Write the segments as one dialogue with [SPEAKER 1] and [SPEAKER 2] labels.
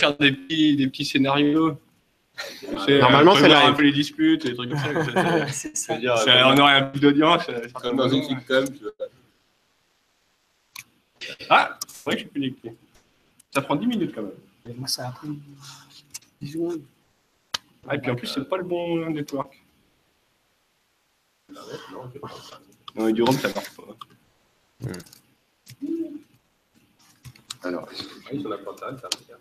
[SPEAKER 1] faire des petits scénarios.
[SPEAKER 2] Normalement, c'est
[SPEAKER 1] un
[SPEAKER 2] live.
[SPEAKER 1] peu les disputes, les trucs comme ça.
[SPEAKER 3] C'est ça.
[SPEAKER 1] On aurait un peu d'audience.
[SPEAKER 4] Comme dans une sitcom.
[SPEAKER 1] Ah, c'est vrai que je suis connecté. Ça prend 10 minutes quand même.
[SPEAKER 3] Mais moi, ça a pris 10 secondes.
[SPEAKER 1] Ah, et puis en plus, c'est pas le bon network. Non, du ROM, ça marche pas. Alors,
[SPEAKER 4] Sur la portale, ça va.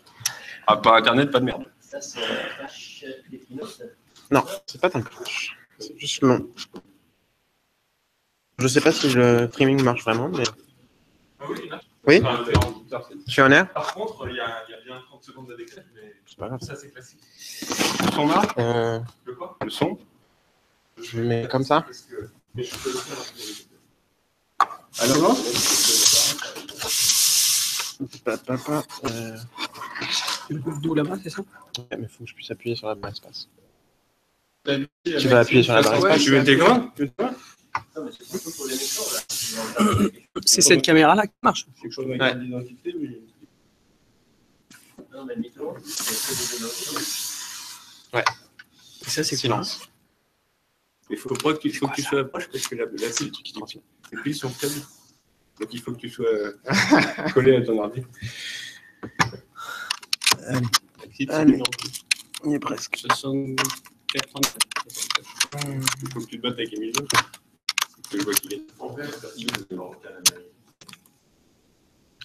[SPEAKER 1] ah, pas Internet, pas de merde.
[SPEAKER 5] Ça, c'est un flash Equinox.
[SPEAKER 2] Non, c'est pas un crash. C'est juste long. Je sais pas si le streaming marche vraiment, mais.
[SPEAKER 4] Ah oui, là.
[SPEAKER 2] Oui, je suis en air.
[SPEAKER 4] Par contre, il y a bien 30 secondes de décalage, mais
[SPEAKER 2] C'est pas grave.
[SPEAKER 4] ça, c'est classique.
[SPEAKER 1] Le son marche
[SPEAKER 4] Le quoi?
[SPEAKER 1] Le son
[SPEAKER 2] Je le mets comme ça.
[SPEAKER 4] Parce que... Mais je peux le faire.
[SPEAKER 1] Alors
[SPEAKER 3] D'où là-bas, c'est ça?
[SPEAKER 2] Ouais, mais il faut que je puisse appuyer sur la barre espace.
[SPEAKER 1] Tu
[SPEAKER 2] Tu vas appuyer sur la barre espace.
[SPEAKER 1] Tu veux tes commandes?
[SPEAKER 5] Non, mais c'est plutôt pour les méchants, là.
[SPEAKER 3] C'est cette caméra-là qui marche.
[SPEAKER 1] C'est quelque chose avec
[SPEAKER 2] Ouais.
[SPEAKER 1] l'identité, mais...
[SPEAKER 5] Non, mais le micro, c'est que des émotions.
[SPEAKER 3] Et ça, c'est
[SPEAKER 2] Silence.
[SPEAKER 1] Il faut pas que tu sois proche parce que la c'est le truc qui transmet. Les piles sont faibles. Donc il faut que tu sois collé à ton ordi.
[SPEAKER 2] Allez.
[SPEAKER 1] Si tu
[SPEAKER 2] Allez.
[SPEAKER 1] es
[SPEAKER 2] On y est presque.
[SPEAKER 1] 64, 34. Il faut que tu te battes avec Emile. Que je vois qu'il est.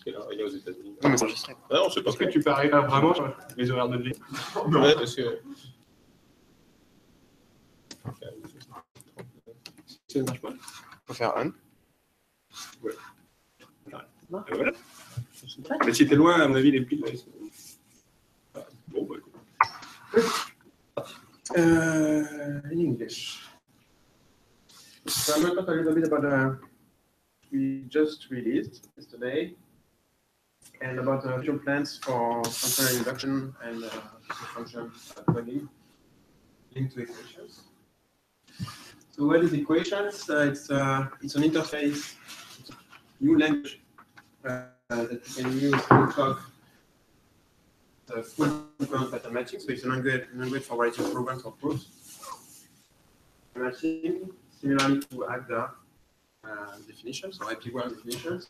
[SPEAKER 1] Et là, il est aux États-Unis.
[SPEAKER 2] Non, mais c'est enregistré.
[SPEAKER 1] Ah non, c'est parce que tu peux arriver à vraiment sur les horaires de vie. Ouais, parce que. Ça ne marche pas.
[SPEAKER 2] Faut faire on.
[SPEAKER 1] Et voilà. Mais si t'es loin, à mon avis, les piles, là, ils sont... Ah, bon, bah écoute.
[SPEAKER 2] In English. So I'm going to talk a little bit about we just released yesterday and about visual plans for functional induction and function plugin linked to equations. So what is equations? It's an interface, it's a new language that you can use to talk full concurrent pattern matching. So it's a language for writing programs or proofs. Matching, similarly to AGDA definitions or IP1 definitions.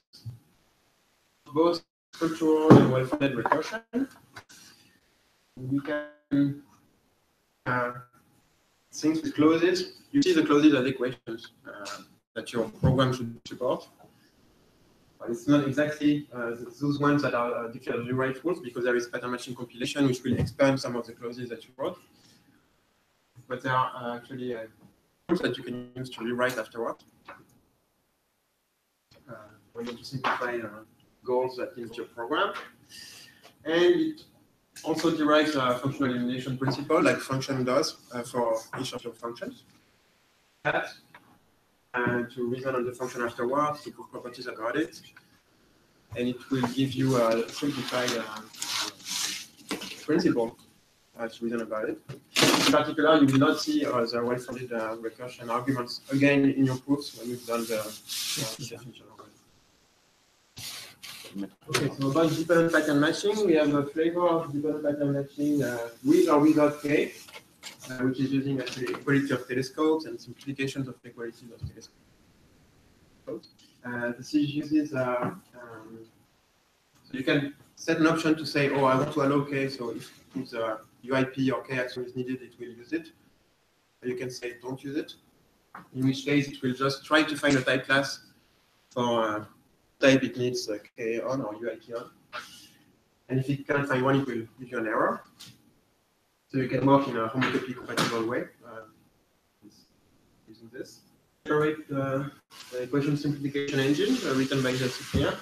[SPEAKER 2] Both structural and well-founded recursion. We can things with clauses. You see the clauses as equations that your program should support. But it's not exactly those ones that are declared rewrite rules because there is pattern matching compilation which will expand some of the clauses that you wrote. But there are actually rules that you can use to rewrite afterward. When you want to simplify goals that into your program. And it also derives a functional elimination principle like function does for each of your functions. And to reason on the function afterwards, to prove properties about it. And it will give you a simplified principle to reason about it. In particular, you will not see the well-founded recursion arguments again in your proofs when you've done the definition. Okay, so about dependent pattern matching, we have a flavor of dependent pattern matching with or without K, which is using actually equality of telescopes and simplifications of equalities of telescopes. This uses, so you can set an option to say, oh, I want to allow K, so if the UIP or K action is needed, it will use it. You can say, don't use it, in which case it will just try to find a type class for type it needs K on or UIP on. And if it can't find one, it will give you an error. So you can work in a homotopy compatible way using this. Generate the equation simplification engine written by Cyprian.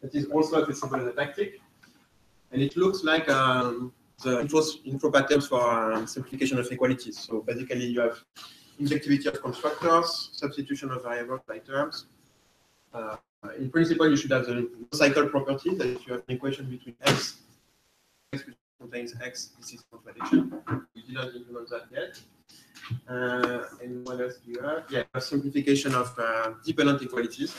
[SPEAKER 2] That is also accessible as a tactic. And it looks like the intro patterns for simplification of equalities. So basically you have injectivity of constructors, substitution of variables by terms. In principle, you should have the cycle property that if you have an equation between x which contains x, this is contradiction. We didn't implement that yet. And what else do you have? Yeah, a simplification of dependent equalities.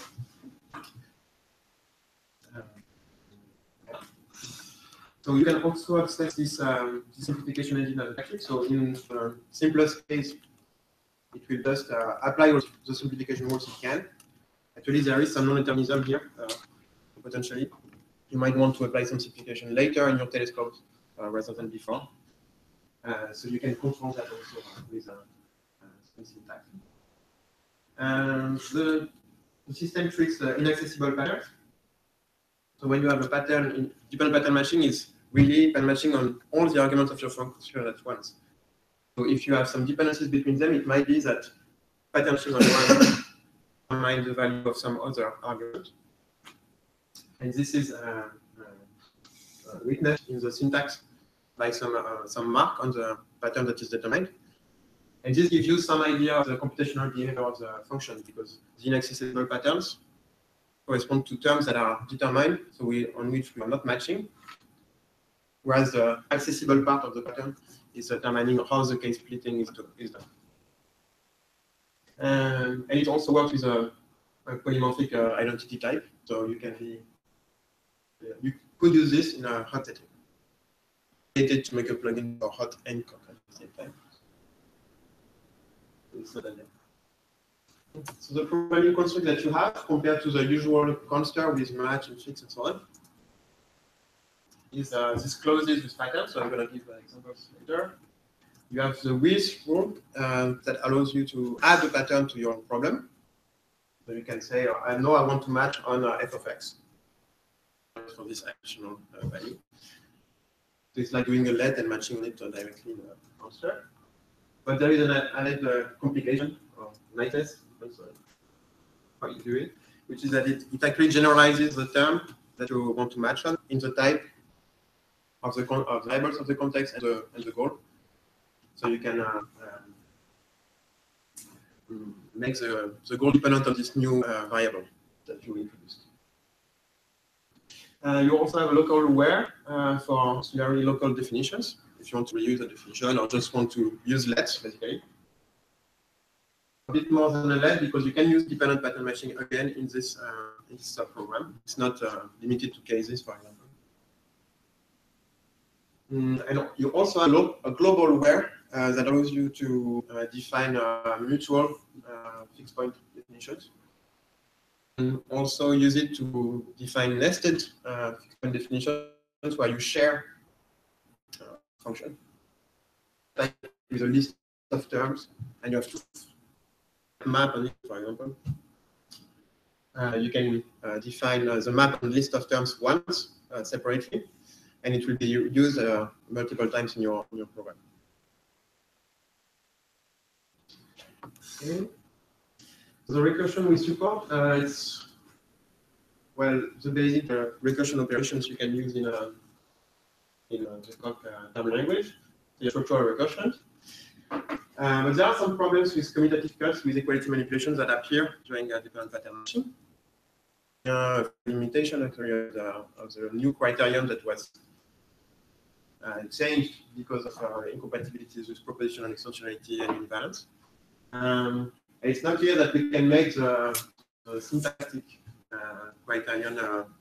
[SPEAKER 2] So you can also access this, this simplification engine as a package. So in the simplest case, it will just apply all the simplification rules it can. Actually, there is some non-determinism here, potentially. You might want to apply some simplification later in your telescope rather than before. So you can control that also with some syntax. The system treats inaccessible patterns. So when you have a pattern, in dependent pattern matching is really pattern matching on all the arguments of your function at once. So if you have some dependencies between them, it might be that pattern matching on one determines the value of some other argument. And this is witnessed in the syntax by some mark on the pattern that is determined. And this gives you some idea of the computational behavior of the function, because the inaccessible patterns correspond to terms that are determined, so on which we are not matching, whereas the accessible part of the pattern is determining how the case splitting is done. And it also works with a polymorphic identity type, so you you could use this in a hot setting. Created to make a plugin for hot and cold at the same time. So the programming construct that you have compared to the usual construct with match and fix and so on is this closes with patterns. So I'm going to give examples later. You have the with rule that allows you to add a pattern to your problem. So you can say, I know I want to match on f of x for this additional value. So it's like doing a let and matching it directly in the construct. But there is an added complication, or lightness, how you do it, which is that it actually generalizes the term that you want to match on in the type of the labels of the context and the goal. So you can make the goal dependent on this new variable that you introduced. You also have a local where for very local definitions, if you want to reuse a definition or just want to use let, basically. A bit more than a let, because you can use dependent pattern matching again in this subprogram. It's not limited to cases, for example. And you also have a global where that allows you to define mutual fixed point definitions. And also use it to define nested fixed point definitions where you share function like with a list of terms, and you have to map on it, for example. You can define the map and list of terms once separately, and it will be used multiple times in your program. Okay. So the recursion we support, it's, well, the basic recursion operations you can use in the Coq term language, the structural recursion. But there are some problems with commutative cuts with equality manipulations that appear during dependent pattern matching. Limitation actually of the new criterion that was changed because of incompatibilities with propositional extensionality and imbalance. It's not clear that we can make the syntactic criterion of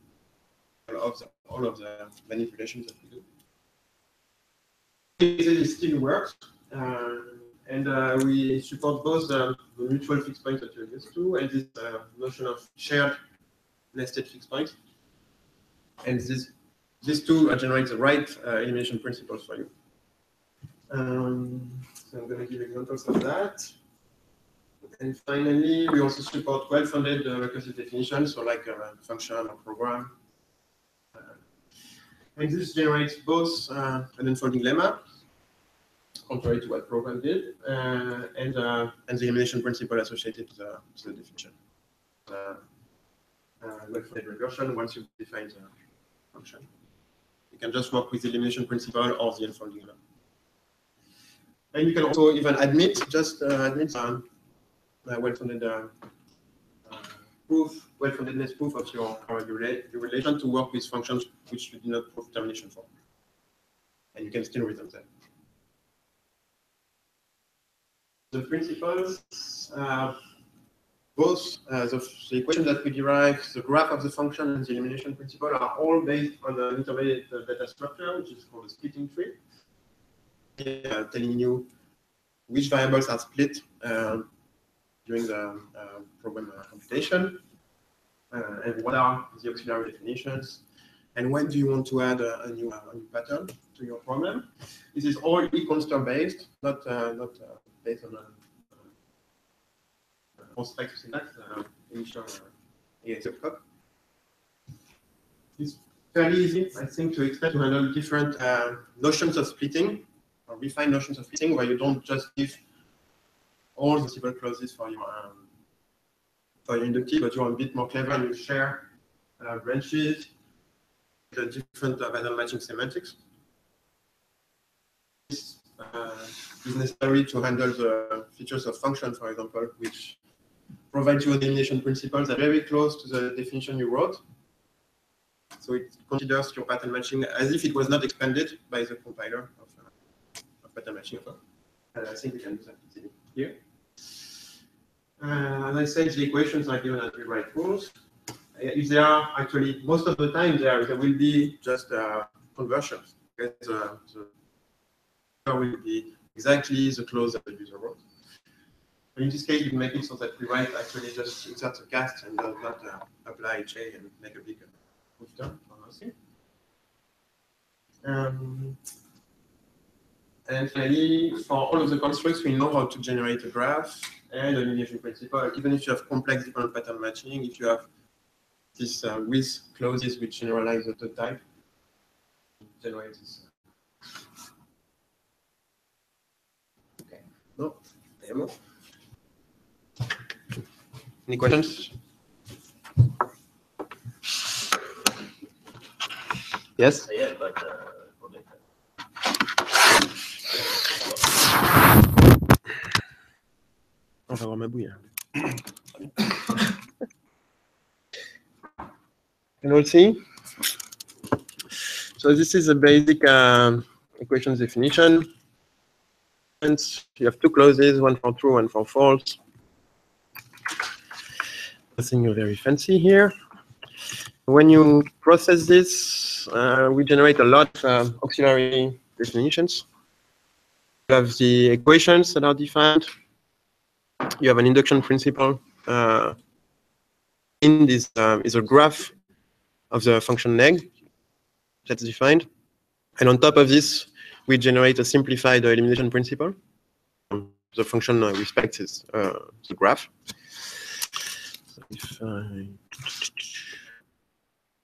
[SPEAKER 2] all of the manipulations that we do. It still works, and we support both the mutual fixed point that you're used to and this notion of shared nested fixed point. And these two generate the right elimination principles for you. So I'm going to give examples of that. And finally, we also support well-funded recursive definitions, so like a function or program. And this generates both an unfolding lemma, contrary to what program did, and the elimination principle associated to the definition. Well-funded recursion, once you define the function, you can just work with the elimination principle or the unfolding lemma. And you can also even admit, well-funded proof, well-fundedness proof of your relation to work with functions which you did not prove termination for. And you can still return them. The principles, both the equation that we derive, the graph of the function, and the elimination principle are all based on an intermediate data structure, which is called a splitting tree, telling you which variables are split during the program computation, and what are the auxiliary definitions, and when do you want to add a new pattern to your program. This is all e-construct based, not based on construct syntax, initial ASF code. It's fairly easy, I think, to expect to handle different notions of splitting, or refined notions of splitting, where you don't just give all the simple clauses for your inductive, but you're a bit more clever and you share branches, the different pattern matching semantics. This is necessary to handle the features of function, for example, which provide you elimination principles that are very close to the definition you wrote. So it considers your pattern matching as if it was not expanded by the compiler of pattern matching. I think we can do that easily here. As I said, the equations are given as rewrite rules. If they are actually, most of the time, there will be just conversions. Okay? Will be exactly the clause that the user wrote. But in this case, we make it so that rewrite actually just inserts a cast and does not apply J and make a big return for nothing. And finally, for all of the constructs, we know how to generate a graph and an elimination principle. Even if you have complex different pattern matching, if you have this with clauses which generalize the type, generate this. Okay. No, demo. Any questions? Yes?
[SPEAKER 5] Yeah, but
[SPEAKER 2] On va voir ma bouille. And we'll see. So this is a basic equations definition. And you have two clauses, one for true, one for false. Nothing very fancy here. When you process this, we generate a lot of auxiliary definitions. You have the equations that are defined. You have an induction principle. In this is a graph of the function neg that's defined. And on top of this, we generate a simplified elimination principle. The function respects is the graph. So if I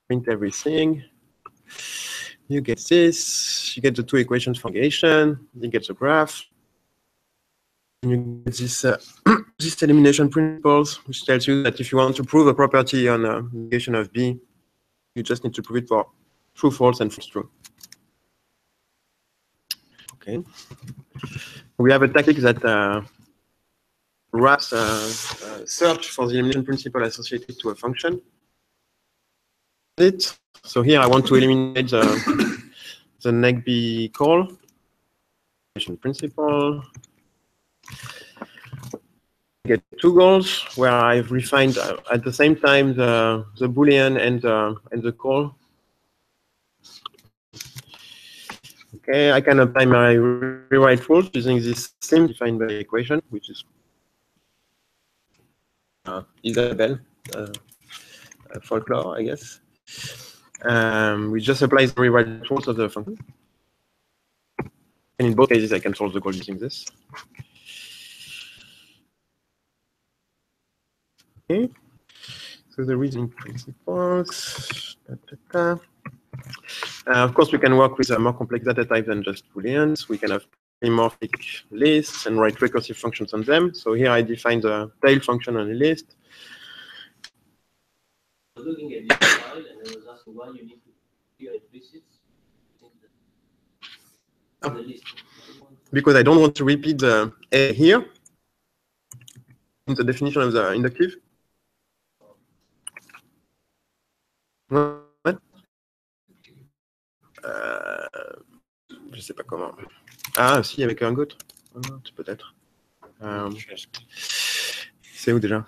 [SPEAKER 2] print everything, you get this. You get the two equations for negation. You get the graph. And you get this this elimination principles, which tells you that if you want to prove a property on a negation of B, you just need to prove it for true, false, and false, true. Okay. We have a tactic that wraps search for the elimination principle associated to a function. So here I want to eliminate the neg_b call. Elimination principle. Get two goals where I've refined at the same time the Boolean and the call. Okay, I can apply my rewrite rules using this sim defined by the equation, which is Isabelle folklore, I guess. We just apply the rewrite rules of the function. And in both cases, I can solve the goal using this. Okay, so the reasoning principles. Of course, we can work with a more complex data type than just Booleans. We can have polymorphic lists and write recursive functions on them. So here I define the tail function on a list.
[SPEAKER 5] I was looking at this file and I was asking why you need to do implicits in the list.
[SPEAKER 2] Because I don't want to repeat the A here in the definition of the inductive. What? Je sais pas comment. Ah, si, avec un goût. Peut-être. C'est où déjà?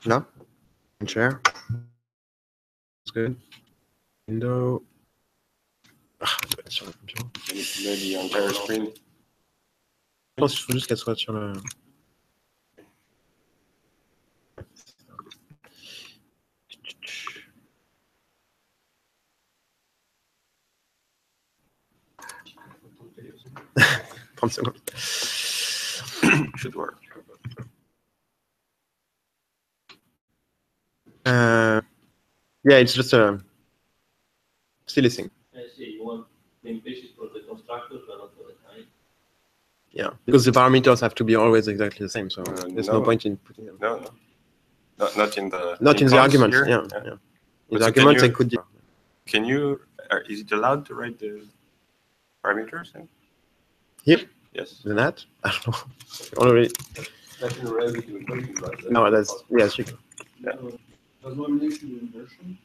[SPEAKER 2] No? And share. That's good. Window. Ah, ça doit être sur le computer.
[SPEAKER 1] Maybe entire screen.
[SPEAKER 2] Je pense qu'il faut juste qu'elle soit sur le.
[SPEAKER 1] Should work.
[SPEAKER 2] Yeah, it's just a silly thing.
[SPEAKER 5] I see, you want namespaces for the constructors, but not for the kind.
[SPEAKER 2] Yeah, because the parameters have to be always exactly the same, so there's no
[SPEAKER 1] no.
[SPEAKER 2] point in putting them.
[SPEAKER 1] No, no. Not in the.
[SPEAKER 2] Not in the
[SPEAKER 1] const
[SPEAKER 2] arguments.
[SPEAKER 1] here.
[SPEAKER 2] Yeah, yeah. In
[SPEAKER 1] But
[SPEAKER 2] the
[SPEAKER 1] so can
[SPEAKER 2] arguments,
[SPEAKER 1] you-
[SPEAKER 2] I could.
[SPEAKER 1] Can you? Is it allowed to write the parameters?
[SPEAKER 2] Here?
[SPEAKER 1] Yes.
[SPEAKER 2] The net? I don't know. Already.
[SPEAKER 1] That's in the relative equation, right?
[SPEAKER 2] No, that's yes. You can.
[SPEAKER 6] Does elimination inversion?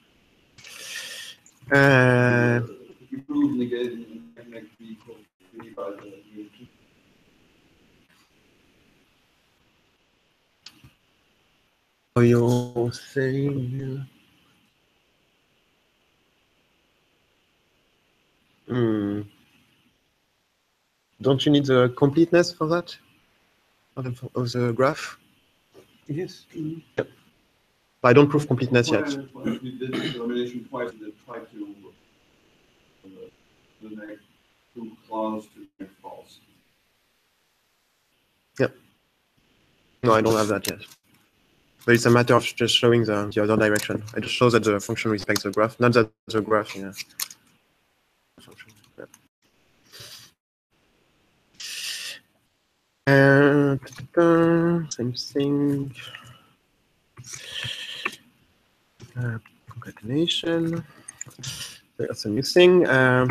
[SPEAKER 6] If you prove negating magnetic equal to V by the unity.
[SPEAKER 2] For your thing. Don't you need the completeness for that? Of the graph?
[SPEAKER 3] Yes.
[SPEAKER 2] I don't prove completeness yet.
[SPEAKER 6] We did this elimination twice and then tried to the next two clause to make false.
[SPEAKER 2] No, I don't have that yet. But it's a matter of just showing the other direction. I just show that the function respects the graph, not that the graph. Yeah. Function. Yeah. Same thing. Concatenation. That's a new thing. So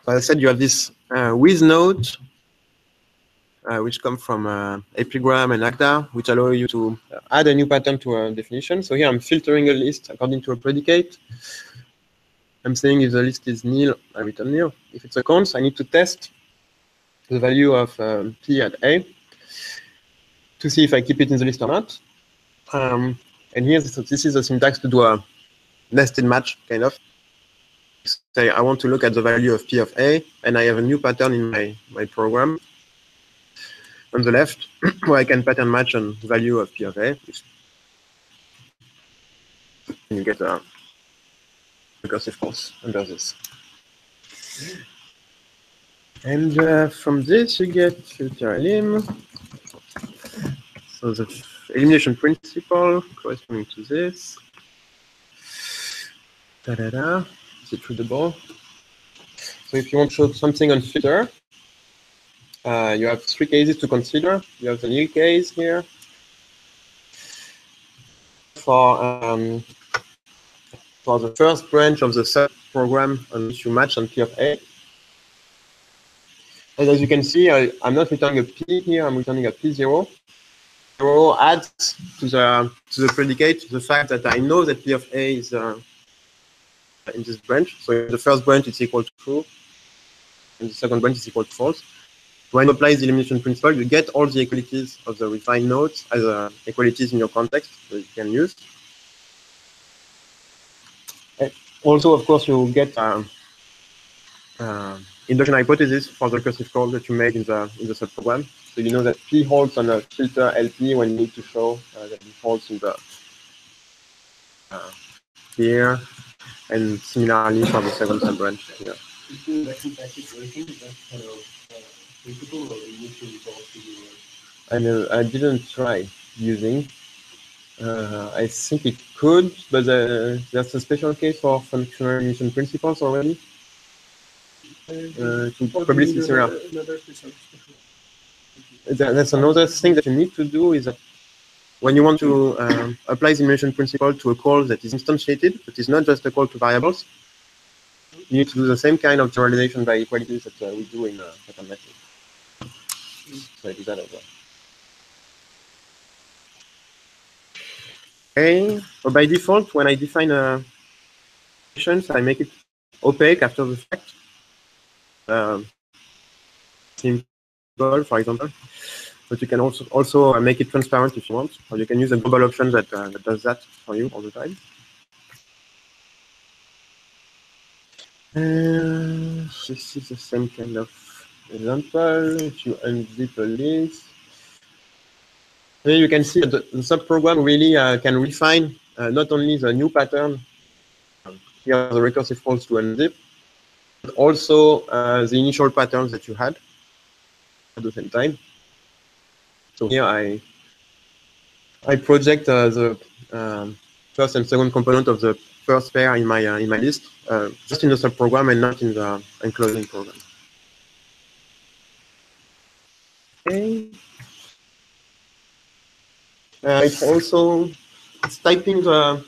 [SPEAKER 2] I said you have this with node, which come from epigram and ACDA, which allow you to add a new pattern to a definition. So here I'm filtering a list according to a predicate. I'm saying if the list is nil, I return nil. If it's a const, I need to test the value of p at a to see if I keep it in the list or not. And here, so this is the syntax to do a nested match, kind of. Say I want to look at the value of p of a, and I have a new pattern in my program on the left, where I can pattern match on the value of p of a. And you get a recursive course under this. And from this, you get filter elim. So the elimination principle corresponding to this. Da-da-da. Is it readable? So if you want to show something on filter, you have three cases to consider. You have the nil case here for the first branch of the subprogram on which you match on p of a. And as you can see, I'm not returning a p here. I'm returning a p0. 0 adds to the predicate the fact that I know that p of a is in this branch. So in the first branch, it's equal to true. And the second branch is equal to false. When you apply the elimination principle, you get all the equalities of the refined nodes as equalities in your context that you can use. And also, of course, you get induction hypothesis for the recursive call that you made in the subprogram. So you know that P holds on a filter LP when you need to show that it holds in the here, and similarly for the second sub-branch here. I didn't try using. I think it could, but there's a special case for functional elimination principles already. To publish this area. That's another thing that you need to do is that when you want to apply the elimination principle to a call that is instantiated, that is not just a call to variables, you need to do the same kind of generalization by equalities that we do in pattern matching. So I do that as well. Okay, so by default, when I define a function, I make it opaque after the fact. Simple, for example. but you can also make it transparent if you want, or you can use a global option that does that for you all the time. This is the same kind of example. If you unzip a list, here you can see that the subprogram really can refine not only the new pattern, here are the recursive calls to unzip, but also the initial patterns that you had at the same time. So here I project the first and second component of the first pair in my list, just in the subprogram and not in the enclosing program. Okay. It's typing the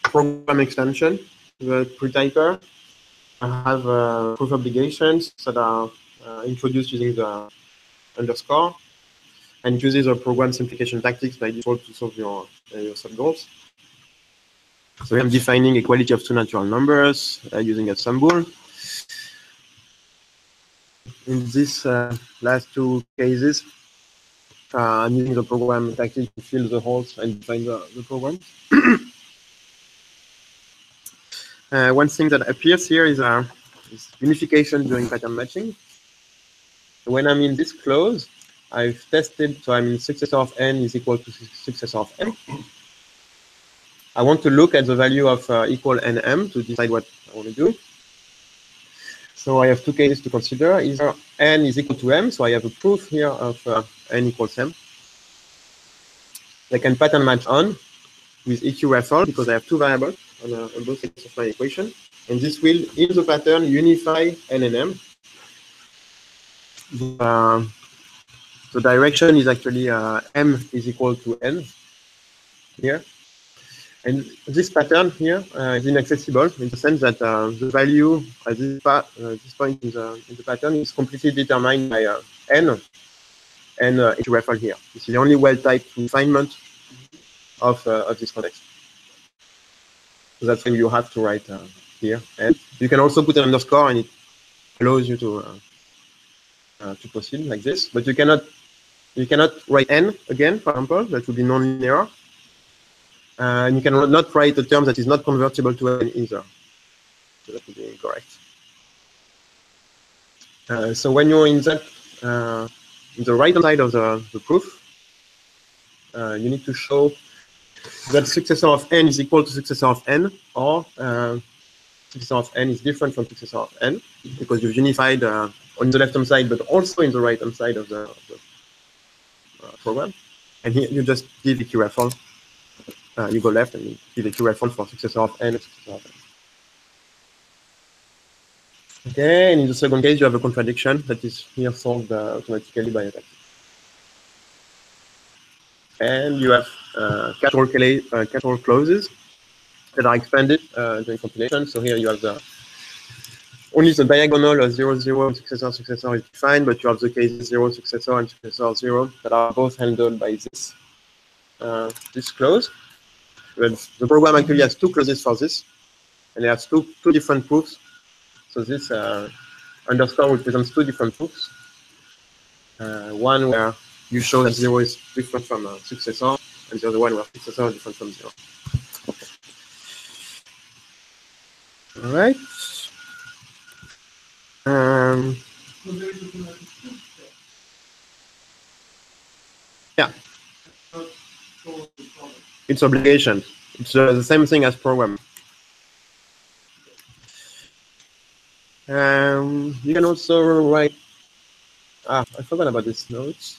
[SPEAKER 2] program extension, the pretyper. I have proof obligations that are introduced using the underscore, and it uses a program simplification tactics by default to solve your sub-goals. So I'm defining equality of two natural numbers using a symbol. In these last two cases, I'm using the program tactic to fill the holes and define the program. One thing that appears here is unification during pattern matching. When I'm in this clause, I've tested, so I'm in successor of n is equal to successor of m. I want to look at the value of equal nm to decide what I want to do. So I have two cases to consider. Either n is equal to m, so I have a proof here of n equals m. I can pattern match on with eqrefl because I have two variables on both sides of my equation. And this will, in the pattern, unify n and m. The direction is actually m is equal to n here. And this pattern here is inaccessible in the sense that the value at this point in the pattern is completely determined by n and eqrefl here. This is the only well-typed refinement of this context. So that's when you have to write here. And you can also put an underscore, and it allows you to proceed like this. But you cannot write n again, for example. That would be non-linear. And you cannot write a term that is not convertible to n either. So that would be incorrect. So when you're in that in the right hand side of the proof, you need to show that successor of n is equal to successor of n, or successor of n is different from successor of n, because you've unified on the left hand side, but also in the right hand side of the program. And here you just give eqrefl. You go left and you give eqrefl for successor of n and successor of n. Okay, and in the second case, you have a contradiction that is here solved automatically by a tactic. And you have control clauses that are expanded during compilation. So here you have only the diagonal of 0, 0 and successor is defined, but you have the case 0 successor and successor 0 that are both handled by this clause. But the program actually has two clauses for this, and it has two different proofs. So this underscore represents two different proofs. One where you show that 0 is different from successor, and the other one where successor is different from 0. All right. Yeah. It's obligation. It's the same thing as program. You can also write. I forgot about this notes.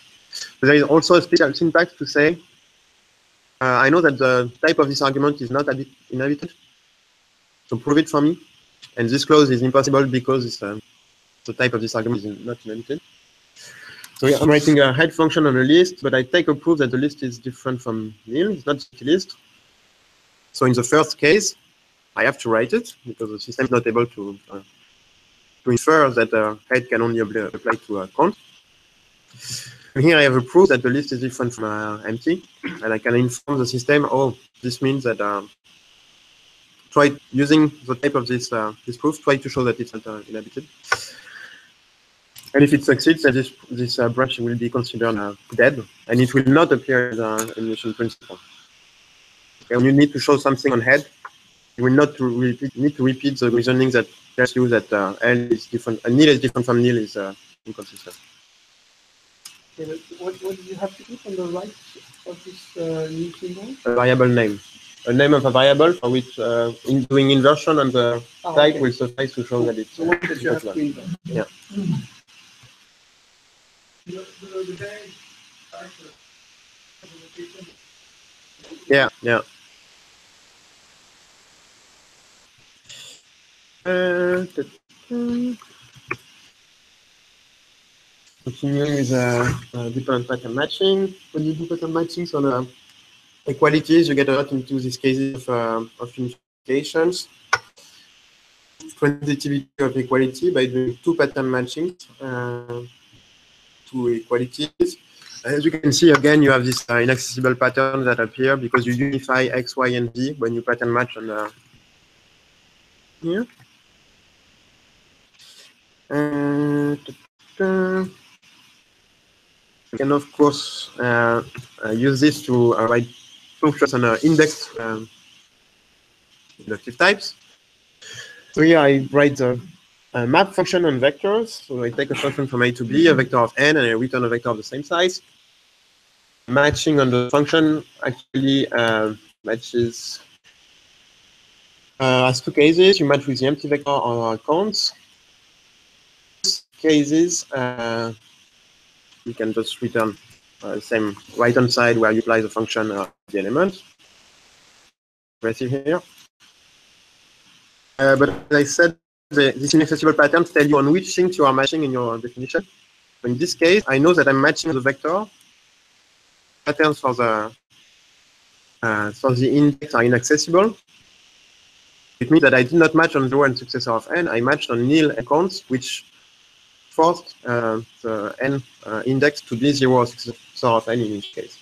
[SPEAKER 2] But there is also a special syntax to say, I know that the type of this argument is not inhabited, so prove it for me. And this clause is impossible because the type of this argument is not inhabited. So I'm writing a head function on a list, but I take a proof that the list is different from nil. It's not the list. So in the first case, I have to write it because the system is not able to infer that head can only apply to a count. And here I have a proof that the list is different from empty, and I can inform the system, oh, this means that try using the type of this proof, try to show that it's not inhabited. And if it succeeds, then this branch will be considered dead, and it will not appear as an elimination principle. Okay, when you need to show something on head, you will not need to repeat the reasoning that tells you that L is different, nil is different from nil is inconsistent.
[SPEAKER 3] Okay, but what do you have to put on the right of this new symbol?
[SPEAKER 2] A variable name. A name of a variable for which in doing inversion on the type
[SPEAKER 3] Okay.
[SPEAKER 2] will suffice to show that it's
[SPEAKER 3] The one that you have to invert.
[SPEAKER 2] Yeah. Yeah, yeah. Continuing with different pattern matching. When you do pattern matching on equalities, you get a lot into these cases of unifications. Transitivity of equality by doing two pattern matchings, two equalities. As you can see, again, you have this inaccessible pattern that appear because you unify x, y, and z when you pattern match on here. You can, of course, use this to write functions on indexed inductive types. So here I write the map function on vectors. So I take a function from A to B, a vector of n, and I return a vector of the same size. Matching on the function actually matches as two cases. You match with the empty vector on counts. Cases, you can just return the same right-hand side where you apply the function of the element. Progressive here. But as I said, these inaccessible patterns tell you on which things you are matching in your definition. In this case, I know that I'm matching the vector. Patterns for the index are inaccessible. It means that I did not match on 0 and successor of n. I matched on nil and counts, which forced the n index to be 0 or successor of n in each case.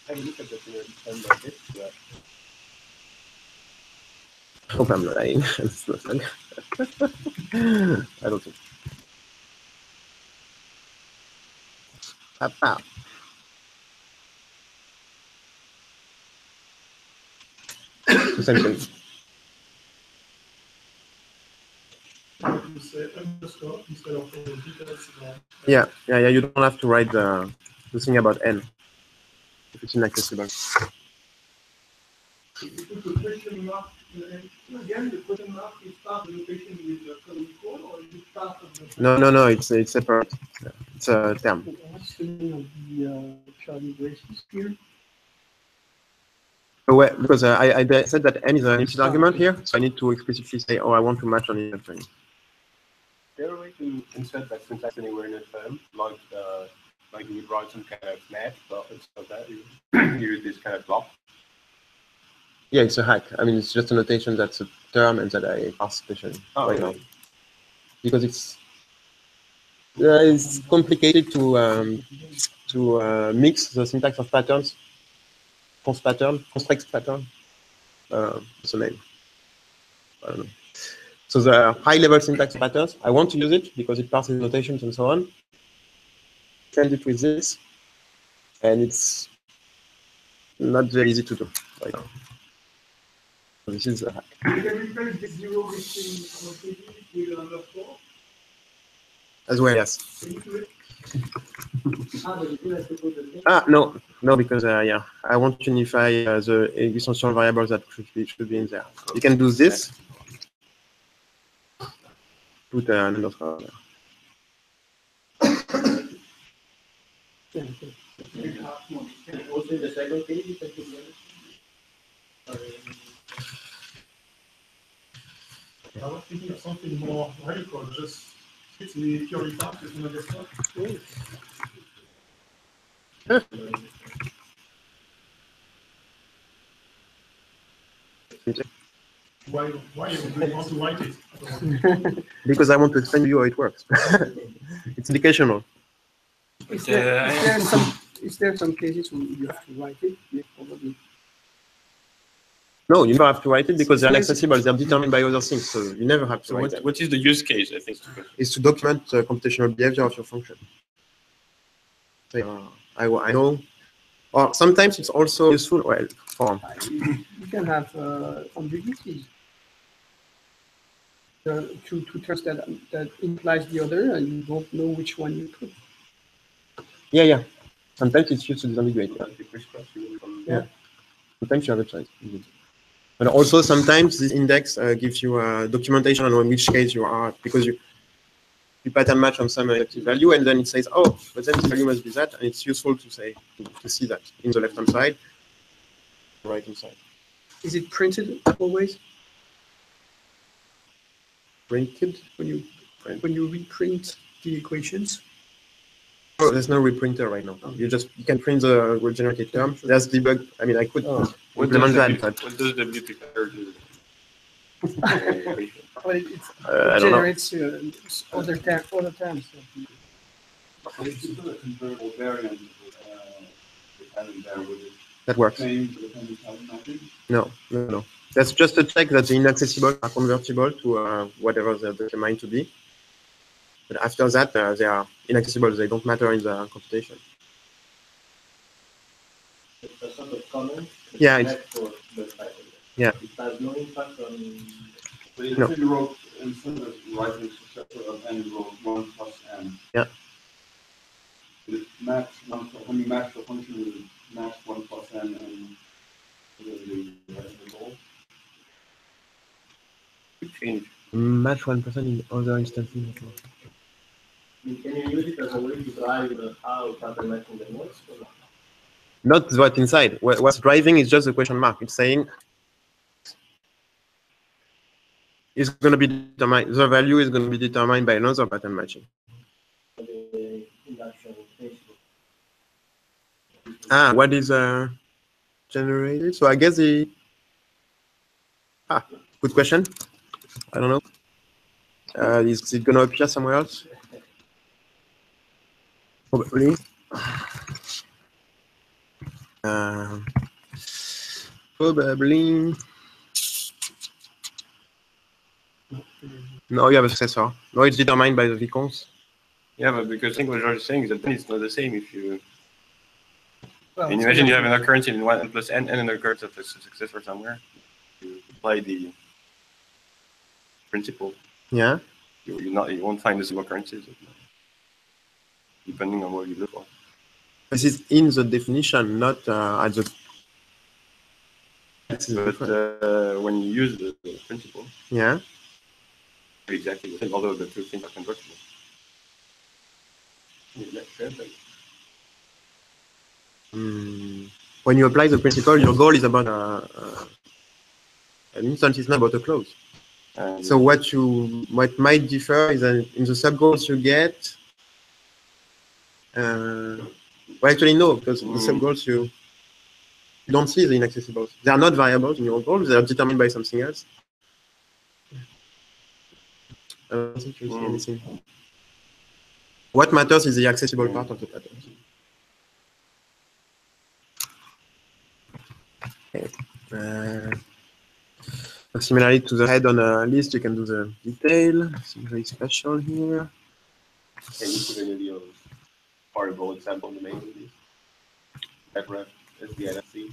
[SPEAKER 1] Have a look at that in like this.
[SPEAKER 2] I hope I'm not lying. I don't think. The same thing.
[SPEAKER 7] You say underscore instead of all the details.
[SPEAKER 2] Yeah. You don't have to write the thing about n if it's inaccessible.
[SPEAKER 7] If you put the question mark, again, the question mark is part of the notation with the column equal, or is it part of the?
[SPEAKER 2] No. It's separate. It's a term.
[SPEAKER 3] What's the meaning of the Charlie braces here?
[SPEAKER 2] Oh, well, because I said that n is an implicit argument here, so I need to explicitly say, oh, I want to match on it.
[SPEAKER 1] Is there a way to insert that syntax anywhere in a term, like you would write some kind of math, but instead of that, you use this kind of block?
[SPEAKER 2] Yeah, it's a hack. I mean, it's just a notation that's a term and that I pass specially right now. Because it's complicated to mix the syntax of patterns. Const pattern, constraint pattern. What's the name? I don't know. So the high-level syntax patterns, I want to use it because it passes notations and so on. Send it with this, and it's not very easy to do right now. So this is a hack.
[SPEAKER 7] You can replace the 0 with an underscore.
[SPEAKER 2] As well, yes.
[SPEAKER 7] Can you do it?
[SPEAKER 2] No, because I want to unify the essential variables that should be in there. You can do this. Put an underscore there.
[SPEAKER 5] Also in the second page, you can put
[SPEAKER 7] I was thinking of something more radical, just fix the purely part with an underscore. Why do you want to write it?
[SPEAKER 2] Because I want to explain to you how it works. It's educational.
[SPEAKER 3] Is there some cases where you have to write it? Yeah, probably.
[SPEAKER 2] No, you never have to write it because they're inaccessible. They're determined by other things, so you never have to
[SPEAKER 1] So
[SPEAKER 2] write them.
[SPEAKER 1] what is the use case, I think?
[SPEAKER 2] Is to document the computational behavior of your function. So, I know, or sometimes it's also useful. Well, for
[SPEAKER 3] You can have ambiguities. Two terms that implies the other, and you don't know which one you put.
[SPEAKER 2] yeah. Sometimes it's used to disambiguate.
[SPEAKER 3] Yeah.
[SPEAKER 2] Sometimes you have a choice. But also sometimes this index gives you documentation on which case you are, because you pattern match on some effective value, and then it says, oh, but then this value must be that, and it's useful to say to see that in the left-hand side, right-hand side.
[SPEAKER 3] Is it printed always
[SPEAKER 2] Printed?
[SPEAKER 3] when you reprint the equations?
[SPEAKER 2] Oh, there's no reprinter right now. You can print the regenerated term. There's debug. I mean, I could implement that, but
[SPEAKER 1] What does the multiplier do?
[SPEAKER 3] Well, it
[SPEAKER 2] I don't know.
[SPEAKER 3] generates other terms.
[SPEAKER 6] It's still a convertible variant dependent there with it.
[SPEAKER 2] That works.
[SPEAKER 6] Same dependent pattern matching.
[SPEAKER 2] No. That's just a check that the inaccessible are convertible to whatever they're determined to be. But after that, they are inaccessible. They don't matter in the computation.
[SPEAKER 5] It's a sort of comment.
[SPEAKER 2] Yeah,
[SPEAKER 5] It's for the title.
[SPEAKER 2] Yeah.
[SPEAKER 5] It has no impact on.
[SPEAKER 6] So if
[SPEAKER 2] No.
[SPEAKER 6] you wrote, instead of writing successor of n, you wrote 1 plus n.
[SPEAKER 2] Yeah.
[SPEAKER 6] It match when you match the function with match 1 plus n and the result.
[SPEAKER 1] Change.
[SPEAKER 2] Match 1% in other instances.
[SPEAKER 5] Can you use it as a way to drive how pattern matching them works? Or not?
[SPEAKER 2] Not what's inside. What's driving is just the question mark. It's saying it's going to be determined. The value is going to be determined by another pattern matching.
[SPEAKER 5] The induction principle.
[SPEAKER 2] What is generated? So I guess good question. I don't know. Is it going to appear somewhere else? Probably. Probably. No, you have a successor. No, it's determined by the vicons.
[SPEAKER 1] Yeah, but because I think what George is saying is that then it's not the same if you.
[SPEAKER 3] Well,
[SPEAKER 1] And imagine you have an occurrence in 1 plus n and an occurrence of a successor somewhere. You apply the principle.
[SPEAKER 2] Yeah.
[SPEAKER 1] You won't find the same occurrences depending on what you look for.
[SPEAKER 2] This is in the definition, not at the.
[SPEAKER 1] But when you use the principle,
[SPEAKER 2] Yeah.
[SPEAKER 1] exactly the same, although the two things are convertible.
[SPEAKER 2] When you apply the principle, your goal is about an instance is not about a clause.
[SPEAKER 1] And
[SPEAKER 2] So what might differ is that in the sub-goals you get. Well, actually no, because in the sub-goals you don't see the inaccessibles. They are not variables in your goals. They are determined by something else. I don't think you see anything. What matters is the accessible part of the pattern. Okay. Similarly to the head on a list, you can do the detail. Something very special here.
[SPEAKER 1] Can you put any of horrible example in the main of these? FREF is the NFC.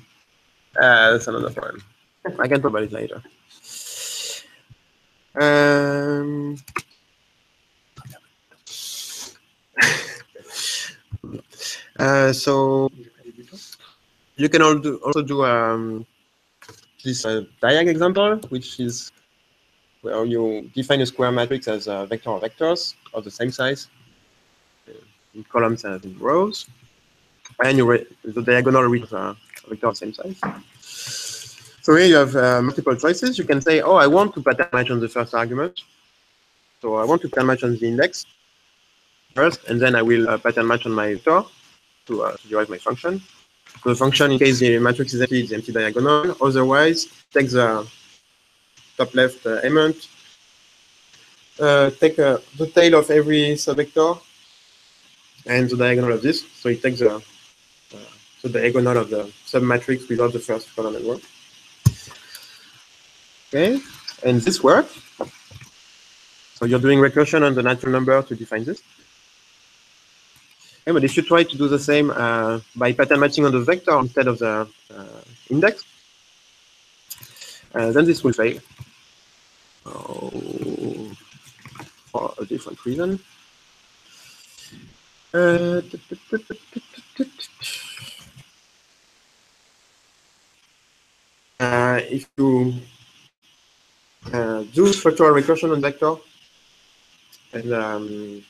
[SPEAKER 2] That's another one. I can talk about it later. So you can also do this diag example, which is where you define a square matrix as a vector of vectors of the same size in columns and in rows, and the diagonal reads a vector of the same size. So here you have multiple choices. You can say, oh, I want to pattern match on the first argument. So I want to pattern match on the index first, and then I will pattern match on my vector to derive my function. So the function, in case the matrix is empty diagonal. Otherwise, take the top left element, take the tail of every subvector and the diagonal of this. So it takes the diagonal of the submatrix without the first column and row. Okay, and this works. So you're doing recursion on the natural number to define this. Okay, but if you try to do the same by pattern matching on the vector instead of the index, then this will fail. For a different reason. If you do structural recursion on vector and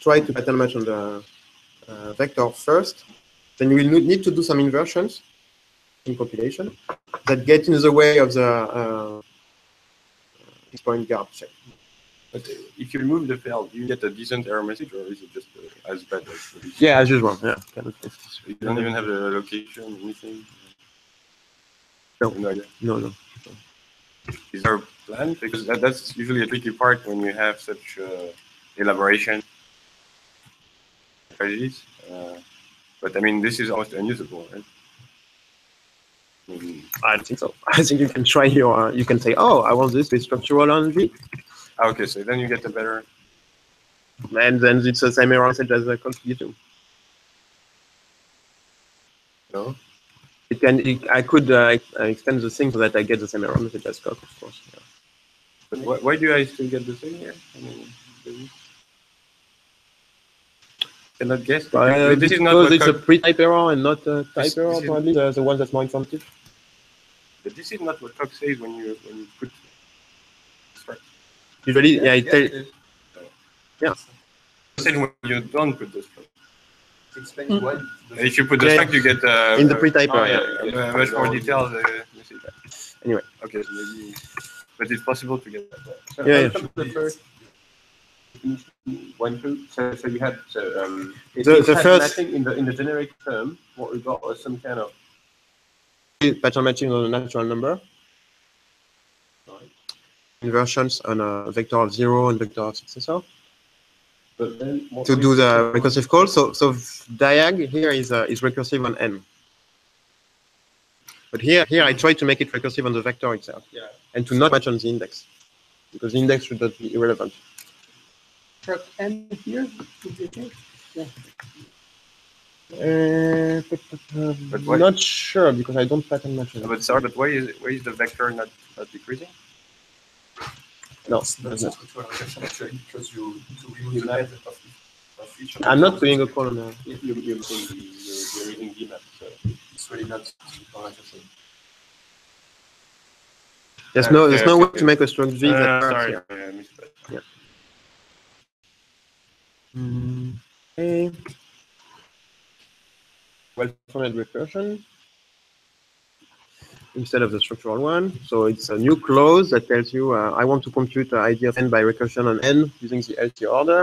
[SPEAKER 2] try to pattern match on the vector first, then you will need to do some inversions in compilation that get in the way of the point guard check.
[SPEAKER 1] But if you remove the fail, do you get a decent error message, or is it just as bad as?
[SPEAKER 2] Yeah, as usual. Yeah.
[SPEAKER 1] You don't even have the location, anything.
[SPEAKER 2] No.
[SPEAKER 1] No idea.
[SPEAKER 2] No.
[SPEAKER 1] Is there a plan? Because that's usually a tricky part when you have such elaboration strategies. But I mean, this is almost unusable, right?
[SPEAKER 2] I don't think so. I think you can try your. You can say, "Oh, I want this with structural on V."
[SPEAKER 1] Okay, so then you get a better.
[SPEAKER 2] And then it's the same error message as the contribution.
[SPEAKER 1] No.
[SPEAKER 2] It can. I could extend the thing so that I get the same error message as Coq, of course. Yeah.
[SPEAKER 1] But why do I still get the same here? I mean, cannot guess. This is not
[SPEAKER 2] because
[SPEAKER 1] what
[SPEAKER 2] it's a pre-type error and not a type error.
[SPEAKER 1] is-
[SPEAKER 2] Probably the one that's more informative.
[SPEAKER 1] But this is not what Coq says when you put.
[SPEAKER 2] Usually, yeah, it tells. Yeah.
[SPEAKER 1] Said when you don't put the struct.
[SPEAKER 6] Explain why.
[SPEAKER 1] And if you put the
[SPEAKER 2] Yeah,
[SPEAKER 1] struct, you get
[SPEAKER 2] in the pre-type error.
[SPEAKER 1] a much more detailed message.
[SPEAKER 2] Anyway.
[SPEAKER 1] Okay, so maybe, but it's possible to get that.
[SPEAKER 2] Yeah.
[SPEAKER 1] The first one, two. So you had
[SPEAKER 2] The first
[SPEAKER 1] matching in the generic term. What we got was some kind of
[SPEAKER 2] pattern matching on a natural number. Inversions on a vector of 0 and vector of successor.
[SPEAKER 1] But then
[SPEAKER 2] To do the recursive call. So diag here is recursive on n. But here I try to make it recursive on the vector itself.
[SPEAKER 6] Yeah.
[SPEAKER 2] And to not match on the index. Because the index should not be irrelevant.
[SPEAKER 3] Press N here. Would you think? Yeah.
[SPEAKER 1] But why-
[SPEAKER 2] Not sure because I don't pattern match it.
[SPEAKER 1] But sorry, but why is the vector not decreasing?
[SPEAKER 2] No,
[SPEAKER 6] That's not structural recursion actually, because you need to remove the head of each of the
[SPEAKER 2] I'm not
[SPEAKER 6] terms.
[SPEAKER 2] doing a call on that.
[SPEAKER 1] You're using DMAP, so
[SPEAKER 6] It's really not structural recursion.
[SPEAKER 2] There's
[SPEAKER 1] Okay,
[SPEAKER 2] no way
[SPEAKER 1] okay.
[SPEAKER 2] to make a strong V that works
[SPEAKER 1] sorry,
[SPEAKER 2] here.
[SPEAKER 1] I missed that.
[SPEAKER 2] Okay. Well-founded recursion instead of the structural one. So it's a new clause that tells you I want to compute the ID of n by recursion on n using the LT order.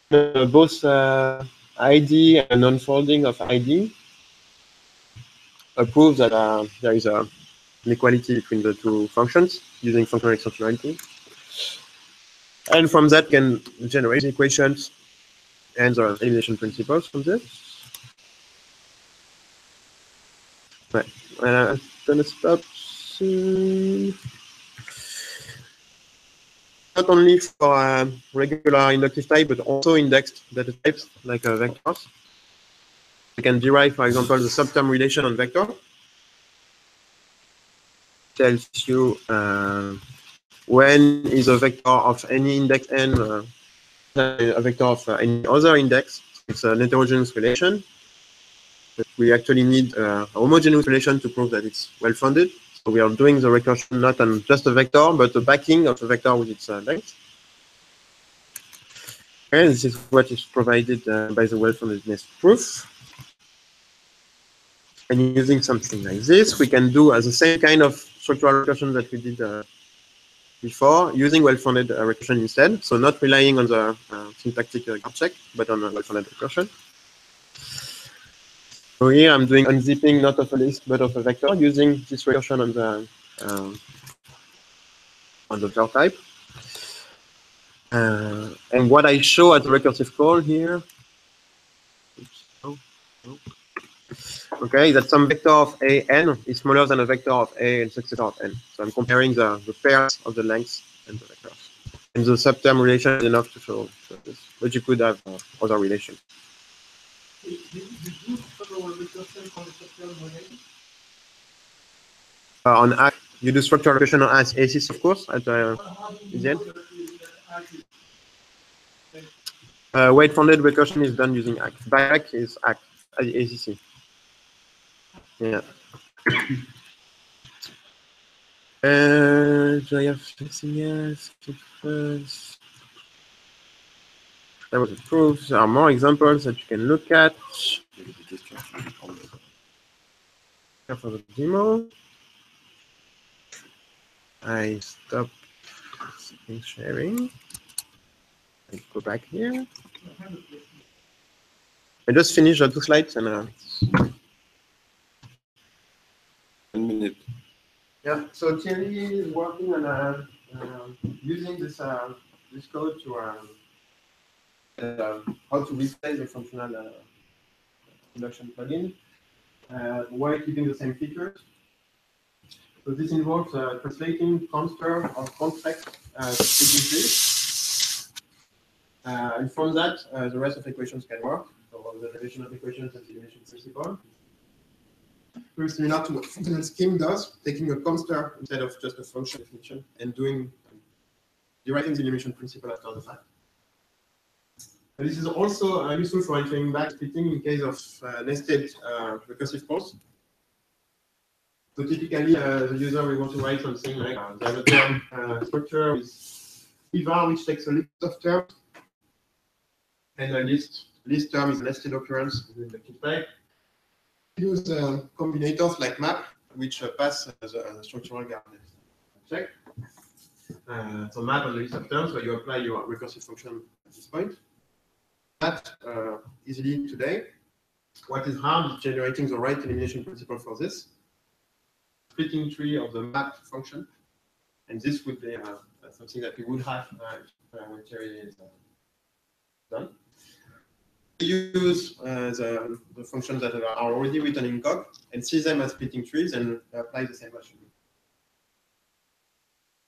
[SPEAKER 2] Both ID and unfolding of ID prove that there is an inequality between the two functions using functional extensionality. And from that can generate equations and the elimination principles from this. Right. I'm gonna stop soon. Not only for regular inductive type, but also indexed data types like vectors. We can derive, for example, the subterm relation on vector. Tells you when is a vector of any index n a vector of any other index. It's an heterogeneous relation. But we actually need a homogeneous relation to prove that it's well-founded. So we are doing the recursion not on just a vector, but the backing of the vector with its length. And this is what is provided by the well-foundedness proof. And using something like this, we can do the same kind of structural recursion that we did before, using well-founded recursion instead. So not relying on the syntactic guard check, but on a well-founded recursion. So here I'm doing unzipping not of a list but of a vector using this recursion on the var type. And what I show at the recursive call here okay, that some vector of a n is smaller than a vector of a and successor of n. So I'm comparing the pairs of the lengths and the vectors. And the subterm relation is enough to show this. But you could have other relations.
[SPEAKER 7] Did you follow the question on the structural relation?
[SPEAKER 2] On ACK, you do structural location on ACIS, of course, at
[SPEAKER 7] How do you
[SPEAKER 2] the end.
[SPEAKER 7] know that you actually
[SPEAKER 2] Weight-founded recursion is done using ACK. Back is ACK, ACC. Yeah. Do I have anything else? That was approved. There are more examples that you can look at. Here for the demo. I stop screen sharing. I go back here. I just finished the 2 slides and
[SPEAKER 1] 1 minute.
[SPEAKER 2] yeah. So Thierry is working on using this this code to how to replace the functional induction plugin while keeping the same features. So this involves translating construct or contract splitting trees. And from that, the rest of the equations can work. So the derivation of equations and the elimination principle. Very similar to what functional scheme does, taking a construct instead of just a function definition and deriving the elimination principle after the fact. And this is also useful for entering back splitting in case of nested recursive calls. So typically, the user will want to write something like the term structure with var, which takes a list of terms, and a list term is a nested occurrence within the kit type. Use combinators like map, which pass as a structural guardian check. So map on the list of terms where you apply your recursive function at this point. That easily today. What is hard is generating the right elimination principle for this. Splitting tree of the map function, and this would be something that we would have when Thierry is done. We use the functions that are already written in Cog and see them as splitting trees and apply the same machine.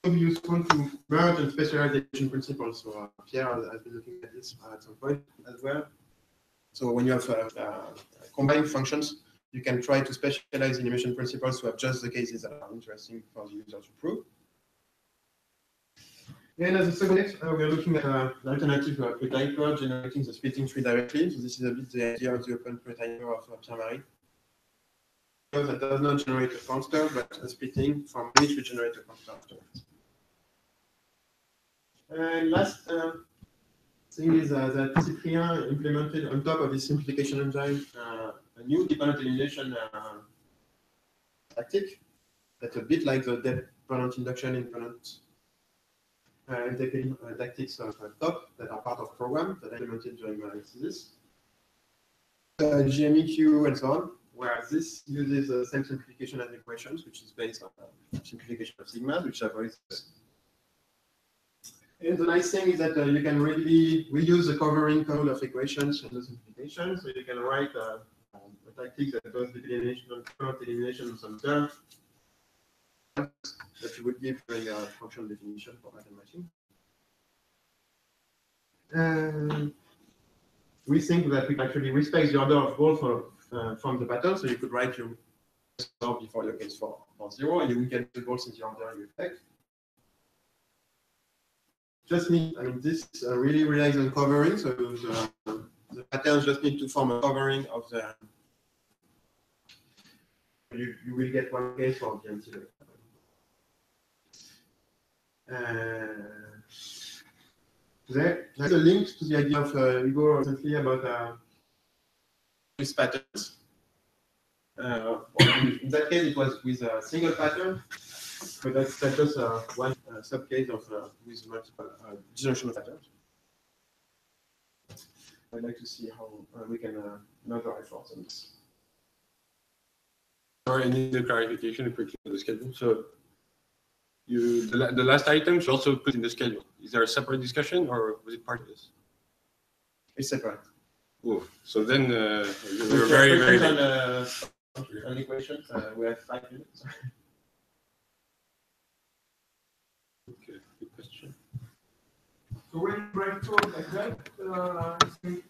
[SPEAKER 2] It would be useful to merge and specialize the elimination principles. So Pierre has been looking at this at some point as well. So when you have combined functions, you can try to specialize elimination principles to have just the cases that are interesting for the user to prove. And as a second next, we are looking at an alternative to a pretyper generating the splitting tree directly. So this is a bit the idea of the open pretyper of Pierre-Marie. That does not generate a construct, but a splitting from which we generate a construct afterwards. And last thing is that Cyprien implemented on top of this simplification engine a new dependent elimination tactic that's a bit like the dependent induction independent tactics of top that are part of program that I implemented during my thesis. GMEQ and so on, where this uses the same simplification as equations, which is based on simplification of sigmas, which I've already discussed. And the nice thing is that you can really reuse the covering code of equations and the simplification. So you can write a tactic that does the elimination of some terms that you would give during a function definition for pattern matching. We think that we actually respect the order of goal from the pattern. So you could write your goal before your case for 0, and you will get the goals in the order you expect. Just need, I mean, this really relies on covering. So the patterns just need to form a covering of the. You will get one case for the antidote. There's a link to the idea of Igor recently about with patterns. In that case, it was with a single pattern, but that's just one subcase of with multiple generation of patterns. I'd like to see how we can measure efforts on this.
[SPEAKER 1] Sorry, I need a clarification quickly on the schedule. So the last items you also put in the schedule. Is there a separate discussion or was it part of this?
[SPEAKER 2] It's separate.
[SPEAKER 1] Oh, so then we're very, very late.
[SPEAKER 2] Any questions? We have 5 minutes.
[SPEAKER 1] Okay, good question.
[SPEAKER 7] So when you write code like that,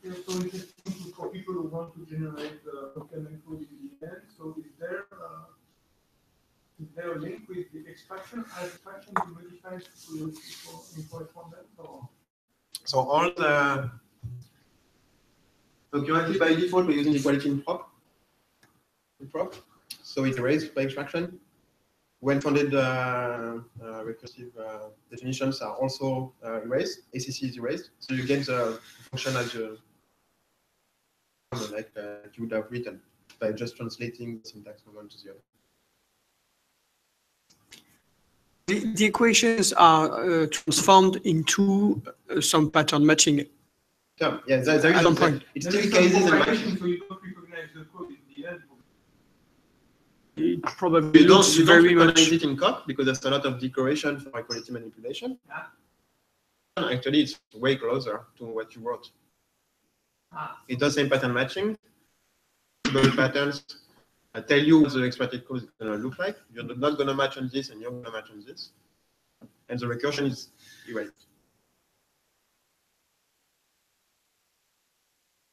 [SPEAKER 7] it's so interesting for people who want to generate document code in the end. So is there a link with the extraction? As extraction is modified to import from that? Or?
[SPEAKER 2] So all the currently by default we're using equality in prop. So it's erased by extraction. Well-founded recursive definitions are also erased. ACC is erased, so you get the function as you would have written by just translating the syntax from one to the other.
[SPEAKER 3] The equations are transformed into some pattern matching.
[SPEAKER 2] So, yeah, there is
[SPEAKER 3] At some
[SPEAKER 2] a,
[SPEAKER 3] point.
[SPEAKER 2] it's
[SPEAKER 7] There is
[SPEAKER 2] still
[SPEAKER 7] some
[SPEAKER 2] cases and
[SPEAKER 7] complication, so you don't recognize the code in the end.
[SPEAKER 3] It probably
[SPEAKER 2] you
[SPEAKER 3] looks
[SPEAKER 2] don't
[SPEAKER 3] very
[SPEAKER 2] recognize
[SPEAKER 3] much.
[SPEAKER 2] it in code because there's a lot of decoration for equality manipulation.
[SPEAKER 7] Yeah.
[SPEAKER 2] Actually, it's way closer to what you wrote.
[SPEAKER 7] Ah.
[SPEAKER 2] It does same pattern matching. Those patterns tell you what the extracted code is going to look like. You're not going to match on this, and you're going to match on this. And the recursion is erased.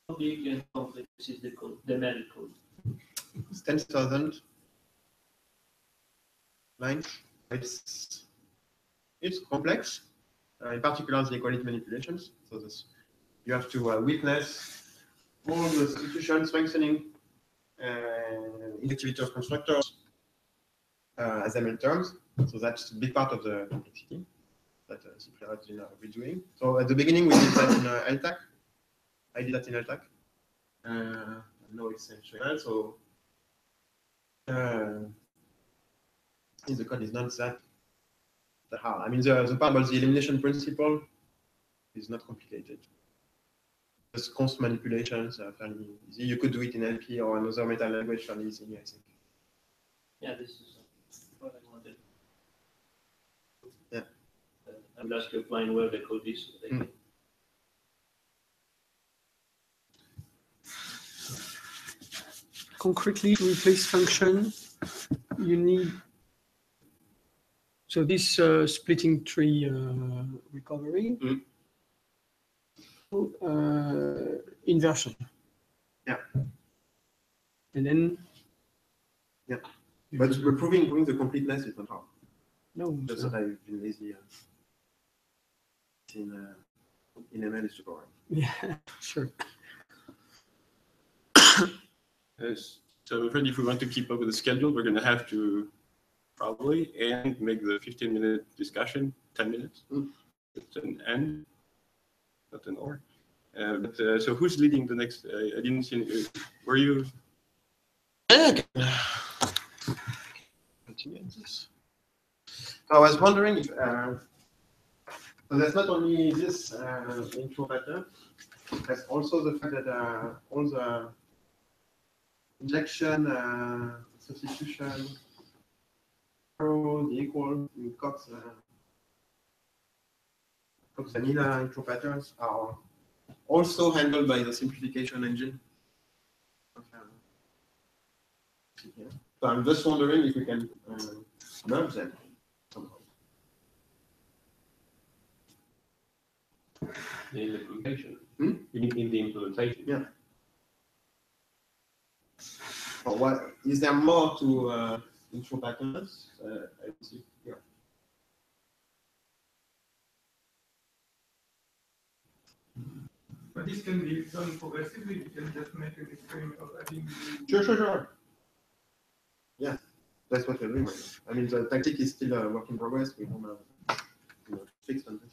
[SPEAKER 5] How big and complex is the code, the manual code?
[SPEAKER 2] It's 10,000 lines. It's complex, in particular the equality manipulations. So this, you have to witness all the substitution, strengthening, inactivity of constructors as ML terms. So that's a big part of the complexity that CPR has been redoing. So at the beginning we did that in LTAC. I did that in LTAC. No extension. So the code is not that hard. I mean, the part about the elimination principle is not complicated. Just const manipulations are fairly easy. You could do it in LP or another meta language fairly easily, I think.
[SPEAKER 5] Yeah, this is what I wanted.
[SPEAKER 2] Yeah.
[SPEAKER 5] I will ask you applying where the code is. So
[SPEAKER 3] Concretely, to replace function, you need. So this splitting tree recovery, inversion.
[SPEAKER 2] Yeah.
[SPEAKER 3] And then.
[SPEAKER 2] Yeah. But proving the completeness is not hard.
[SPEAKER 3] No.
[SPEAKER 2] Just that I've been lazy in ML is super hard.
[SPEAKER 3] Yeah, sure.
[SPEAKER 1] Yes. So I'm afraid if we want to keep up with the schedule, we're going to have to probably make the 15-minute discussion 10 minutes. It's an end, not an or. So who's leading the next? I didn't see. Were you?
[SPEAKER 2] Continue this. So I was wondering if so there's not only this intro pattern, there's also the fact that all the injection, substitution, the equal in Cox vanilla intro patterns are also handled by the simplification engine. So I'm just wondering if we can merge them somehow.
[SPEAKER 1] In the implementation.
[SPEAKER 2] Hmm?
[SPEAKER 1] In the implementation.
[SPEAKER 2] Yeah. Or what is there more to intro patterns? I see. Yeah.
[SPEAKER 7] But this can be done progressively. You can just make an experiment of adding.
[SPEAKER 2] Sure. Yeah, that's what we're doing right now. I mean, the tactic is still a work in progress. We don't fixed on this.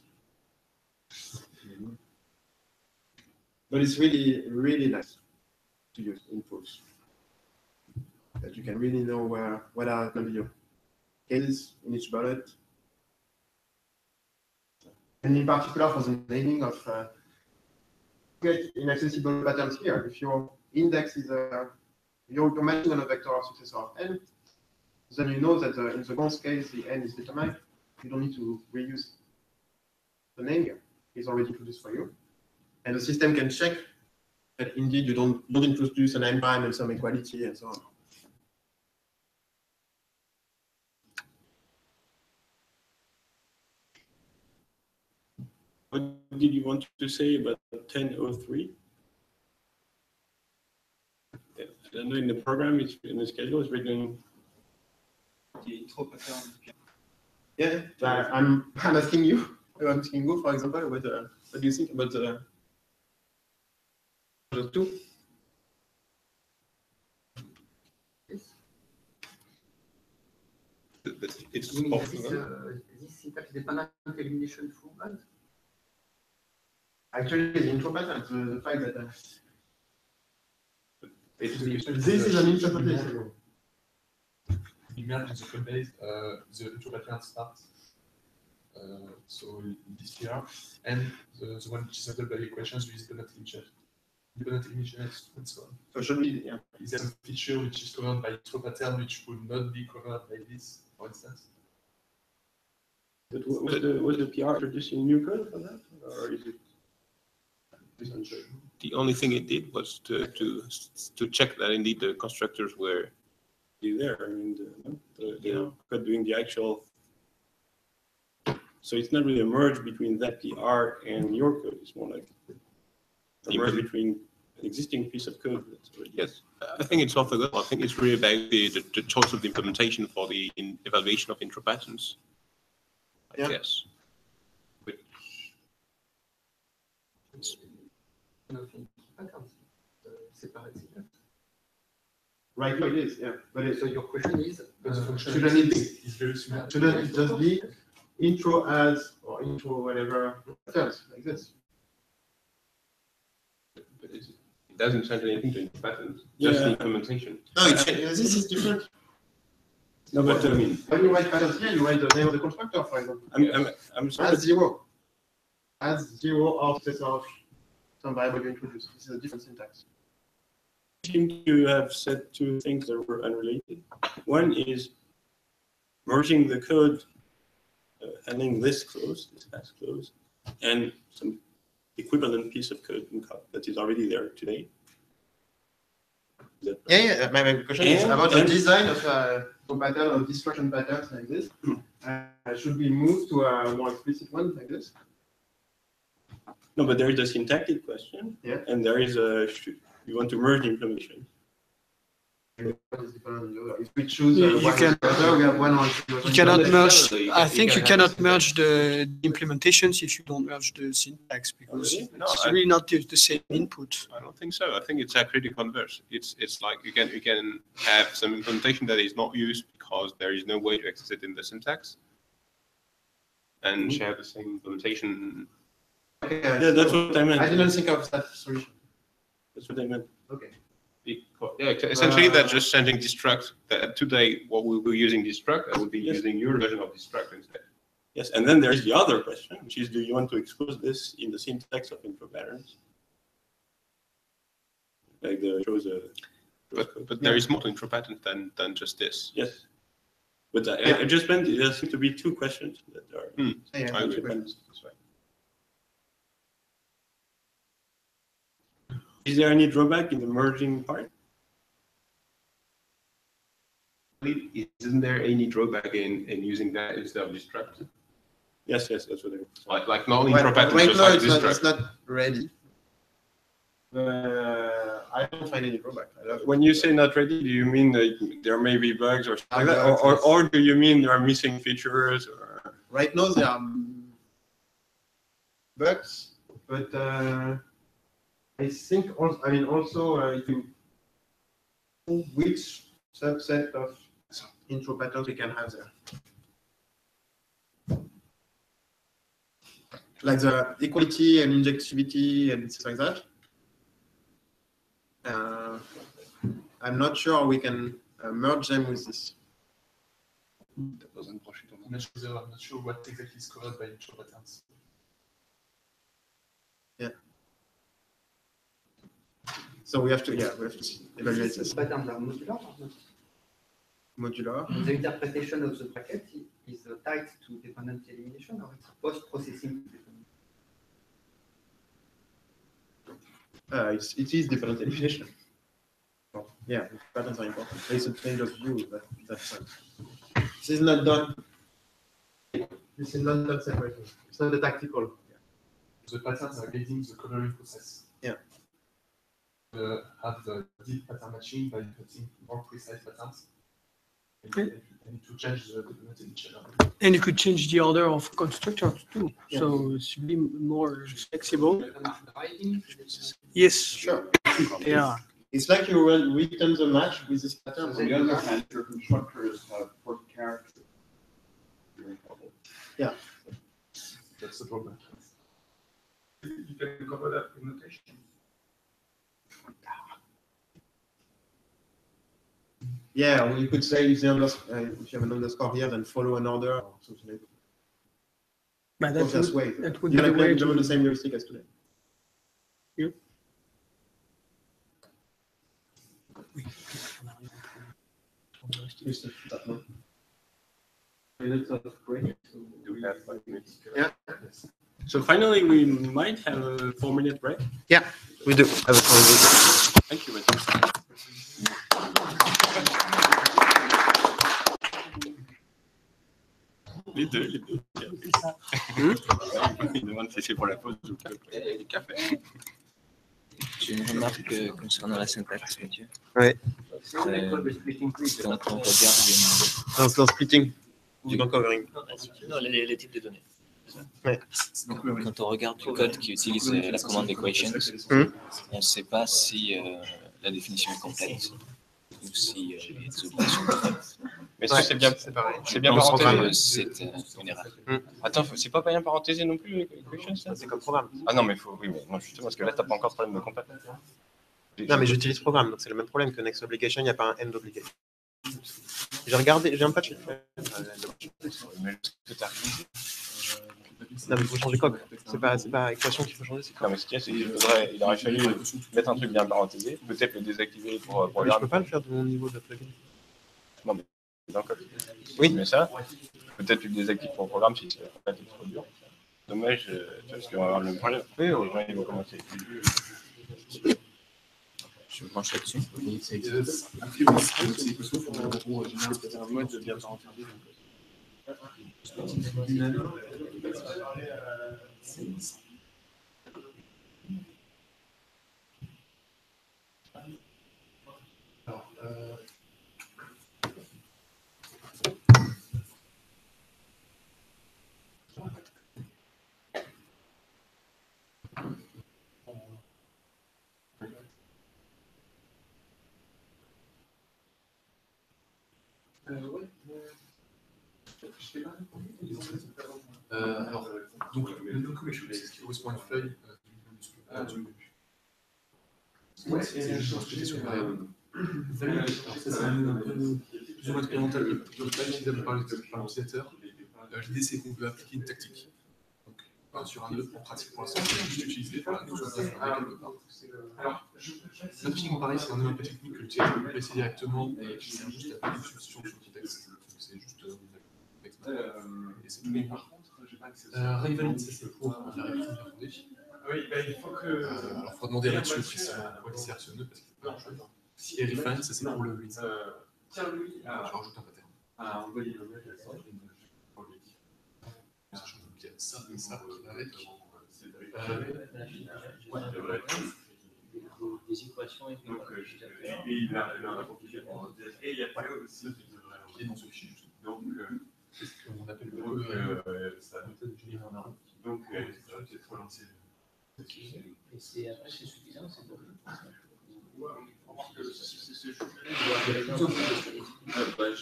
[SPEAKER 2] But it's really, really nice to use inputs. That you can really know what are going to be your cases in each bullet. And in particular for the naming of get inaccessible patterns here. If your index is you're matching on a vector of successor of n, then you know that in the Gonz case the n is determined. You don't need to reuse the name here. It's already introduced for you. And the system can check that indeed you don't introduce an n prime and some equality and so on.
[SPEAKER 1] What did you want to say about 10:03? I don't know, in the program, it's in the schedule, it's written.
[SPEAKER 2] Yeah, I'm asking you. I'm asking you, for example, what do you think about the two?
[SPEAKER 1] It's
[SPEAKER 8] You mean
[SPEAKER 1] off,
[SPEAKER 8] this,
[SPEAKER 1] no?
[SPEAKER 8] this syntax dependent elimination format?
[SPEAKER 2] Actually, the intro pattern, the fact that
[SPEAKER 1] It's-
[SPEAKER 2] this is an interpretation.
[SPEAKER 4] You merge in the code base, the intro pattern starts. So this here, and the one which is handled by equations with dependent elimination, and so on.
[SPEAKER 2] So should we, yeah.
[SPEAKER 4] Is there a feature which is covered by intro pattern which would not be covered by this, for instance?
[SPEAKER 1] But was the PR introducing new code for that, or is it?
[SPEAKER 9] The only thing it did was to check that indeed the constructors were
[SPEAKER 1] There, I mean, the code doing the actual. So it's not really a merge between that PR and your code. It's more like a merge between an existing piece of code. That's already.
[SPEAKER 9] yes. I think it's off the goal. I think it's really about the choice of the implementation for the evaluation of intro patterns. I
[SPEAKER 2] Yeah.
[SPEAKER 9] guess. Which
[SPEAKER 8] Nothing patterns, separate syntax.
[SPEAKER 2] Right now it is, yeah. But
[SPEAKER 8] So your question is,
[SPEAKER 4] But the function
[SPEAKER 2] shouldn't it be?
[SPEAKER 4] is very similar.
[SPEAKER 2] Shouldn't it just be intro as or intro whatever patterns like this?
[SPEAKER 1] But it doesn't change anything to intro patterns. Just the
[SPEAKER 2] Yeah.
[SPEAKER 1] implementation.
[SPEAKER 2] No, this is different.
[SPEAKER 1] No, but I mean,
[SPEAKER 2] When you write patterns here, you write the name of the constructor, for example.
[SPEAKER 1] I'm sorry.
[SPEAKER 2] As zero. As zero of successor of some variable you introduce. This is a different syntax.
[SPEAKER 1] Seem to have said two things that were unrelated. One is merging the code, handling this clause, this class clause, and some equivalent piece of code in code that is already there today.
[SPEAKER 2] Yeah. My question is
[SPEAKER 1] And-
[SPEAKER 2] about the
[SPEAKER 1] and-
[SPEAKER 2] design of a pattern of destruction patterns like this. Should we move to a more explicit one like this?
[SPEAKER 1] No, but there is a syntactic question.
[SPEAKER 2] Yeah.
[SPEAKER 1] And there is a, you want to merge the implementation.
[SPEAKER 2] What is different than the other? If we choose
[SPEAKER 3] You
[SPEAKER 2] one
[SPEAKER 3] can-
[SPEAKER 2] or the other, we have one or
[SPEAKER 3] You cannot merge,
[SPEAKER 1] necessarily.
[SPEAKER 3] I
[SPEAKER 1] You
[SPEAKER 3] think
[SPEAKER 1] can
[SPEAKER 3] you
[SPEAKER 1] have
[SPEAKER 3] cannot
[SPEAKER 1] this-
[SPEAKER 3] merge the implementations if you don't merge the syntax, because
[SPEAKER 1] really?
[SPEAKER 9] No,
[SPEAKER 3] it's
[SPEAKER 9] I-
[SPEAKER 3] really not the same input.
[SPEAKER 9] I don't think so. I think it's actually the converse. It's like you can have some implementation that is not used because there is no way to access it in the syntax, and share the same implementation.
[SPEAKER 1] Yeah, that's what I meant.
[SPEAKER 2] I didn't think of that solution.
[SPEAKER 1] That's what I meant.
[SPEAKER 2] Okay.
[SPEAKER 9] Yeah, essentially that's just changing destruct. Today, what we were using destruct, I would be
[SPEAKER 1] Yes.
[SPEAKER 9] using your version of destruct instead.
[SPEAKER 1] Yes, and then there's the other question, which is, do you want to expose this in the syntax of intro patterns? Like the shows a.
[SPEAKER 9] But there is more to intro patterns than just this.
[SPEAKER 1] Yes. But I just meant there seem to be two questions that are.
[SPEAKER 2] Yeah,
[SPEAKER 9] I agree.
[SPEAKER 1] That's right. Is there any drawback in the merging part?
[SPEAKER 9] Isn't there any drawback in using that instead of destruct?
[SPEAKER 1] Yes, that's what I meant.
[SPEAKER 9] Like not intro
[SPEAKER 2] Right
[SPEAKER 9] patterns, just
[SPEAKER 2] now,
[SPEAKER 9] like
[SPEAKER 2] it's
[SPEAKER 9] destruct.
[SPEAKER 2] not ready. I don't find any drawback.
[SPEAKER 1] When you say not ready, do you mean that there may be bugs or something like that? Or do you mean there are missing features? Or...
[SPEAKER 2] Right now, there are bugs, but I think also, if you which subset of intro patterns we can have there. Like the equality and injectivity and things like that. I'm not sure we can merge them with this.
[SPEAKER 4] I'm not sure what exactly is covered by intro patterns.
[SPEAKER 2] So we have to evaluate this.
[SPEAKER 8] patterns are modular or not?
[SPEAKER 2] Modular.
[SPEAKER 8] The interpretation of the bracket is tied to dependent elimination or it's post-processing dependent?
[SPEAKER 2] It is dependent elimination. Well, yeah, patterns are important. It's a change of view that sense. This is not done. This is not done separately. It's not a tactical.
[SPEAKER 4] the patterns are guiding the coloring process.
[SPEAKER 2] Yeah.
[SPEAKER 4] Have the deep pattern matching by putting more precise patterns.
[SPEAKER 3] Okay.
[SPEAKER 4] And to change the definition.
[SPEAKER 3] And you could change the order of constructors too, so it's be more flexible. Yes,
[SPEAKER 2] Sure.
[SPEAKER 3] yeah.
[SPEAKER 2] It's like you written the match with this pattern.
[SPEAKER 6] On the other hand, your constructors have 40 characters.
[SPEAKER 2] Yeah.
[SPEAKER 4] That's the problem.
[SPEAKER 7] You can cover that with notation.
[SPEAKER 2] Yeah, or you could say if, if you have an underscore here, then follow an order or something like that.
[SPEAKER 3] But
[SPEAKER 2] Process way.
[SPEAKER 3] that would
[SPEAKER 2] You
[SPEAKER 3] be the way
[SPEAKER 2] have
[SPEAKER 3] to.
[SPEAKER 2] the same heuristic as today. Just that one.
[SPEAKER 5] Minutes of break.
[SPEAKER 9] Do we have 5 minutes?
[SPEAKER 2] Yeah.
[SPEAKER 1] So finally, we might have a 4-minute break.
[SPEAKER 2] We do have a conversation.
[SPEAKER 1] Thank you, Mathieu. Les deux. Il demande si c'est pour la pause ou pour le café.
[SPEAKER 10] J'ai une remarque concernant la syntaxe, Mathieu.
[SPEAKER 2] Ouais.
[SPEAKER 10] Quand on regarde
[SPEAKER 2] Dans splitting, du non-covering.
[SPEAKER 10] non, les types de données.
[SPEAKER 2] Ouais.
[SPEAKER 10] Quand on regarde du code qui utilise la commande equations, on ne sait pas si la définition est complète ou si il y a des opérations complètes.
[SPEAKER 9] Mais ça, c'est bien, c'est bien
[SPEAKER 10] Je pense
[SPEAKER 9] parenthésé.
[SPEAKER 10] que c'est une erreur.
[SPEAKER 9] Attends, c'est pas bien parenthésé non plus, equation, ça?
[SPEAKER 2] C'est comme programme.
[SPEAKER 9] Ah non, mais oui, mais non, justement, parce que là, t'as pas encore de problème de compète.
[SPEAKER 2] Non, mais j'utilise programme, donc c'est le même problème que Next Obligation, il n'y a pas un end obligation. J'ai regardé, j'ai un patch.
[SPEAKER 9] Mais ce que t'as réalisé.
[SPEAKER 2] Non, mais il faut changer coq. C'est pas équation qu'il faut changer, c'est
[SPEAKER 9] Non,
[SPEAKER 2] coq.
[SPEAKER 9] mais ce qu'il y a, c'est qu'il aurait fallu mettre un truc bien parenthésé, peut-être le désactiver pour
[SPEAKER 2] Mais je
[SPEAKER 9] le
[SPEAKER 2] peux pas le faire de mon niveau de plugin.
[SPEAKER 9] Non, mais dans le code.
[SPEAKER 2] Oui.
[SPEAKER 9] Mais ça, peut-être tu le désactives pour le programme si c'est pas trop dur. Dommage, parce qu'on va avoir le même problème.
[SPEAKER 2] Oui,
[SPEAKER 9] Les gens, ils vont commencer.
[SPEAKER 10] Je me penche là-dessus.
[SPEAKER 1] C'est un mode de bien parentéser.
[SPEAKER 4] Alors, alors, donc, le non-commission, c'est ce qui correspond à une feuille du début. Ouais, c'est une chose que j'ai sur alors ça, c'est un plus ou moins expérimental. Utilisable par l'utilisateur. L'idée, c'est qu'on peut appliquer une tactique. Donc, sur un nœud, en pratique, pour l'instant, c'est juste utilisé pour la quelque part. Alors, l'application, pareil, c'est un nœud un peu technique que l'utilisateur peut placer directement et qui sert juste à faire une substitution sur le texte. C'est juste et c'est tout. Par contre, j'ai pas accès à Raven, ça c'est pour la révision bien fondée.
[SPEAKER 7] Oui, il faut que.
[SPEAKER 4] Alors, il faut demander à Mathieu pourquoi il sert ce nœud, parce qu'il peut pas en choisir. Si Refine, ça c'est pour le read.
[SPEAKER 7] Tiens, lui.
[SPEAKER 4] Je rajoute un pattern.
[SPEAKER 7] Ah, envoyer le mail,
[SPEAKER 4] Sachant qu'il y a ça et ça qui va avec.
[SPEAKER 10] Des équations et
[SPEAKER 7] il a compliqué pour dire. Et il y a pas aussi.
[SPEAKER 4] Qui est dans ce fichier, justement.
[SPEAKER 7] Donc,
[SPEAKER 4] c'est ce qu'on appelle le ça méthode de générer un arbre.
[SPEAKER 7] Donc, c'est trop lancé.
[SPEAKER 10] Et c'est après, c'est suffisant, c'est bon.
[SPEAKER 7] Je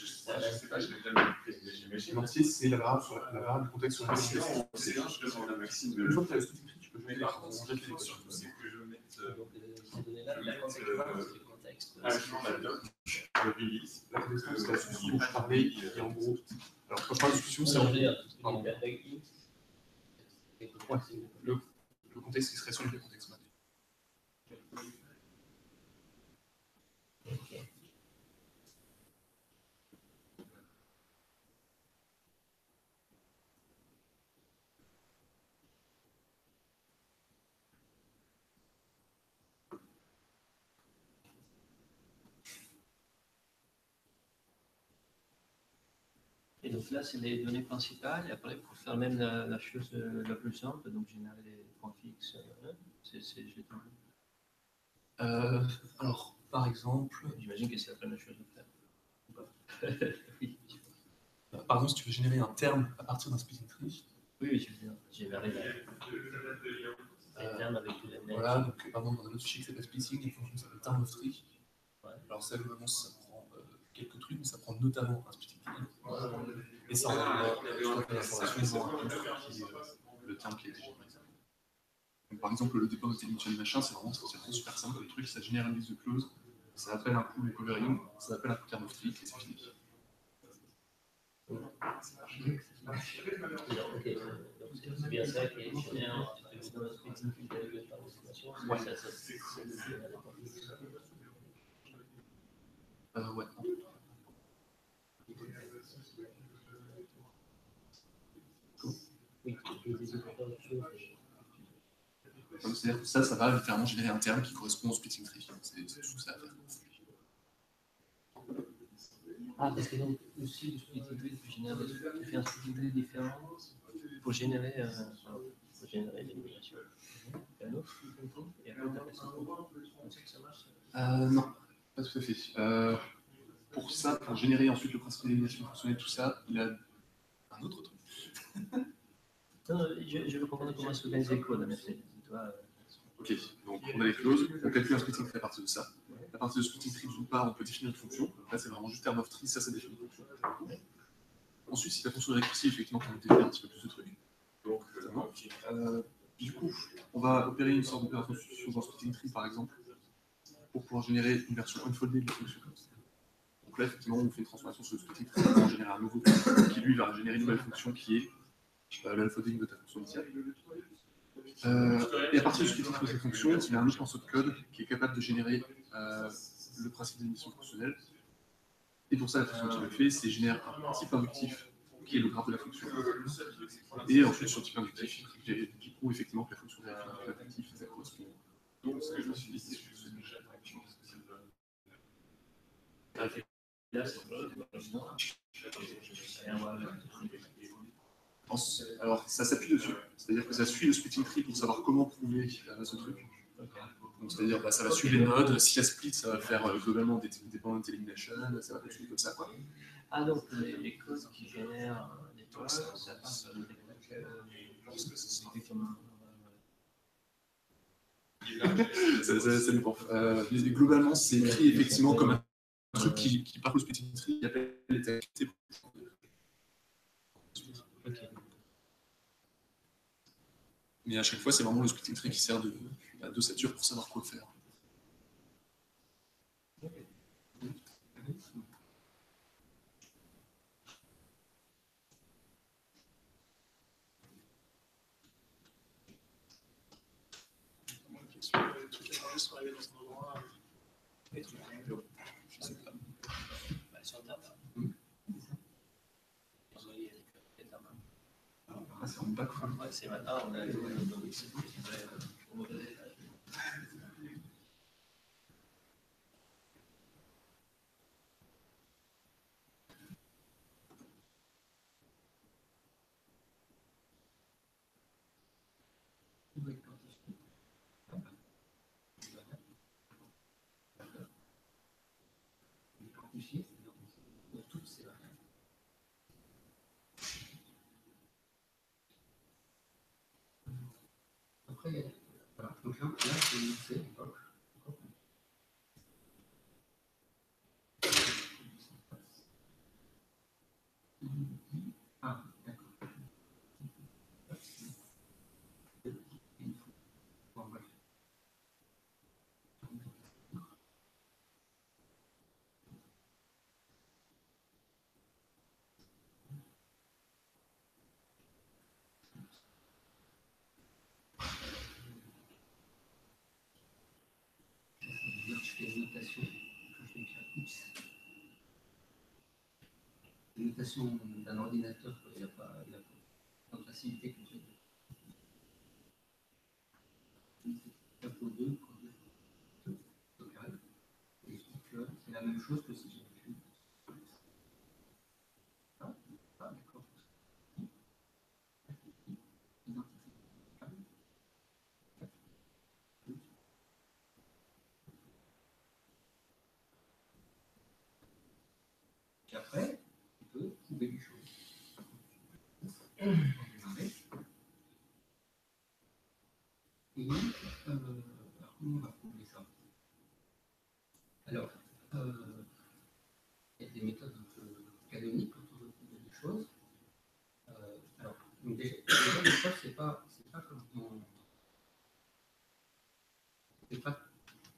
[SPEAKER 7] sais pas, je l'ai jamais fait.
[SPEAKER 4] L'entier, c'est la variable du contexte sur la destination.
[SPEAKER 7] C'est bien, je demande à Maxime de.
[SPEAKER 4] Une fois que tu as le script, tu peux jouer
[SPEAKER 7] Mais par contre, ce qu'il faut, c'est que je mette.
[SPEAKER 10] Ces données-là, la contexte.
[SPEAKER 7] Un jour, la doc, le release.
[SPEAKER 4] La connaissance, c'est la solution dont je parlais, qui en gros. Alors, quand je parle de solution, c'est en gros. Ouais, le contexte qui serait sur le contexte mappé.
[SPEAKER 10] Et donc là, c'est les données principales. Et après, pour faire même la chose la plus simple, donc générer des
[SPEAKER 11] point fixe, je l'ai pas vu.
[SPEAKER 4] Alors, par exemple,
[SPEAKER 11] J'imagine que c'est la première chose à faire. Ou pas Oui,
[SPEAKER 4] par exemple, si tu veux générer un terme à partir d'un splitting tree,
[SPEAKER 11] oui, je veux dire, j'ai varié les termes avec les lettres.
[SPEAKER 4] voilà, donc par exemple, dans un autre fichier qui s'appelle splitting, il y a une fonction qui s'appelle term of tree.
[SPEAKER 11] Ouais.
[SPEAKER 4] Alors ça, globalement, ça prend quelques trucs, mais ça prend notamment un splitting tree. Et ça envoie l'information dans un truc qui est le terme qui est généré. Donc, par exemple, le dépôt de machin, c'est vraiment super simple. Le truc, ça génère une liste de clauses, ça appelle un coup le covering, ça appelle un coup term of tree, et c'est fini.
[SPEAKER 11] Ok, donc c'est bien ça qui est génère dans le splitting tree calculé par destination.
[SPEAKER 4] Ouais. Ouais.
[SPEAKER 11] Oui, des opérateurs de choses.
[SPEAKER 4] Donc, c'est-à-dire que ça va littéralement générer un terme qui correspond au splitting tree. C'est tout ça à faire.
[SPEAKER 11] Ah, parce que donc, aussi, le splitting tree, tu fais un splitting tree différent pour générer l'élimination. Un autre splitting tree, et après, tu as fait ça. Est-ce que ça marche?
[SPEAKER 4] Non, pas tout à fait. Pour ça, pour générer ensuite le principe d'élimination fonctionnelle, tout ça, il a un autre truc.
[SPEAKER 11] Non, je veux comprendre comment s'organise les codes, merci.
[SPEAKER 4] Ok, donc on a les clauses, on calcule un splitting tree à partir de ça. À partir de splitting tree, d'une part, on peut définir une fonction. Là, c'est vraiment juste term of tree, ça définit une fonction. Ensuite, si la fonction est récursive, effectivement, on peut définir un petit peu plus de trucs. Donc, du coup, on va opérer une sorte d'opération de substitution dans splitting tree, par exemple, pour pouvoir générer une version unfoldée de la fonction. Donc là, effectivement, on fait une transformation sur le splitting tree pour en générer un nouveau qui, lui, va générer une nouvelle fonction qui est l'unfolding de ta fonction initiale. Et à partir du splitting tree de cette fonction, il y a un autre morceau de code qui est capable de générer le principe d'élimination fonctionnelle. Et pour ça, la fonction qu'il le fait, c'est générer un type inductif qui est le graphe de la fonction. Et ensuite, sur le type inductif, qui prouve effectivement que la fonction de l'inductif, ça correspond. Donc, ce que je me suis dit, alors, ça s'appuie dessus. C'est-à-dire que ça suit le splitting tree pour savoir comment prouver ce truc. Donc, c'est-à-dire, ça va suivre les nodes. Si elle split, ça va faire globalement des dependent elimination, ça va continuer comme ça, quoi.
[SPEAKER 11] Ah, donc les codes qui génèrent des trucs, ça passe des
[SPEAKER 4] ça dépend. Globalement, c'est écrit effectivement comme un truc qui part le splitting tree, qui appelle les activités.
[SPEAKER 11] Okay.
[SPEAKER 4] Mais à chaque fois, c'est vraiment le splitting tree qui sert d'ossature pour savoir quoi faire. C'est en bac.
[SPEAKER 11] C'est maintenant, on a après, voilà. Donc là c'est ah, d'accord. Bon, bref. Je fais une notation, je fais écrire X. Une notation d'un ordinateur, il n'y a pas de facilité que j'ai. Capot 2, c'est la même chose que si j'ai écrit. Ah, d'accord.
[SPEAKER 8] Puis après, tu peux trouver des choses. Et alors, comment on va prouver ça? Alors, il y a des méthodes un peu canoniques quand on veut prouver des choses. Alors, donc déjà, une chose, c'est pas comme on...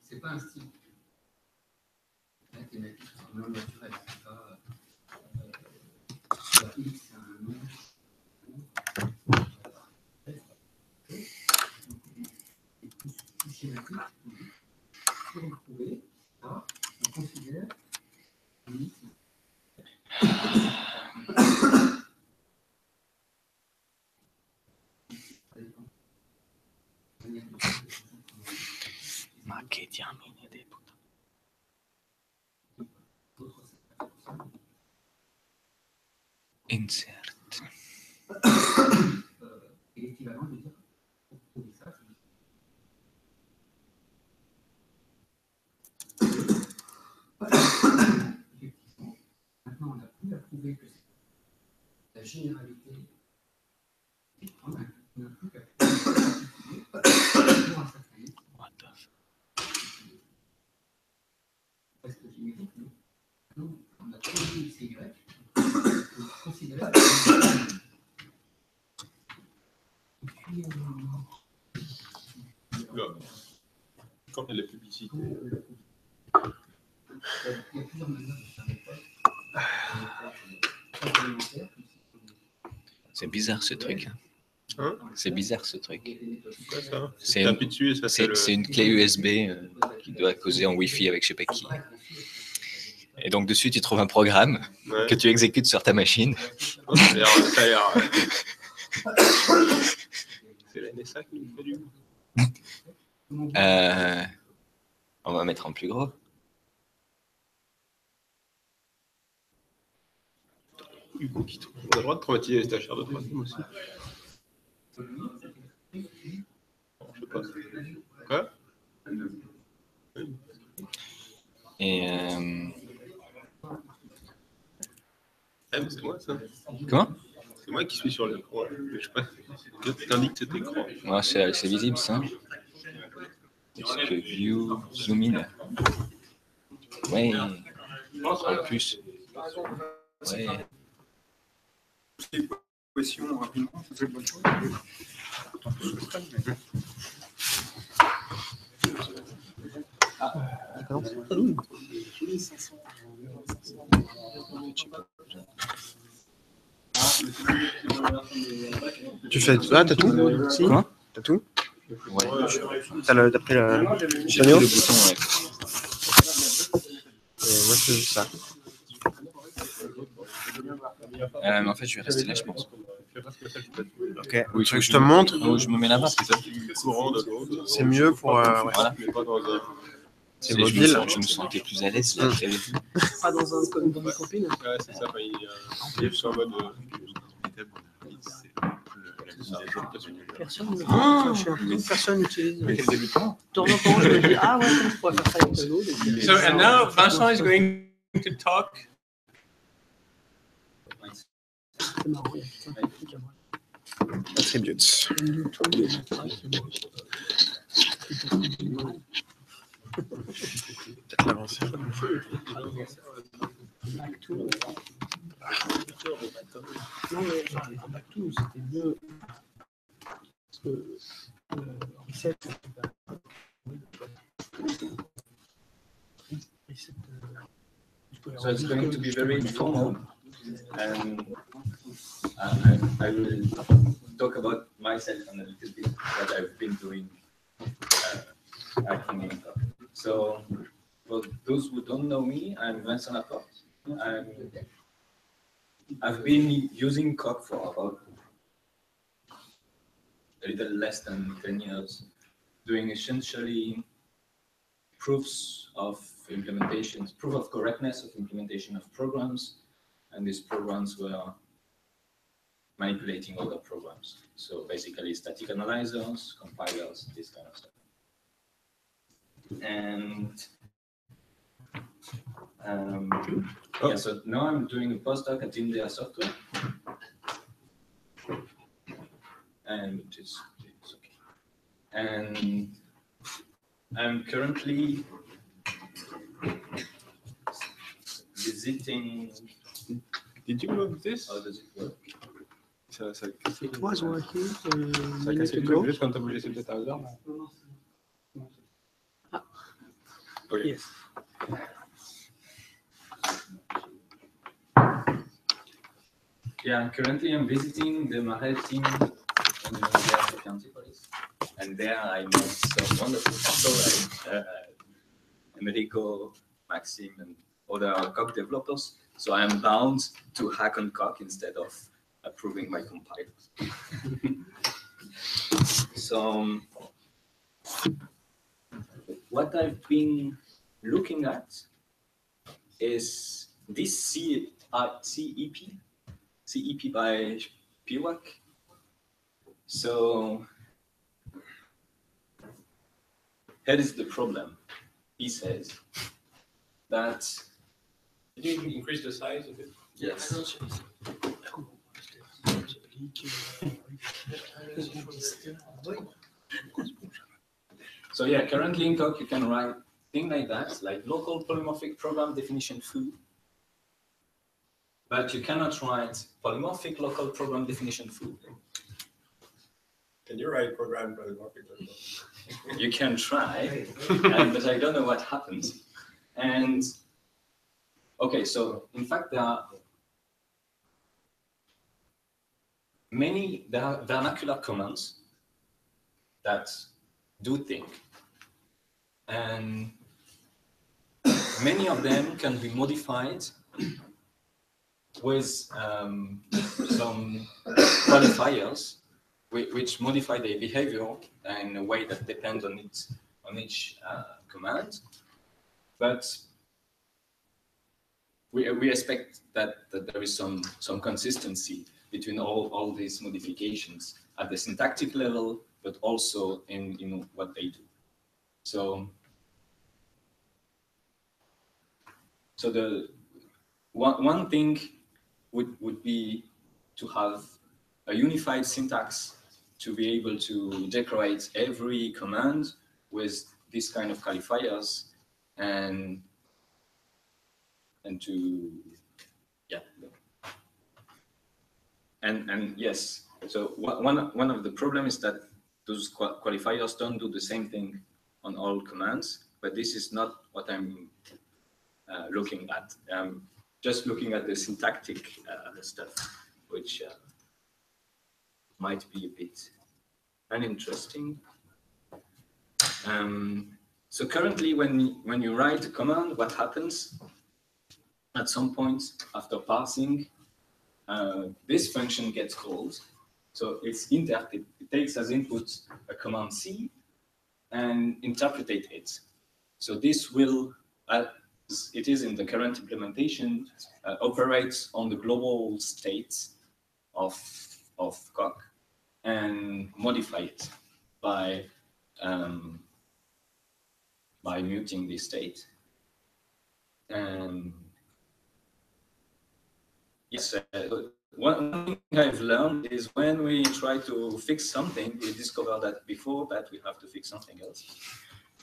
[SPEAKER 8] C'est pas un style mathématique, c'est un nom naturel, c'est pas X, c'est un nom. Pour le prouver, là, on considère un X.
[SPEAKER 10] Ma che diamine dei puttani. Insert.
[SPEAKER 8] Et l'équivalent de dire, pour prouver ça, effectivement, maintenant on a plus à prouver que c'est la généralité. On n'a plus qu'à prouver pour un certain nombre.
[SPEAKER 10] What the fuck?
[SPEAKER 8] Parce que j'imagine que nous, on a trouvé X et Y, on considère
[SPEAKER 1] Quand il y a la publicité.
[SPEAKER 8] il y a plusieurs manières de faire des postes.
[SPEAKER 10] C'est bizarre ce truc.
[SPEAKER 1] Hein?
[SPEAKER 10] C'est bizarre ce truc.
[SPEAKER 1] Quoi, ça?
[SPEAKER 10] C'est
[SPEAKER 1] T'appuies dessus et ça fait
[SPEAKER 10] C'est une clé USB qui doit causer en Wi-Fi avec je sais pas qui. Et donc dessus, tu trouves un programme
[SPEAKER 1] Ouais.
[SPEAKER 10] que tu exécutes sur ta machine.
[SPEAKER 1] Ça a l'air. C'est la NSA qui nous fait du.
[SPEAKER 10] On va mettre en plus gros.
[SPEAKER 1] Hugo qui trouve. On a le droit de traumatiser les stagiaires de troisième aussi. Non, je sais pas. Quoi?
[SPEAKER 10] Et
[SPEAKER 1] Ah, mais c'est moi ça.
[SPEAKER 10] comment?
[SPEAKER 1] C'est moi qui suis sur l'écran. Je sais pas. T'indiques cet écran.
[SPEAKER 10] Ouais, c'est visible ça. Est-ce que view, zoom in? Ouais. En plus. Ouais.
[SPEAKER 6] Question rapidement, ça fait bonne chose.
[SPEAKER 2] Tu fais ça, t'as tout? Si.
[SPEAKER 10] Quoi?
[SPEAKER 2] T'as tout?
[SPEAKER 10] Ouais.
[SPEAKER 2] T'as pris le
[SPEAKER 10] J'ai pris le bouton, ouais.
[SPEAKER 2] Et moi, je fais juste ça.
[SPEAKER 10] Mais en fait, je vais rester là, je pense.
[SPEAKER 2] Ok.
[SPEAKER 10] Oui,
[SPEAKER 2] Tu veux que je te montre?
[SPEAKER 10] Oh, je me mets là-bas.
[SPEAKER 1] Courant de l'autre.
[SPEAKER 2] C'est mieux pour. Ouais.
[SPEAKER 10] Voilà.
[SPEAKER 1] Mais pas dans un.
[SPEAKER 2] C'est
[SPEAKER 10] Je
[SPEAKER 2] mobile.
[SPEAKER 10] me sentais plus à l'aise là. J'avais vu.
[SPEAKER 3] Pas dans un comme dans une copine.
[SPEAKER 1] Ouais, c'est ça. Il est sur mode.
[SPEAKER 3] Personne n'utilise. De temps en temps, je me dis, ah ouais, je pourrais faire ça avec le lot.
[SPEAKER 1] So, and now Vincent is going to talk.
[SPEAKER 3] C'est marrant, il y a tout un truc à moi.
[SPEAKER 2] Attributes. Peut-être l'avancer.
[SPEAKER 3] Non, mais Back to, c'était mieux. Parce que reset,
[SPEAKER 12] So it's going to be very informal, and I will talk about myself and a little bit what I've been doing at Kinginka. So for those who don't know me, I'm Vincent Laporte. I've been using Coq for about a little less than 10 years, doing essentially proofs of implementations, proof of correctness of implementation of programs, and these programs were manipulating other programs. So basically static analyzers, compilers, this kind of stuff. And Yeah, so now I'm doing a postdoc at India Software, and it's okay. And I'm currently visiting.
[SPEAKER 1] Did you move this?
[SPEAKER 12] How does it work?
[SPEAKER 3] It was working a
[SPEAKER 1] Ça a
[SPEAKER 3] minute
[SPEAKER 1] cassé
[SPEAKER 3] ago.
[SPEAKER 1] juste quand t'as bougé sur le hasard. Okay.
[SPEAKER 3] Yes.
[SPEAKER 12] Yeah, currently I'm visiting the Marais team in the County Police. And there I met some wonderful people like Americo, Maxime, and other Coq developers. So I'm bound to hack on Coq instead of approving my compilers. So what I've been looking at is this CEP by PWAC. So here is the problem. He says that.
[SPEAKER 1] Did you increase the size of it?
[SPEAKER 12] Yes. So yeah, currently in Coq you can write things like that, like local polymorphic program definition foo. But you cannot write polymorphic local program definition foo.
[SPEAKER 1] Can you write program polymorphic?
[SPEAKER 12] You can try, but I don't know what happens. And okay, so in fact there are many vernacular commands that do think, and many of them can be modified with some qualifiers which modify their behavior in a way that depends on each command. But we expect that there is some consistency between all these modifications at the syntactic level, but also in what they do. So the one thing would be to have a unified syntax to be able to decorate every command with this kind of qualifiers and to and yes. So one of the problems is that those qualifiers don't do the same thing on all commands, but this is not what I'm looking at. Just looking at the syntactic stuff, which might be a bit uninteresting. So currently, when you write a command, what happens? At some point after parsing, this function gets called. So it takes as input a command C and interpretate it. So this will, it is in the current implementation, operates on the global state of Coq and modify it by muting the state. And yes, one thing I've learned is when we try to fix something, we discover that before that we have to fix something else.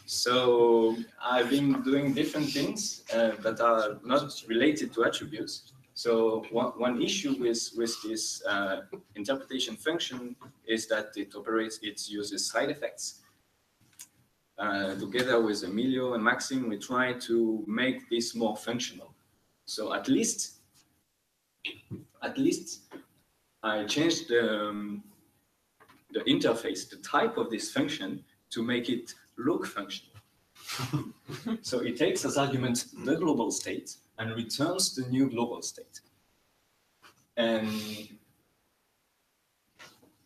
[SPEAKER 12] So I've been doing different things that are not related to attributes. So one issue with this interpretation function is that it uses side effects. Together with Emilio and Maxime, we try to make this more functional. So at least I changed the interface, the type of this function, to make it look functional. So it takes as argument the global state and returns the new global state. And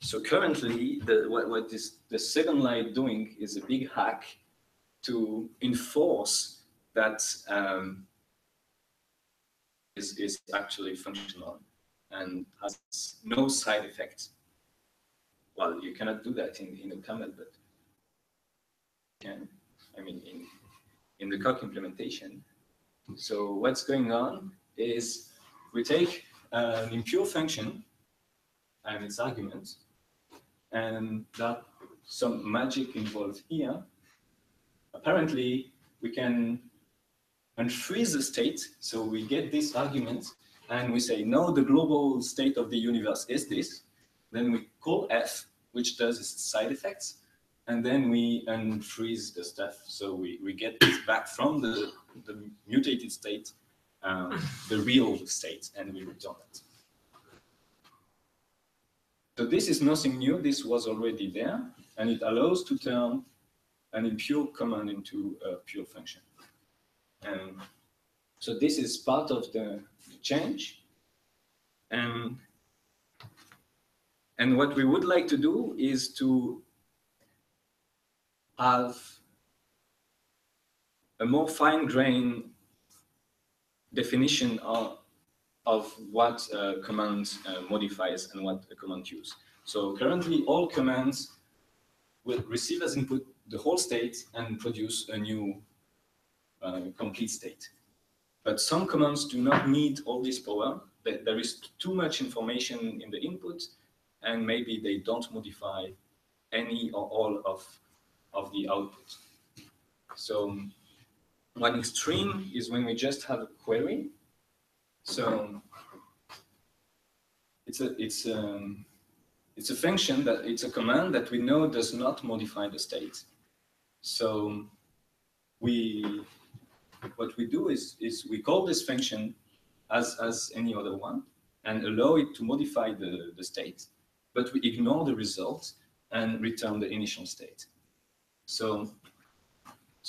[SPEAKER 12] so currently, what the second line doing is a big hack to enforce that is actually functional and has no side effects. Well, you cannot do that in a command, but you can. I mean, in the Coq implementation, So what's going on is we take an impure function and its argument, and that some magic involved here. Apparently, we can unfreeze the state, so we get this argument, and we say, no, the global state of the universe is this. Then we call F, which does its side effects, and then we unfreeze the stuff. So we get this back from the mutated state, the real state, and we return it. So this is nothing new. This was already there, and it allows to turn an impure command into a pure function. And so this is part of the change. And what we would like to do is to have a more fine-grained definition of what a command modifies and what a command uses. So currently, all commands will receive as input the whole state and produce a new complete state. But some commands do not need all this power. There is too much information in the input, and maybe they don't modify any or all of the output. So one extreme is when we just have a query. So it's a function that it's a command that we know does not modify the state. So what we do is we call this function as any other one and allow it to modify the state, but we ignore the result and return the initial state. So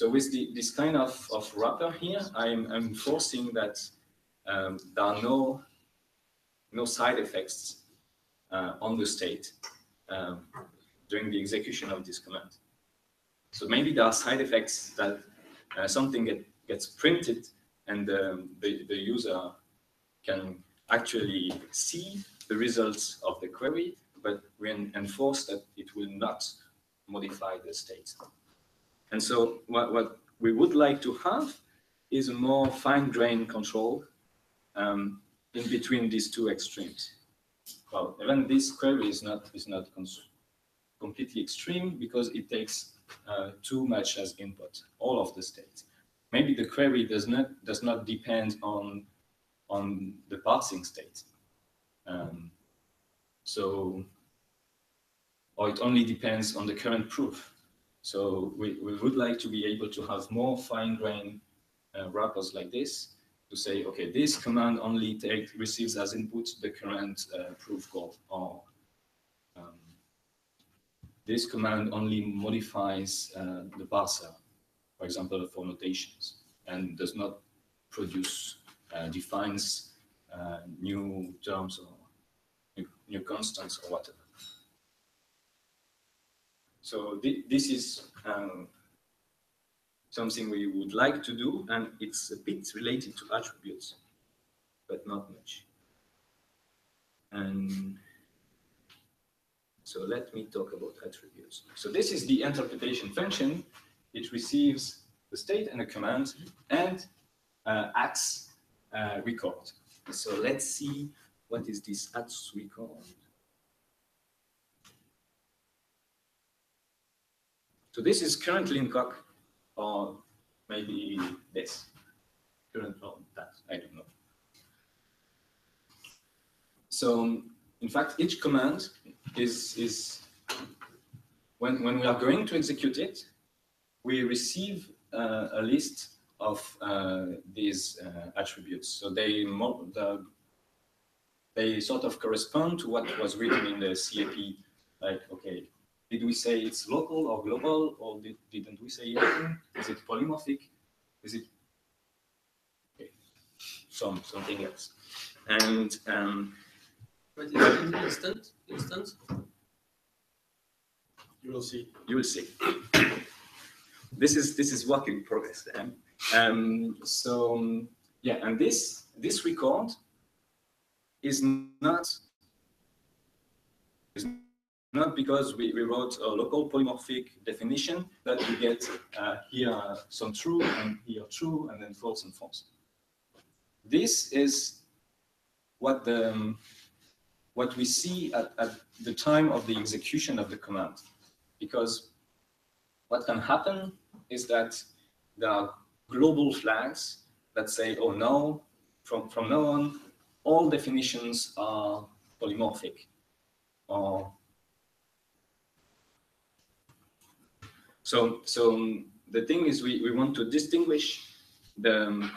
[SPEAKER 12] with this kind of wrapper here, I'm forcing that there are no side effects on the state during the execution of this command. So maybe there are side effects that something gets printed and the user can actually see the results of the query, but we enforce that it will not modify the state. And so what we would like to have is a more fine-grained control in between these two extremes. Well, even this query is not completely extreme because it takes too much as input, all of the state. Maybe the query does not depend on the parsing state. Or it only depends on the current proof. So we would like to be able to have more fine-grained wrappers like this to say, okay, this command only receives as input the current proof call, or this command only modifies the parser, for example, for notations, and does not produce, defines new terms or new constants or whatever. So this is something we would like to do, and it's a bit related to attributes, but not much. And so let me talk about attributes. So this is the interpretation function. It receives the state and a command and acts record. So let's see what is this acts record. So this is currently in Coq, or maybe this. Current or that, I don't know. So in fact, each command is when we are going to execute it, we receive a list of these attributes. So they sort of correspond to what was written in the CAP. Like, okay, did we say it's local or global, or didn't we say anything? Is it polymorphic? Is it okay? Something else? And
[SPEAKER 11] but is it instant?
[SPEAKER 1] You will see.
[SPEAKER 12] You will see. This is work in progress. So yeah, and this record is not because we wrote a local polymorphic definition that we get here some true and here true and then false and false. this is what we see at the time of the execution of the command. Because what can happen is that there are global flags that say, oh no, from now on, all definitions are polymorphic. Or so the thing is we want to distinguish the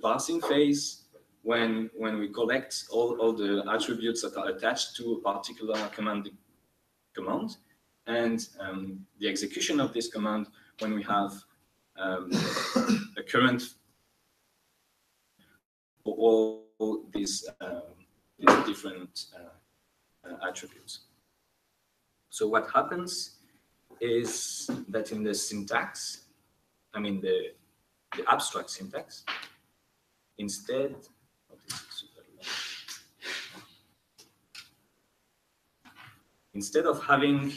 [SPEAKER 12] parsing phase when we collect all the attributes that are attached to a particular command, and the execution of this command when we have a current for all these different attributes. So what happens is that in the syntax, I mean the abstract syntax, instead of having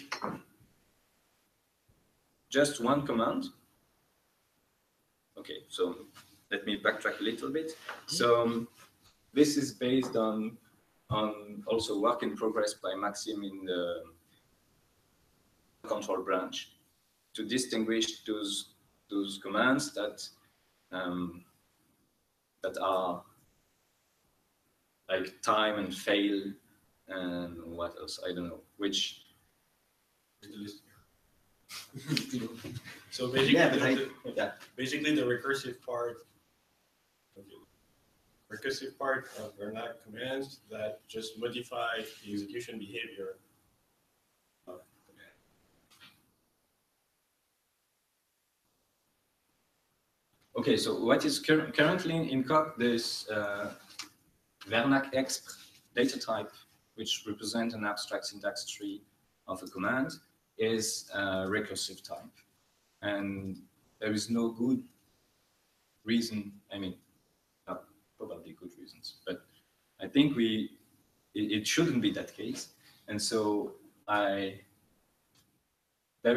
[SPEAKER 12] just one command, okay, so let me backtrack a little bit. So this is based on also work in progress by Maxime in the control branch to distinguish those commands that are like time and fail and what else, I don't know, which
[SPEAKER 1] So basically, basically the recursive part of Vernac commands that just modify the execution behavior of command.
[SPEAKER 12] Okay, so what is currently in Coq, this Vernac exp data type, which represents an abstract syntax tree of a command, is a recursive type. And there is no good reason, I mean, not probably good reasons, but I think it shouldn't be that case. And so there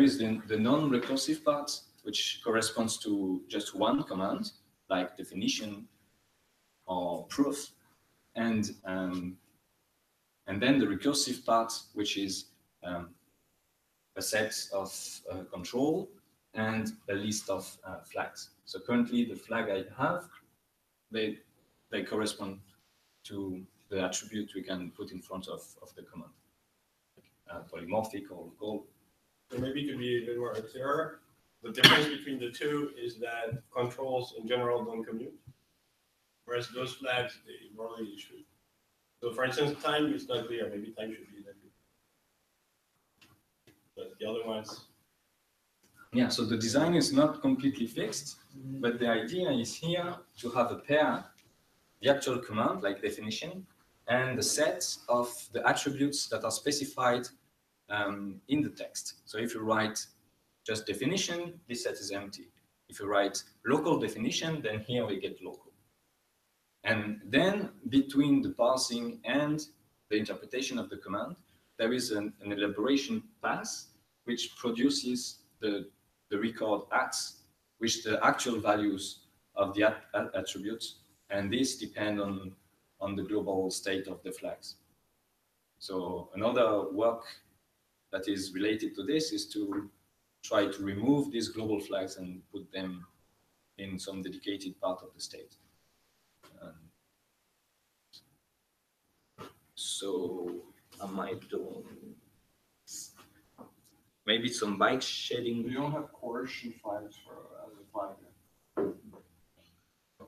[SPEAKER 12] is the non-recursive part, which corresponds to just one command, like definition or proof, and then the recursive part, which is a set of control and a list of flags. So currently the flag I have, they correspond to the attribute we can put in front of the command, polymorphic or goal.
[SPEAKER 1] So maybe it could be a bit more clearer. The difference between the two is that controls in general don't commute, whereas those flags, they normally should. So for instance, time is not clear. Maybe time should be that. But the other ones.
[SPEAKER 12] Yeah, so the design is not completely fixed, but the idea is here to have a pair, the actual command, like definition, and the set of the attributes that are specified in the text. So if you write just definition, this set is empty. If you write local definition, then here we get local. And then between the parsing and the interpretation of the command, there is an elaboration pass which produces the record ats, which the actual values of the attributes, and these depend on the global state of the flags. So another work that is related to this is to try to remove these global flags and put them in some dedicated part of the state. So I might do maybe some bike shedding.
[SPEAKER 6] We don't have coercion flags as a flag.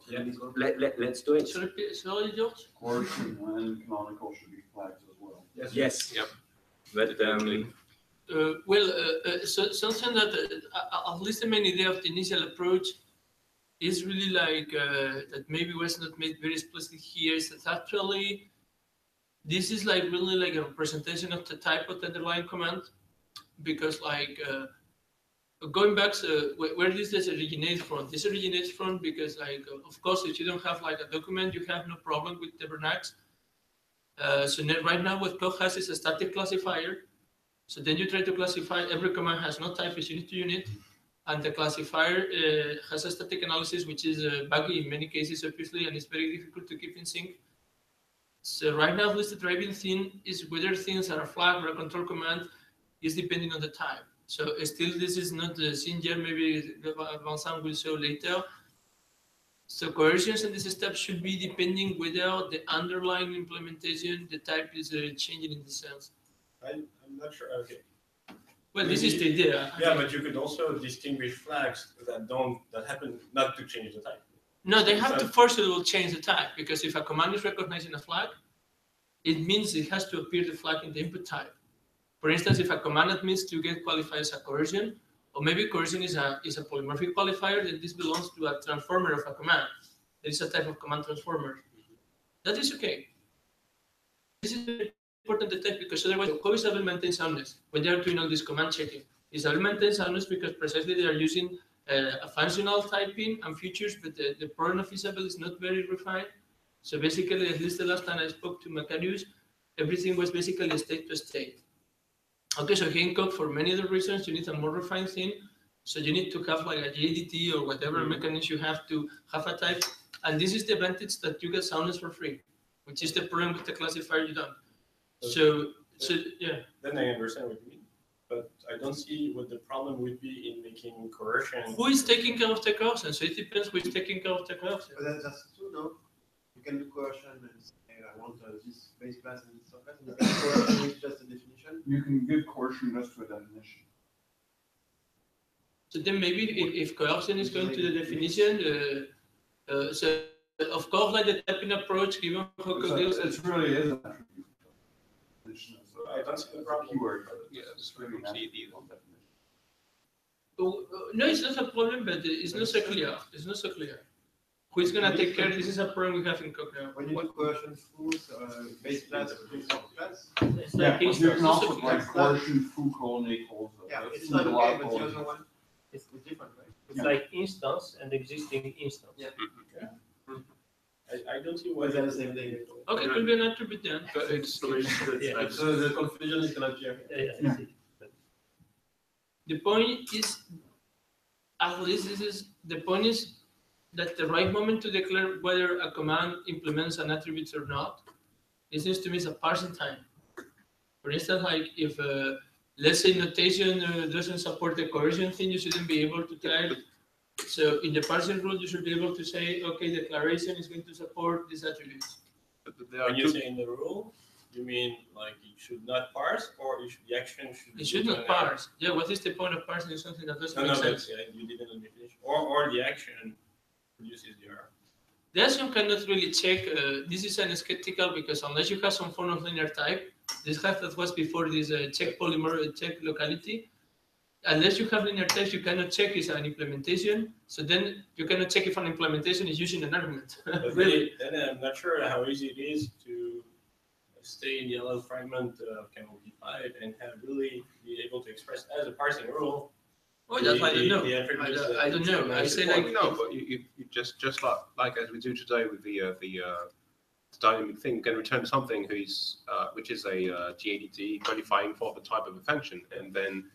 [SPEAKER 12] Yeah. Let's do it.
[SPEAKER 3] Sorry, George?
[SPEAKER 6] Coercion and canonical should be flags as well.
[SPEAKER 12] Yes. Yep. But
[SPEAKER 3] something that at least the main idea of the initial approach is really like that maybe was not made very explicit here is that actually this is like really like a representation of the type of the underlying command, because like going back to where does this originate from? This originates from because like of course if you don't have like a document, you have no problem with the Vernacs. So right now what Coq has is a static classifier. So then you try to classify every command has no type is unit to unit, and the classifier has a static analysis which is buggy in many cases, obviously, and it's very difficult to keep in sync. So right now, at least the driving thing is whether things are a flag or a control command is depending on the type. So still, this is not seen yet. Maybe Vincent will show later. So coercions in this step should be depending whether the underlying implementation, the type is changing in the sense.
[SPEAKER 1] I'm not sure. Okay.
[SPEAKER 3] Well, this is the idea.
[SPEAKER 1] Yeah, but you could also distinguish flags that happen not to change the type.
[SPEAKER 3] No, they have to forcibly change the type, because if a command is recognizing a flag, it means it has to appear the flag in the input type. For instance, if a command admits to get qualified as a coercion, or maybe coercion is a polymorphic qualifier, then this belongs to a transformer of a command. There is a type of command transformer. That is okay. This is very important to type, because otherwise, how is Isabel maintain soundness when they are doing all this command checking? Isabel maintains soundness because precisely they are using a functional typing and features, but the program of Isabel is not very refined. So basically, at least the last time I spoke to Macarius, everything was basically state to state. Okay, so Hancock, for many other reasons, you need a more refined thing. So you need to have like a JDT or whatever mechanism you have to have a type. And this is the advantage that you get soundness for free, which is the problem with the classifier you don't. So yeah.
[SPEAKER 1] Then I understand what you mean, but I don't see what the problem would be in making coercion.
[SPEAKER 3] Who is taking care of the coercion? So it depends who is taking care of the coercion.
[SPEAKER 2] But that's true, no? You can do coercion and say, I want this base class and this subclass, and coercion is just a definition.
[SPEAKER 6] You can give coercion just to a definition.
[SPEAKER 3] So then maybe if coercion is going to the definition, so of course, like the typing approach, given how
[SPEAKER 6] It really is an attribute.
[SPEAKER 1] I don't see the problem.
[SPEAKER 6] Keyword.
[SPEAKER 9] Yes, I don't see it either.
[SPEAKER 3] No, it's not a problem, but it's not so clear. It's not so clear. Who is going to take care? This is a problem we have in Cochlear.
[SPEAKER 2] When you do coercion fools, base class, class.
[SPEAKER 3] It's
[SPEAKER 6] Yeah,
[SPEAKER 3] like
[SPEAKER 6] you
[SPEAKER 3] it's
[SPEAKER 6] can
[SPEAKER 3] not
[SPEAKER 6] also
[SPEAKER 3] so
[SPEAKER 6] like
[SPEAKER 3] clear.
[SPEAKER 6] coercion foo colon equals.
[SPEAKER 2] Yeah, it's
[SPEAKER 6] foo
[SPEAKER 2] not okay,
[SPEAKER 6] log
[SPEAKER 2] but the
[SPEAKER 6] colon.
[SPEAKER 2] other one, it's different, right?
[SPEAKER 11] It's like instance and existing instance.
[SPEAKER 2] Yeah.
[SPEAKER 1] I don't see why
[SPEAKER 2] Why is that the same thing?
[SPEAKER 3] Okay, it could be an attribute then.
[SPEAKER 1] But it's
[SPEAKER 11] Yeah.
[SPEAKER 2] So the confusion is gonna be here.
[SPEAKER 11] Yeah.
[SPEAKER 3] The point is, at least this is, the point is that the right moment to declare whether a command implements an attribute or not, it seems to me is a parsing time. For instance, like if, let's say notation doesn't support the coercion thing, you shouldn't be able to type. So in the parsing rule, you should be able to say, okay, declaration is going to support these attributes.
[SPEAKER 1] But when you say in the rule, you mean like it should not parse, or the action should.
[SPEAKER 3] It should not parse. Yeah, what is the point of parsing is something that doesn't make sense.
[SPEAKER 1] You didn't let me finish. Or the action produces the error.
[SPEAKER 3] The action cannot really check. This is an skeptical because unless you have some form of linear type, this hash that was before this check polymer check locality. Unless you have linear types, you cannot check is an implementation. So then you cannot check if an implementation is using an argument.
[SPEAKER 1] But
[SPEAKER 3] Really?
[SPEAKER 1] then I'm not sure how easy it is to stay in the LL fragment of Camel D5 and have really be able to express as a parsing rule.
[SPEAKER 3] Oh, that's why I don't know.
[SPEAKER 1] the attributes
[SPEAKER 3] I don't know. I say like
[SPEAKER 9] No, but you just like as we do today with the dynamic thing, you can return something which is a GADT qualifying for the type of a function, and then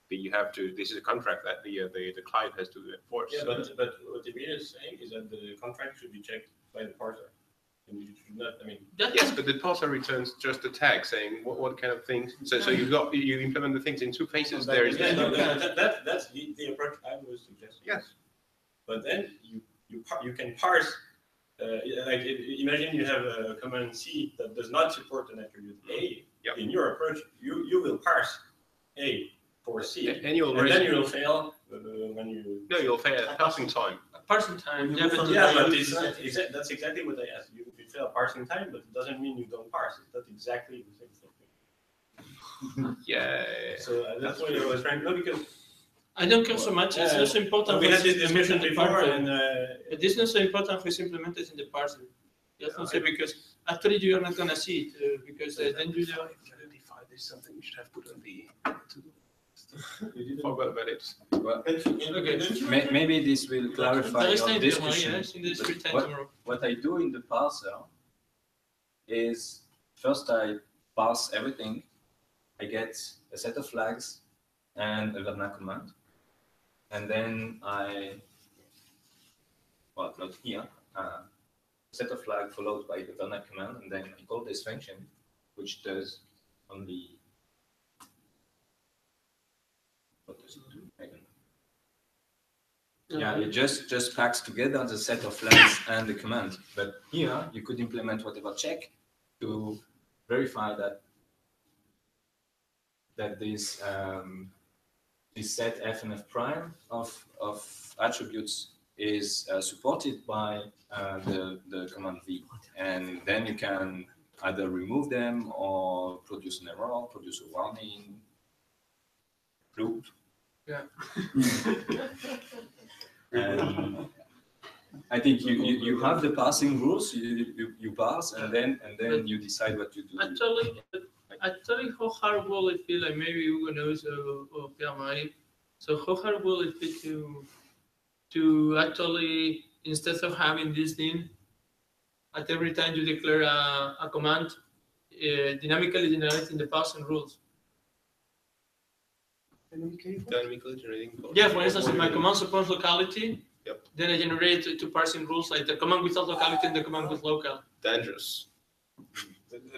[SPEAKER 9] you have to. This is a contract that the client has to enforce.
[SPEAKER 1] Yeah, but what the reader is saying is that the contract should be checked by the parser. And you should not, I mean.
[SPEAKER 9] Yes, but the parser returns just a tag saying what kind of things. So you implement the things in two phases. There is.
[SPEAKER 1] That's the approach I was suggesting.
[SPEAKER 9] Yes.
[SPEAKER 1] But then you can parse. Like imagine you have a command C that does not support an attribute A.
[SPEAKER 9] Yep.
[SPEAKER 1] In your approach, you will parse A for C,
[SPEAKER 9] and
[SPEAKER 1] then you will fail when you.
[SPEAKER 9] No, you'll fail at parsing time.
[SPEAKER 3] Parsing time.
[SPEAKER 1] Yeah, but that's exactly what I asked. You fail parsing time, but it doesn't mean you don't parse it. That's exactly the same thing.
[SPEAKER 9] Yeah.
[SPEAKER 1] So that's what I was trying to know, because
[SPEAKER 3] I don't care so much. It's not so important.
[SPEAKER 1] We
[SPEAKER 3] for
[SPEAKER 1] had this
[SPEAKER 3] it's
[SPEAKER 1] discussion
[SPEAKER 3] implemented
[SPEAKER 1] before,
[SPEAKER 3] in the
[SPEAKER 1] and
[SPEAKER 3] But this is not so important for it's implemented in the parser. Just don't say because actually you are not gonna see it because then you know.
[SPEAKER 9] There's something we should have put on the. Forgot about it.
[SPEAKER 3] Okay.
[SPEAKER 12] Maybe this will clarify your discussion.
[SPEAKER 3] But
[SPEAKER 12] what I do in the parser is first I parse everything. I get a set of flags and a Verna command. and then not here, set a flag followed by the .NET command, and then I call this function, which does only, what does it do? I don't know. Yeah, it just packs together the set of flags and the command. But here you could implement whatever check to verify that this set f and f prime of attributes is supported by the command v, and then you can either remove them or produce an error, produce a warning, loop.
[SPEAKER 3] Yeah.
[SPEAKER 12] And I think you have the parsing rules. You parse, and then you decide what to do.
[SPEAKER 3] Actually, how hard will it be? Like maybe Hugo knows or Pierre-Marie. So how hard will it be to actually, instead of having this thing, at every time you declare a command, dynamically generating the parsing rules?
[SPEAKER 1] Dynamically generating code.
[SPEAKER 3] Yeah, for instance, in my command support locality,
[SPEAKER 1] Yep.
[SPEAKER 3] then I generate two parsing rules, like the command without locality and the command with local.
[SPEAKER 1] Dangerous.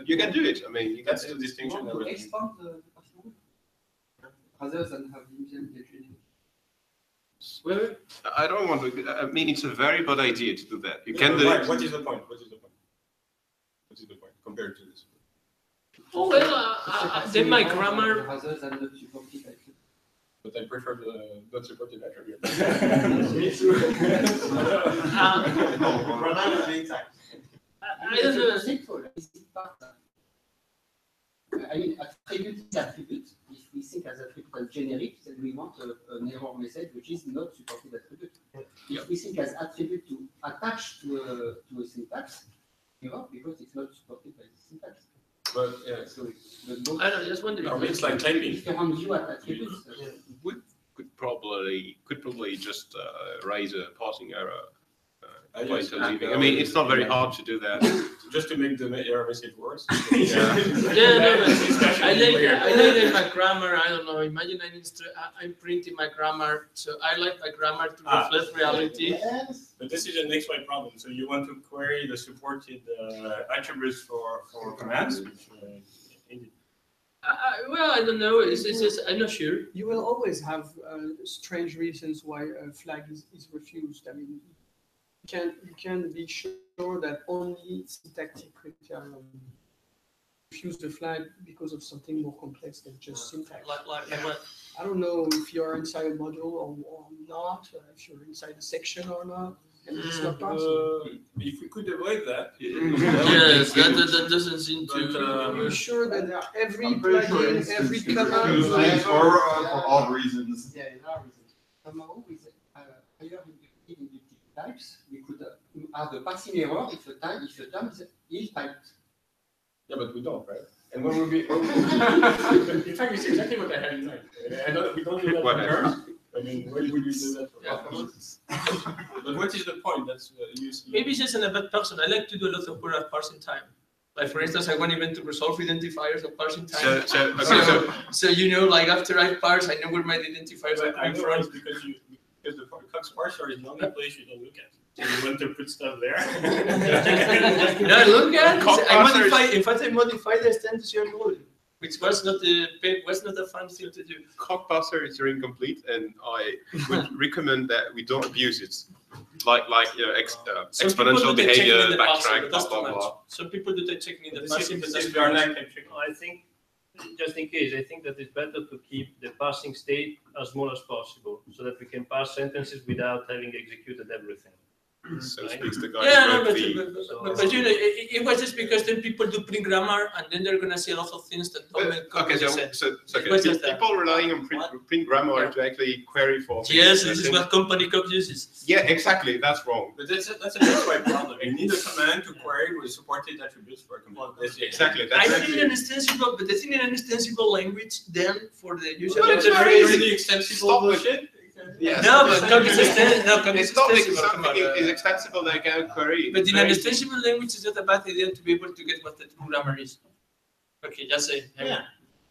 [SPEAKER 1] You can do it. I mean, you can do distinction.
[SPEAKER 8] Want to expand the parsing rather than having them get ready.
[SPEAKER 3] Well,
[SPEAKER 1] I don't want to. I mean, it's a very bad idea to do that. You can do
[SPEAKER 2] Why?
[SPEAKER 1] it.
[SPEAKER 2] What is the point? What is the point? What is the point compared to this?
[SPEAKER 3] oh well, then my grammar.
[SPEAKER 8] Rather than not supported attribute.
[SPEAKER 2] But I prefer the not supported attribute.
[SPEAKER 3] Me too. I don't know.
[SPEAKER 8] I mean, attribute is attribute. If we think as attribute as generic, then we want an error message which is not supported attribute. If we think as attribute to attach to a syntax, error because it's not supported by the syntax.
[SPEAKER 2] But yeah,
[SPEAKER 8] So
[SPEAKER 3] I don't know, just wondering.
[SPEAKER 2] it's like typing.
[SPEAKER 8] different view at attributes.
[SPEAKER 1] We could probably just raise a parsing error.
[SPEAKER 2] I just-
[SPEAKER 1] I mean, it's not very hard to do that.
[SPEAKER 2] Just to make the error message worse.
[SPEAKER 3] Yeah, no, but I like my grammar. I don't know. Imagine I'm printing my grammar, so I like my grammar to reflect reality.
[SPEAKER 2] Yes. But this is an XY problem. So you want to query the supported attributes for commands, which indeed.
[SPEAKER 3] Well, I don't know. It's just I'm not sure.
[SPEAKER 13] You will always have strange reasons why a flag is refused. I mean, you can be sure that only syntactic criteria refuse the flag because of something more complex than just syntax.
[SPEAKER 3] Like what?
[SPEAKER 13] I don't know if you're inside a module or not, if you're inside a section or not, and it's not possible.
[SPEAKER 2] If we could avoid that.
[SPEAKER 3] Yes, that doesn't seem to.
[SPEAKER 13] You're sure that every
[SPEAKER 6] I'm pretty sure
[SPEAKER 13] plugin,
[SPEAKER 6] it's
[SPEAKER 13] every
[SPEAKER 6] for
[SPEAKER 13] command.
[SPEAKER 6] odd reasons.
[SPEAKER 8] Yeah, there are reasons. Somehow with higher inductive types, we could have a parsing error if the term is typed.
[SPEAKER 2] Yeah, but we don't, right? And when in fact, it's exactly what I had in mind. We don't do that for terms. I mean, why would we do that for commands? But what is the point? That's
[SPEAKER 3] Maybe it's just an bad person. I like to do a lot of work at parsing time. Like for instance, I want even to resolve identifiers at parsing time. So you know, like after I parse, I know where my identifiers are coming from.
[SPEAKER 2] Because the Cox parser is the only place you don't look at. So you want to put stuff there.
[SPEAKER 3] No, look at. I modify. In fact, I modified the standard code, which was not a fun thing to do.
[SPEAKER 1] Coq parser is very incomplete, and I would recommend that we don't abuse it. Like exponential behavior, backtrack, blah blah blah.
[SPEAKER 3] Some people do the checking in the parsing, but that's
[SPEAKER 11] I think, just in case, I think that it's better to keep the parsing state as small as possible, so that we can parse sentences without having executed everything.
[SPEAKER 1] So speaks the guy.
[SPEAKER 3] Yeah, but you know, it was just because then people do print grammar, and then they're gonna see a lot of things that don't make sense.
[SPEAKER 1] People relying on print grammar to actually query for.
[SPEAKER 3] Yes, this is what company code uses.
[SPEAKER 1] Yeah, exactly. That's wrong.
[SPEAKER 2] But that's a XY problem. You need a command to query with supported attributes for a command.
[SPEAKER 1] Exactly.
[SPEAKER 3] I think an extensible, but the thing in an extensible language, then for the user,
[SPEAKER 2] But it's very easy. Extensible bullshit.
[SPEAKER 1] Yes.
[SPEAKER 3] No, but code is extensible.
[SPEAKER 1] It's not like something is extensible that I can query.
[SPEAKER 3] But in an extensible language, it's not a bad idea to be able to get what the grammar is. Okay, just say. Yeah.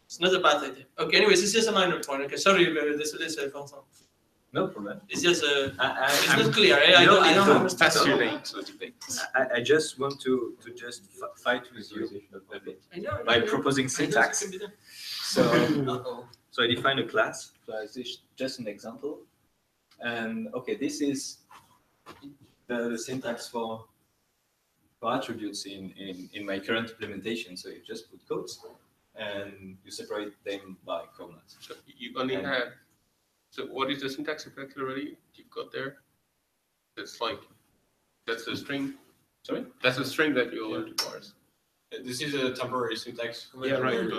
[SPEAKER 3] It's not a bad idea. Okay, anyways, it's just a minor point. Okay, sorry, désolé, c'est Vincent.
[SPEAKER 12] No problem.
[SPEAKER 3] It's just it's
[SPEAKER 12] I'm-
[SPEAKER 3] not clear. I
[SPEAKER 12] No,
[SPEAKER 3] don't
[SPEAKER 12] no,
[SPEAKER 3] understand.
[SPEAKER 9] That's your name, so debate.
[SPEAKER 12] I just want to just fight with you a bit
[SPEAKER 3] I know,
[SPEAKER 12] by
[SPEAKER 3] I know.
[SPEAKER 12] proposing
[SPEAKER 3] I know
[SPEAKER 12] syntax.
[SPEAKER 3] it can be done.
[SPEAKER 12] So,
[SPEAKER 10] Uh-oh.
[SPEAKER 12] so I define a class.
[SPEAKER 10] So this is just an example. And okay, this is the syntax for attributes in my current implementation. So you just put quotes and you separate them by commas.
[SPEAKER 9] So you only
[SPEAKER 10] And-
[SPEAKER 9] have. So what is the syntax exactly already you've got there? It's like that's a string.
[SPEAKER 1] Sorry?
[SPEAKER 9] That's a string that you already parse.
[SPEAKER 1] This is a temporary syntax.
[SPEAKER 9] Yeah, right.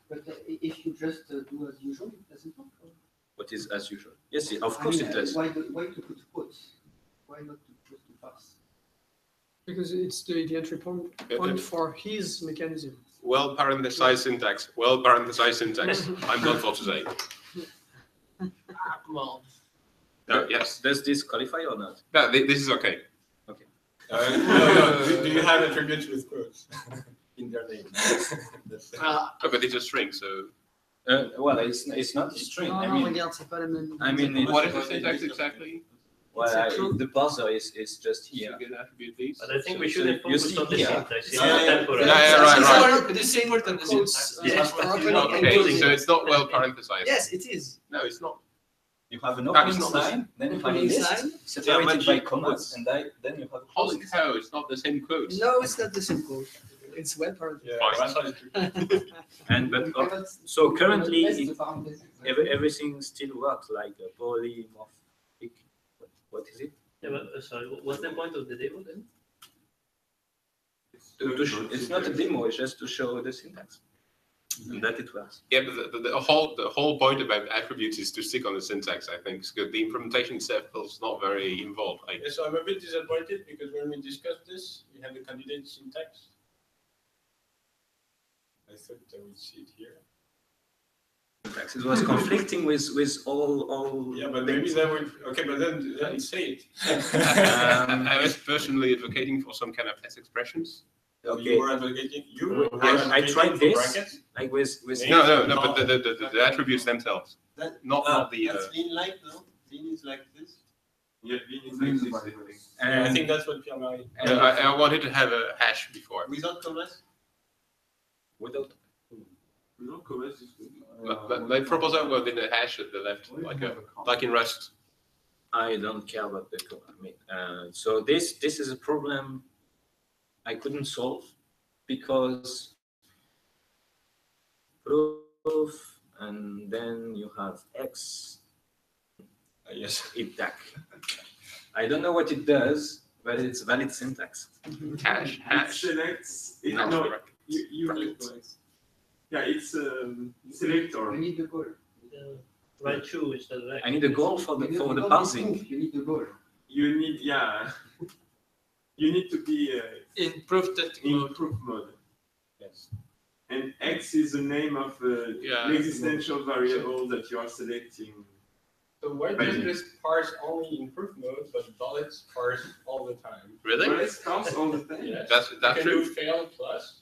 [SPEAKER 8] But if you just do as usual, it doesn't work.
[SPEAKER 12] What is as usual? Yes, of course it does.
[SPEAKER 8] Why to put quotes? Why not to just to parse?
[SPEAKER 13] Because it's the entry point for his mechanism.
[SPEAKER 9] Well parenthesized syntax. Well parenthesized syntax. I'm done for today.
[SPEAKER 3] Come on.
[SPEAKER 9] Yes.
[SPEAKER 12] Does this qualify or not?
[SPEAKER 9] No, this is okay.
[SPEAKER 12] Okay.
[SPEAKER 1] No. Do you have attributes with quotes in their name?
[SPEAKER 9] No, but it's a string, so.
[SPEAKER 12] Well, it's not a string.
[SPEAKER 13] Non,
[SPEAKER 12] I
[SPEAKER 13] non,
[SPEAKER 12] mean,
[SPEAKER 13] regarde, c'est pas la même.
[SPEAKER 12] I mean, it-
[SPEAKER 9] What is the syntax exactly?
[SPEAKER 12] well,
[SPEAKER 13] It's a true-
[SPEAKER 12] the parser is just here.
[SPEAKER 9] You can attribute these.
[SPEAKER 11] But I think we
[SPEAKER 12] So
[SPEAKER 11] shouldn't
[SPEAKER 12] you
[SPEAKER 11] focus
[SPEAKER 12] see
[SPEAKER 11] on the
[SPEAKER 12] here.
[SPEAKER 11] syntax. It's
[SPEAKER 1] Yeah,
[SPEAKER 11] not
[SPEAKER 1] yeah,
[SPEAKER 11] temporary.
[SPEAKER 9] right.
[SPEAKER 3] The same word and the syntax.
[SPEAKER 11] Yes.
[SPEAKER 9] Okay, so it's not well parenthesized.
[SPEAKER 3] Yes, it is.
[SPEAKER 9] No, it's not.
[SPEAKER 12] You have an
[SPEAKER 9] That
[SPEAKER 12] opening
[SPEAKER 9] is not the
[SPEAKER 12] sign, then you have a
[SPEAKER 13] Opening
[SPEAKER 12] list
[SPEAKER 13] sign.
[SPEAKER 12] separated by commas, and then you have a
[SPEAKER 9] Holy
[SPEAKER 12] quote.
[SPEAKER 9] cow, it's not the same quotes.
[SPEAKER 13] No, it's not the same code. It's well part.
[SPEAKER 1] Yeah,
[SPEAKER 9] Fine.
[SPEAKER 1] that's how it's
[SPEAKER 12] And but so currently
[SPEAKER 8] Test
[SPEAKER 12] it,
[SPEAKER 8] the parentheses.
[SPEAKER 12] everything still works like a polymorphic. What is it?
[SPEAKER 11] Yeah, but, sorry, what's the point of the demo then?
[SPEAKER 12] It's not a demo. It's just to show the syntax, and that it works.
[SPEAKER 9] Yeah, but the whole point about attributes is to stick on the syntax, I think, because the implementation itself is not very involved.
[SPEAKER 1] Yeah, so I'm a bit disappointed because when we discussed this, we had the candidate syntax. I thought I would see it here.
[SPEAKER 12] Syntax. It was conflicting with all.
[SPEAKER 1] Yeah, but maybe that would, okay, but then say it.
[SPEAKER 9] I was personally advocating for some kind of test expressions.
[SPEAKER 12] Okay.
[SPEAKER 1] You were advocating,
[SPEAKER 12] I tried
[SPEAKER 1] for
[SPEAKER 12] this,
[SPEAKER 1] brackets?
[SPEAKER 12] like with
[SPEAKER 9] No, but the attributes themselves. Not the.
[SPEAKER 1] That's lean like, no? Lean is like this?
[SPEAKER 6] Yeah,
[SPEAKER 1] Lean is like this. I
[SPEAKER 12] and
[SPEAKER 1] think that's what Pierre-Marie.
[SPEAKER 9] I wanted to have a hash before.
[SPEAKER 1] Without commas?
[SPEAKER 12] without.
[SPEAKER 6] Without commas is good.
[SPEAKER 9] But my proposal was in a hash at the left, like in Rust.
[SPEAKER 12] I don't care about the comma. I mean, so this is a problem I couldn't solve because proof, and then you have X.
[SPEAKER 1] Yes.
[SPEAKER 12] Itac. I don't know what it does, but it's valid syntax.
[SPEAKER 9] Hash.
[SPEAKER 6] It selects. No, you yeah, it's selector.
[SPEAKER 8] You need the goal.
[SPEAKER 11] Right two instead of X.
[SPEAKER 12] I need a goal for the parsing.
[SPEAKER 8] You need the goal.
[SPEAKER 6] You need, you need to be
[SPEAKER 3] In proof testing
[SPEAKER 6] in
[SPEAKER 3] mode.
[SPEAKER 6] proof mode.
[SPEAKER 12] Yes.
[SPEAKER 6] And X is the name of the existential variable that you are selecting.
[SPEAKER 1] So why doesn't this parse only in proof mode, but bullets parse all the time?
[SPEAKER 9] Really?
[SPEAKER 6] Well, it counts all the time.
[SPEAKER 1] Yes.
[SPEAKER 9] That's
[SPEAKER 1] You can
[SPEAKER 9] true.
[SPEAKER 1] do fail plus.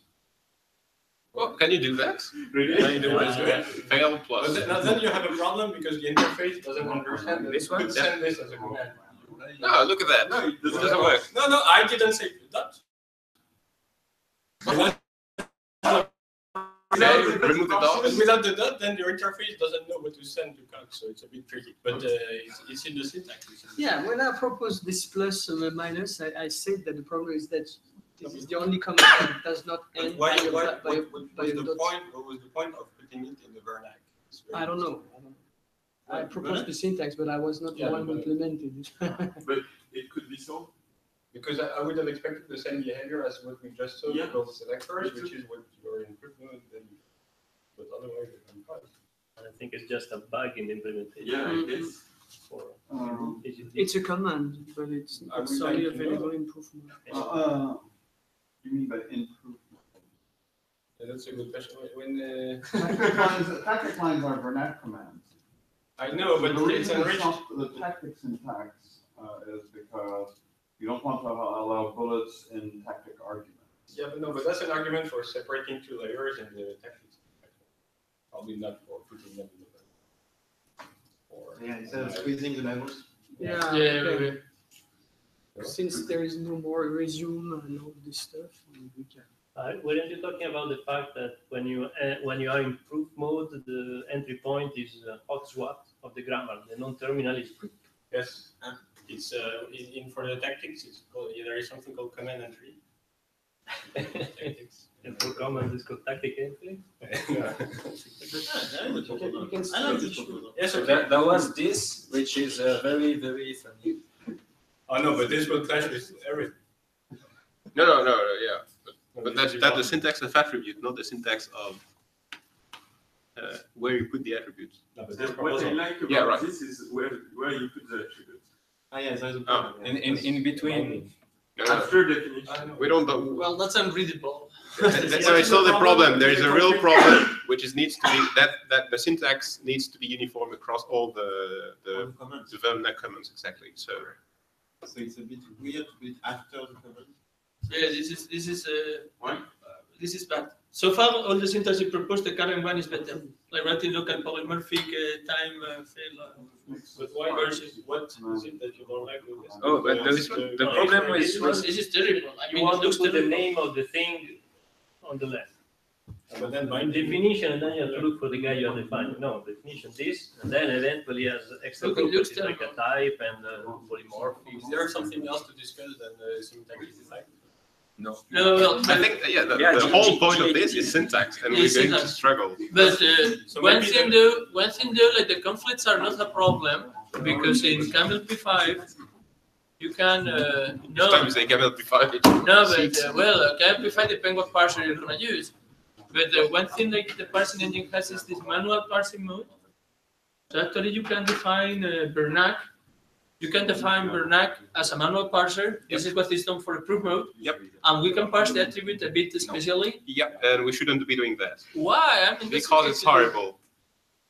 [SPEAKER 9] Well, can you do that?
[SPEAKER 6] Really?
[SPEAKER 9] Can you do that? Fail
[SPEAKER 1] But
[SPEAKER 9] plus.
[SPEAKER 1] then you have a problem because the interface doesn't understand that
[SPEAKER 12] This
[SPEAKER 1] you
[SPEAKER 12] one?
[SPEAKER 1] could send this as a command.
[SPEAKER 9] No, look at that.
[SPEAKER 6] No, it
[SPEAKER 9] It
[SPEAKER 6] doesn't
[SPEAKER 9] doesn't work.
[SPEAKER 1] No, I didn't say that.
[SPEAKER 9] Okay, remove the dot.
[SPEAKER 1] Without the dot, then your interface doesn't know what to send to calc, so it's a bit tricky. But it's in the syntax.
[SPEAKER 13] Yeah, when I proposed this plus or minus, I said that the problem is that this is the only command that does not end by a
[SPEAKER 1] What
[SPEAKER 13] by
[SPEAKER 1] was
[SPEAKER 13] a
[SPEAKER 1] the
[SPEAKER 13] dot.
[SPEAKER 1] point? What was the point of putting it in the vernac? It's very
[SPEAKER 13] I don't know. I proposed the syntax, but I was not the
[SPEAKER 1] Yeah,
[SPEAKER 13] one who
[SPEAKER 1] but-
[SPEAKER 13] implemented it.
[SPEAKER 6] But it could be solved.
[SPEAKER 1] Because I would have expected the same behavior as what we just saw
[SPEAKER 6] Yeah.
[SPEAKER 1] with the selectors, which is what you're in proof mode, then you, but otherwise you can pass.
[SPEAKER 11] And I think it's just a bug in the implementation.
[SPEAKER 6] Yeah, I guess.
[SPEAKER 11] For
[SPEAKER 13] It's a command, but it's
[SPEAKER 1] I would
[SPEAKER 13] only
[SPEAKER 1] like to
[SPEAKER 13] available
[SPEAKER 1] know.
[SPEAKER 13] in proof mode.
[SPEAKER 6] You mean by improve?
[SPEAKER 1] Yeah, that's a good question. When
[SPEAKER 6] Tactic lines are vernac commands.
[SPEAKER 1] I know, but
[SPEAKER 6] The
[SPEAKER 1] it's
[SPEAKER 6] reason
[SPEAKER 1] enriched.
[SPEAKER 6] not the tactic syntax is because you don't want to allow bullets in tactic arguments.
[SPEAKER 1] Yeah, but no, but that's an argument for separating two layers in the tactics. Probably not for putting them in the
[SPEAKER 2] Yeah, instead of squeezing the levels.
[SPEAKER 13] Yeah.
[SPEAKER 3] Yeah,
[SPEAKER 13] okay. Since there is no more resume and all this stuff, we can.
[SPEAKER 11] Weren't you talking about the fact that when you are in proof mode, the entry point is hot swap of the grammar, the non-terminal is proof.
[SPEAKER 1] Yes, it's in for the tactics. It's called, there is something called command entry. Tactics.
[SPEAKER 11] And for command is called tactic entry.
[SPEAKER 10] Yes, so there was this, which is very, very funny.
[SPEAKER 1] Oh no, but this will clash with everything.
[SPEAKER 9] No, yeah. But that's the syntax of attribute, not the syntax of where you put the attributes.
[SPEAKER 1] No, but
[SPEAKER 6] What I like about this is where you put the attributes.
[SPEAKER 2] Ah, yes, there's a problem.
[SPEAKER 10] In between.
[SPEAKER 6] After definition.
[SPEAKER 9] We don't.
[SPEAKER 3] Well, that's unreadable.
[SPEAKER 9] So it's not the problem. There is a real problem, which is needs to be that the syntax needs to be uniform across all the development comments exactly. So
[SPEAKER 2] it's a bit weird to put it after the comment.
[SPEAKER 3] Yeah, this is bad. So far, all the syntax you proposed, the current one is better. Like writing local polymorphic time fail.
[SPEAKER 1] But why versus what is it that you don't like with this?
[SPEAKER 9] oh, but the problem is
[SPEAKER 3] This is terrible. I
[SPEAKER 11] You
[SPEAKER 3] mean,
[SPEAKER 11] want
[SPEAKER 3] it
[SPEAKER 11] to
[SPEAKER 3] looks
[SPEAKER 11] put the
[SPEAKER 3] terrible.
[SPEAKER 11] name of the thing on the left.
[SPEAKER 1] But then
[SPEAKER 11] By definition, and then you have to look for the guy you are defining. No, definition this, and then eventually has extra
[SPEAKER 3] Look, it looks
[SPEAKER 11] properties like a type and polymorphic.
[SPEAKER 1] Is there something else to discuss than syntax design?
[SPEAKER 10] No.
[SPEAKER 3] No, well,
[SPEAKER 9] I think the whole point of this is syntax, and we're going to struggle.
[SPEAKER 3] But
[SPEAKER 1] So
[SPEAKER 3] one
[SPEAKER 1] maybe
[SPEAKER 3] thing though, like the conflicts are not a problem because in Camel P5 you can
[SPEAKER 9] Time you say Camel P5.
[SPEAKER 3] No, but well, Camel P5 depends what parser you're gonna use. But one thing like the parsing engine has is this manual parsing mode. So actually you can define Bernac. You can define Bernac as a manual parser. This is what is done for the proof mode.
[SPEAKER 9] Yep.
[SPEAKER 3] And we can parse the attribute a bit specially.
[SPEAKER 9] Yep, and we shouldn't be doing that.
[SPEAKER 3] Why? I mean,
[SPEAKER 9] Because it's horrible.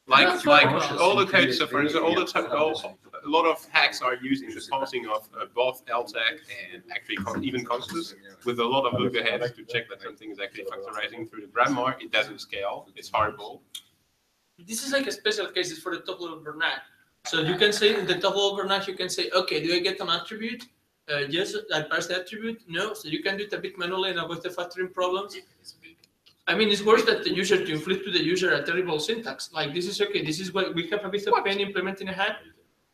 [SPEAKER 9] Like
[SPEAKER 3] horrible.
[SPEAKER 9] all the code, so for instance, a lot of hacks are using the parsing of both LTAC and actually even constants with a lot of look ahead to check that something is actually factorizing through the grammar. It doesn't scale. It's horrible.
[SPEAKER 3] This is like a special cases for the top level Bernac. So you can say in the top level Bernac, you can say, okay, do I get an attribute? Yes, I parse the attribute. No, so you can do it a bit manually and avoid the factoring problems. I mean, it's worse that the user to inflict to the user a terrible syntax. Like this is okay. This is what we have a bit of pain implementing a hack.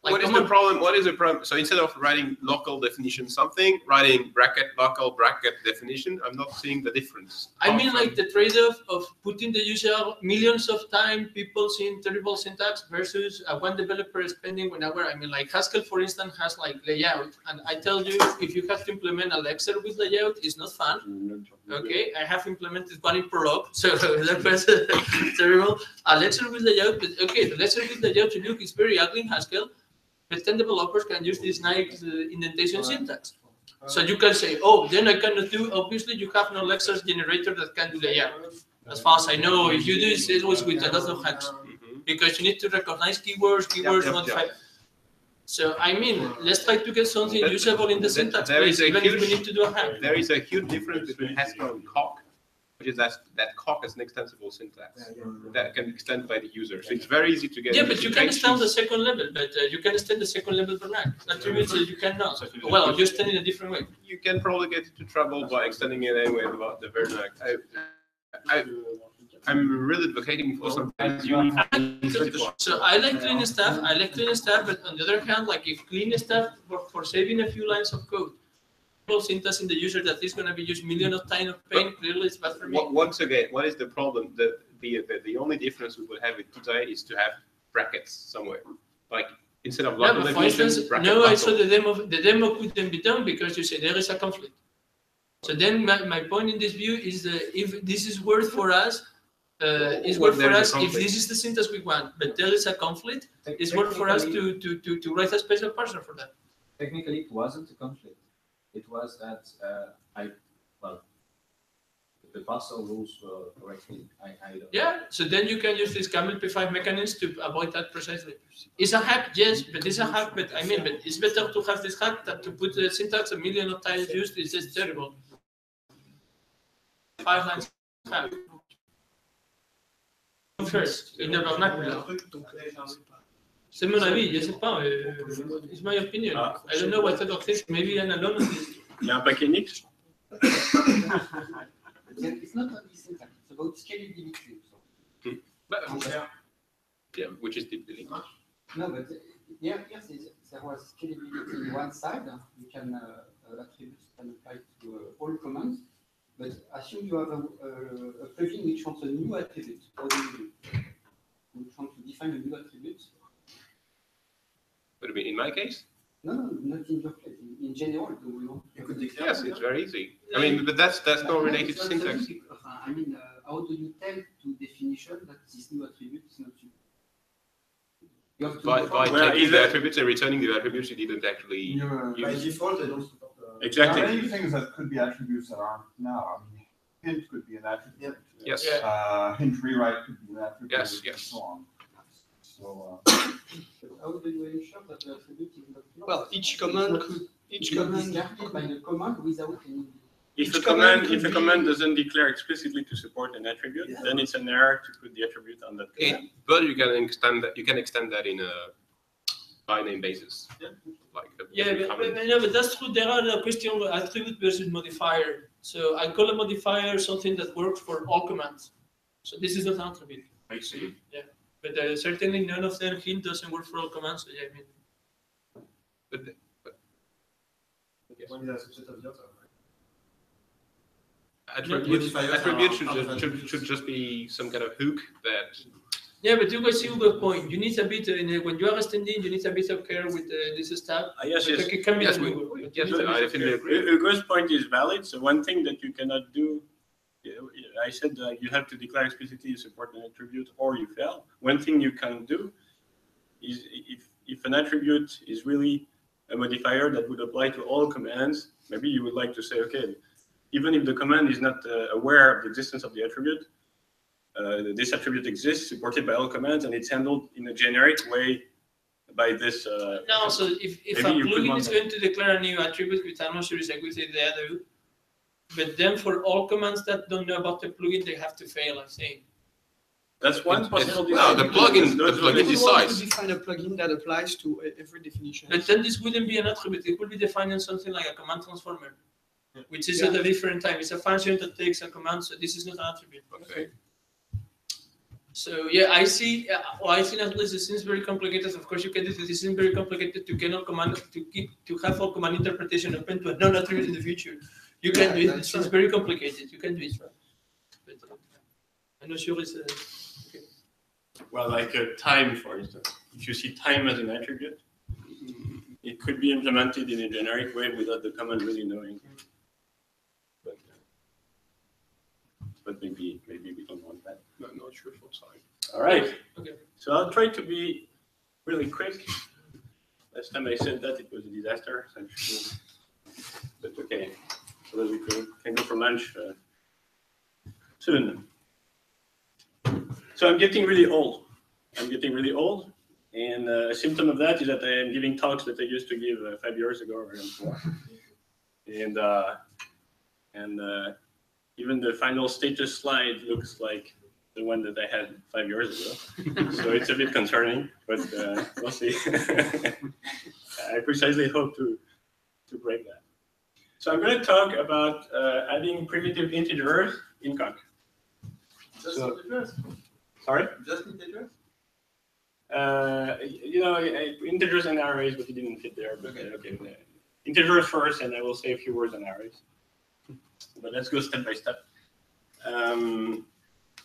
[SPEAKER 3] Like,
[SPEAKER 9] what is the problem? What is the problem? So instead of writing local definition something, writing bracket local bracket definition, I'm not seeing the difference.
[SPEAKER 3] I mean, like the trade-off of putting the user millions of time, people seeing terrible syntax versus one developer spending 1 hour. I mean, like Haskell, for instance, has like layout, and I tell you, if you have to implement a Lexer with layout, it's not fun. Okay, I have implemented one in Prolog, so that was terrible. A Lexer with layout, but okay, the Lexer with layout to look is very ugly in Haskell. But then developers can use this nice indentation syntax. So you can say, oh, then I cannot do, obviously you have no Lexer generator that can do layout. As far as I know, if you do it, it's always with a lot of hacks. Because you need to recognize keywords, modify. So I mean, let's try to get something usable in the syntax place, even if we need to do a hack.
[SPEAKER 9] There is a huge difference between Haskell and Coq, which is that Coq is an extensible syntax that can be extended by the user. So it's very easy to get.
[SPEAKER 3] Yeah, but you can extend the second level, but you can extend the second level Bernac. Attributes you cannot. Well, you extend in a different way.
[SPEAKER 9] You can probably get into trouble by extending it anyway about the Bernac. I'm really advocating for some kind of
[SPEAKER 3] So I like clean stuff. But on the other hand, like if clean stuff for saving a few lines of code, syntax in the user that is going to be used millions of times of pain, clearly it's bad for me.
[SPEAKER 9] Once again, what is the problem? The only difference we would have with today is to have brackets somewhere. Like instead of local
[SPEAKER 3] for instance, I saw the demo. The demo couldn't be done because you say there is a conflict. So then my point in this view is if this is worth for us, if this is the syntax we want, but there is a conflict, it's worth for us to write a special parser for that.
[SPEAKER 10] Technically, it wasn't a conflict. It was that the parser rules were correctly. I don't
[SPEAKER 3] Yeah, so then you can use this Camel P5 mechanism to avoid that precisely. It's a hack, yes, but it's a hack. But I mean, but it's better to have this hack than to put the syntax a million of times used. It's just terrible. 5 lines hack. First, in the vernacular. C'est mon avis, je sais pas. It's my opinion.
[SPEAKER 1] Ah.
[SPEAKER 3] I don't know what other things. Maybe I'm alone on this.
[SPEAKER 1] Il y a un paquet Nix.
[SPEAKER 8] It's not only syntax, it's about scalability.
[SPEAKER 9] Yeah, which is deep building.
[SPEAKER 8] No, but here there was scalability on one side. You can attributes can apply to all commands. But assume you have a plugin which wants a new attribute. What do you do? You want to define a new attribute?
[SPEAKER 9] What do you mean, in my case?
[SPEAKER 8] No, not in your case. In general, do we want?
[SPEAKER 9] Yes, it's very easy. I mean, but that's not related to syntax.
[SPEAKER 8] I mean, how do you tell to definition that this new attribute is not you? You have to
[SPEAKER 9] By
[SPEAKER 1] Well,
[SPEAKER 9] taking
[SPEAKER 1] is
[SPEAKER 9] the
[SPEAKER 1] it-
[SPEAKER 9] attributes and returning the attributes you didn't actually
[SPEAKER 6] By
[SPEAKER 9] use.
[SPEAKER 5] default, they don't support
[SPEAKER 1] Exactly.
[SPEAKER 6] There are many things that could be attributes that aren't now. I mean, hint could be an attribute.
[SPEAKER 9] Yes.
[SPEAKER 6] Hint rewrite could be an attribute.
[SPEAKER 9] Yes,
[SPEAKER 6] And so on. So,
[SPEAKER 8] How do you ensure that the attribute is not yours?
[SPEAKER 13] Well, each command could, each command
[SPEAKER 8] discarded by the command without any.
[SPEAKER 1] If a
[SPEAKER 13] Each command
[SPEAKER 1] command
[SPEAKER 13] could
[SPEAKER 1] command
[SPEAKER 13] be-
[SPEAKER 1] doesn't declare explicitly to support an attribute, then it's an error to put the attribute on that command.
[SPEAKER 9] But you can extend that in a by name basis. Like
[SPEAKER 3] Yeah, but that's true. There are the question of attribute versus modifier. So I call a modifier something that works for all commands. So this is not an attribute.
[SPEAKER 1] I see.
[SPEAKER 3] Yeah, but certainly none of them hint doesn't work for all commands. So yeah, I mean.
[SPEAKER 5] When you have a subset of the other, right?
[SPEAKER 9] Attribute
[SPEAKER 5] Modifiers
[SPEAKER 9] should just be some kind of hook that.
[SPEAKER 3] Yeah, but you guys see the point. You need a bit when you are extending, you need a bit of care with this stuff.
[SPEAKER 1] Yes,
[SPEAKER 3] But
[SPEAKER 1] yes.
[SPEAKER 3] it can be
[SPEAKER 9] Yes,
[SPEAKER 3] done.
[SPEAKER 9] yes,
[SPEAKER 3] You need a
[SPEAKER 9] I
[SPEAKER 3] bit of
[SPEAKER 9] definitely
[SPEAKER 3] care.
[SPEAKER 9] agree.
[SPEAKER 1] Hugo's point is valid. So one thing that you cannot do, I said you have to declare explicitly you support an attribute or you fail. One thing you can do is if an attribute is really a modifier that would apply to all commands, maybe you would like to say, okay, even if the command is not aware of the existence of the attribute, this attribute exists, supported by all commands, and it's handled in a generic way by this.
[SPEAKER 3] No, so if a
[SPEAKER 1] maybe you could
[SPEAKER 3] plugin
[SPEAKER 1] want
[SPEAKER 3] is
[SPEAKER 1] that.
[SPEAKER 3] going to declare a new attribute, which I'm not sure is exactly the other, but then for all commands that don't know about the plugin, they have to fail, I think.
[SPEAKER 1] That's one possible
[SPEAKER 9] No, the plugin
[SPEAKER 13] we
[SPEAKER 9] decides.
[SPEAKER 13] want to define a plugin that applies to every definition.
[SPEAKER 3] But then this wouldn't be an attribute. It would be defined in something like a command transformer, which is at a different time. It's a function that takes a command, so this is not an attribute.
[SPEAKER 9] Okay.
[SPEAKER 3] So yeah, I see. I think at least it seems very complicated. Of course, you can do this. It seems very complicated to get all command to have all command interpretation open to a non-attribute in the future. You can do it. It seems very complicated. You can do it, right? But I'm not sure it's. Okay.
[SPEAKER 1] Well, like time, for instance. If you see time as an attribute, it could be implemented in a generic way without the command really knowing. But maybe we don't want that.
[SPEAKER 9] No, not sure for time.
[SPEAKER 1] All right.
[SPEAKER 3] Okay.
[SPEAKER 1] So I'll try to be really quick. Last time I said that it was a disaster. But okay, so that we can go for lunch soon. So I'm getting really old. And a symptom of that is that I am giving talks that I used to give 5 years ago or more. And even the final status slide looks like the one that I had 5 years ago. So it's a bit concerning, but we'll see. I precisely hope to break that. So I'm going to talk about adding primitive integers in Conc.
[SPEAKER 5] Just
[SPEAKER 1] So-
[SPEAKER 5] integers?
[SPEAKER 1] Sorry?
[SPEAKER 5] Just integers?
[SPEAKER 1] Integers and arrays, but it didn't fit there. But okay. Integers first, and I will say a few words on arrays. But let's go step by step.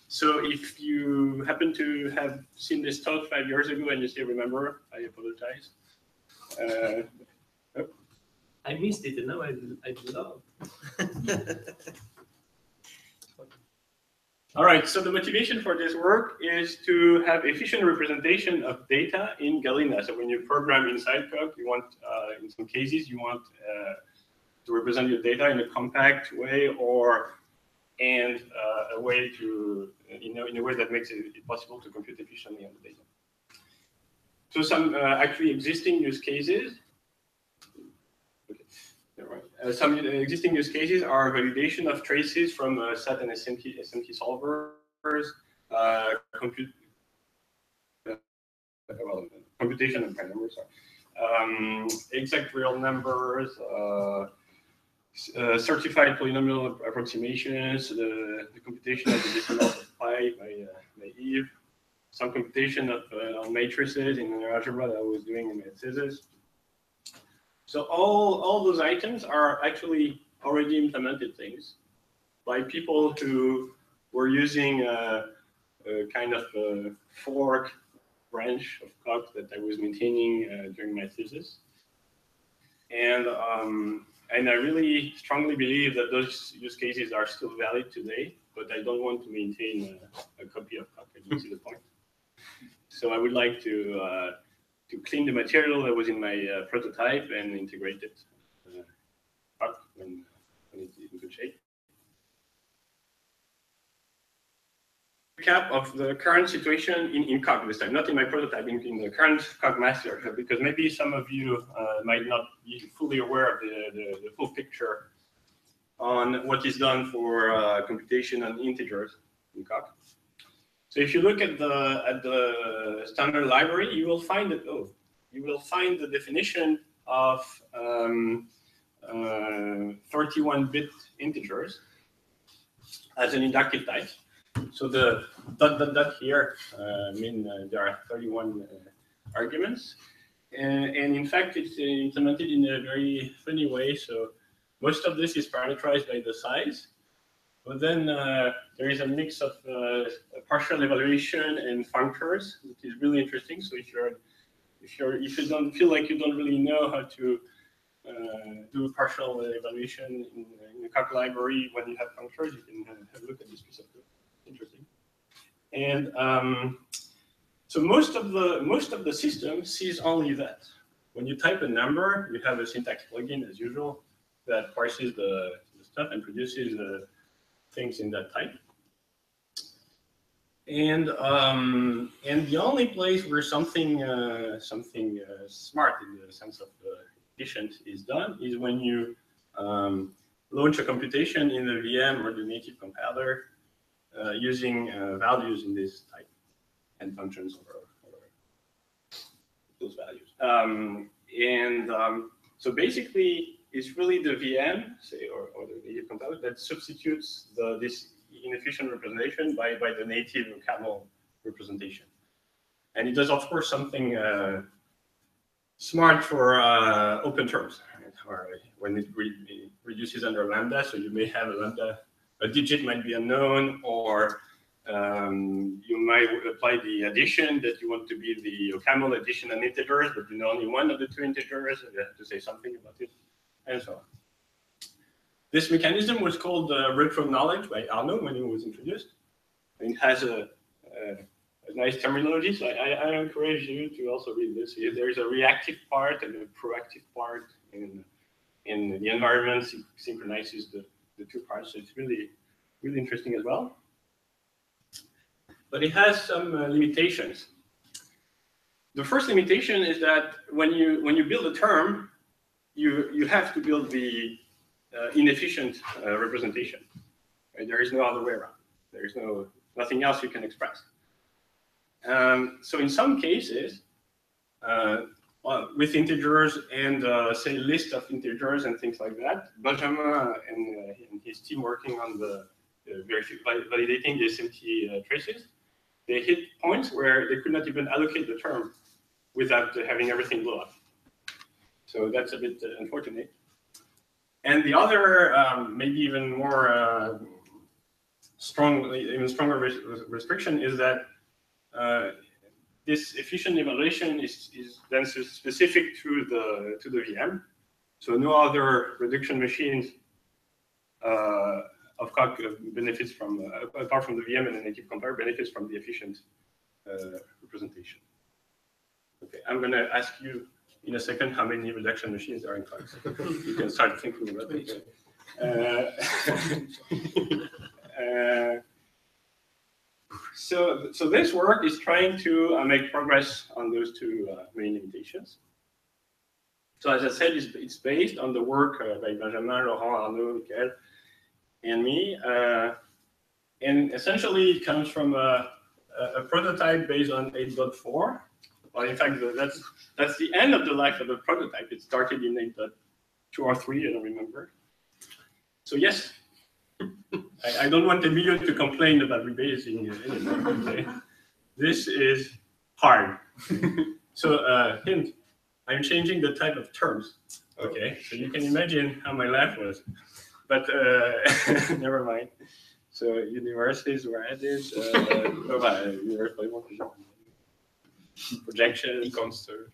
[SPEAKER 1] So if you happen to have seen this talk 5 years ago and you still remember, I apologize.
[SPEAKER 11] I missed it, and now I love.
[SPEAKER 1] All right, so the motivation for this work is to have efficient representation of data in Galena. So when you program inside Conc, you want, in some cases, you want to represent your data in a compact way and a way to, in a way that makes it possible to compute efficiently on the data. So some actually existing use cases. Okay. Some existing use cases are validation of traces from SAT and SMT solvers, computation of prime numbers. Exact real numbers, certified polynomial approximations, the computation of the decimals of pi by Eve, some computation of on matrices in linear algebra that I was doing in my thesis. So all those items are actually already implemented things by people who were using a kind of a fork branch of Coq that I was maintaining during my thesis. And I really strongly believe that those use cases are still valid today, but I don't want to maintain a copy of Coq. I don't see the point. So I would like to clean the material that was in my prototype and integrate it when it's in good shape. Recap of the current situation in Coq this time, not in my prototype, in the current Coq master, because maybe some of you might not be fully aware of the full picture on what is done for computation on integers in Coq. So if you look at the standard library, you will find that you will find the definition of 31-bit integers as an inductive type. So the dot here mean there are 31 arguments, and in fact it's implemented in a very funny way. So most of this is parameterized by the size, but then there is a mix of partial evaluation and functors, which is really interesting. So if you don't feel like you don't really know how to do partial evaluation in the Coq library when you have functors, you can have a look at this piece of code. Interesting. And so most of the system sees only that. When you type a number, you have a syntax plugin as usual that parses the stuff and produces things in that type. And the only place where something smart in the sense of efficient is done is when you launch a computation in the VM or the native compiler using values in this type and functions or those values. So basically, it's really the VM, say, or the native compiler that substitutes this inefficient representation by the native camel representation. And it does, of course, something smart for open terms, right? Or when it reduces under lambda, so you may have a lambda, a digit might be unknown, or you might apply the addition that you want to be the OCaml addition and integers, but you know only one of the two integers, and you have to say something about it, and so on. This mechanism was called retro knowledge by Arnaud when it was introduced. And it has a nice terminology, so I encourage you to also read this. There is a reactive part and a proactive part, in the environment synchronizes the two parts, so it's really interesting as well. But it has some limitations. The first limitation is that when you build a term, you have to build the inefficient representation. Right? There is no other way around. There is nothing else you can express. So in some cases, with integers and say list of integers and things like that, Benjamin and his team working on the validating the SMT traces, they hit points where they could not even allocate the term without having everything blow up. So that's a bit unfortunate. And the other, maybe even more even stronger restriction is that this efficient evaluation is then specific to the VM. So no other reduction machines of Coq benefits from, apart from the VM and the native compiler, benefits from the efficient representation. Okay, I'm going to ask you in a second how many reduction machines are in Coq. You can start thinking about it. So this work is trying to make progress on those two main limitations. So as I said, it's based on the work by Benjamin, Laurent, Arnaud, Michael, and me. And essentially it comes from a prototype based on 8.4 Well, in fact, that's the end of the life of the prototype. It started in 8.2 or 3, I don't remember. So yes, I don't want Emilio to complain about rebasing anymore. Okay? This is hard. So hint, I'm changing the type of terms. Okay, so you can imagine how my life was. But never mind. So universes were added. Projection, conster.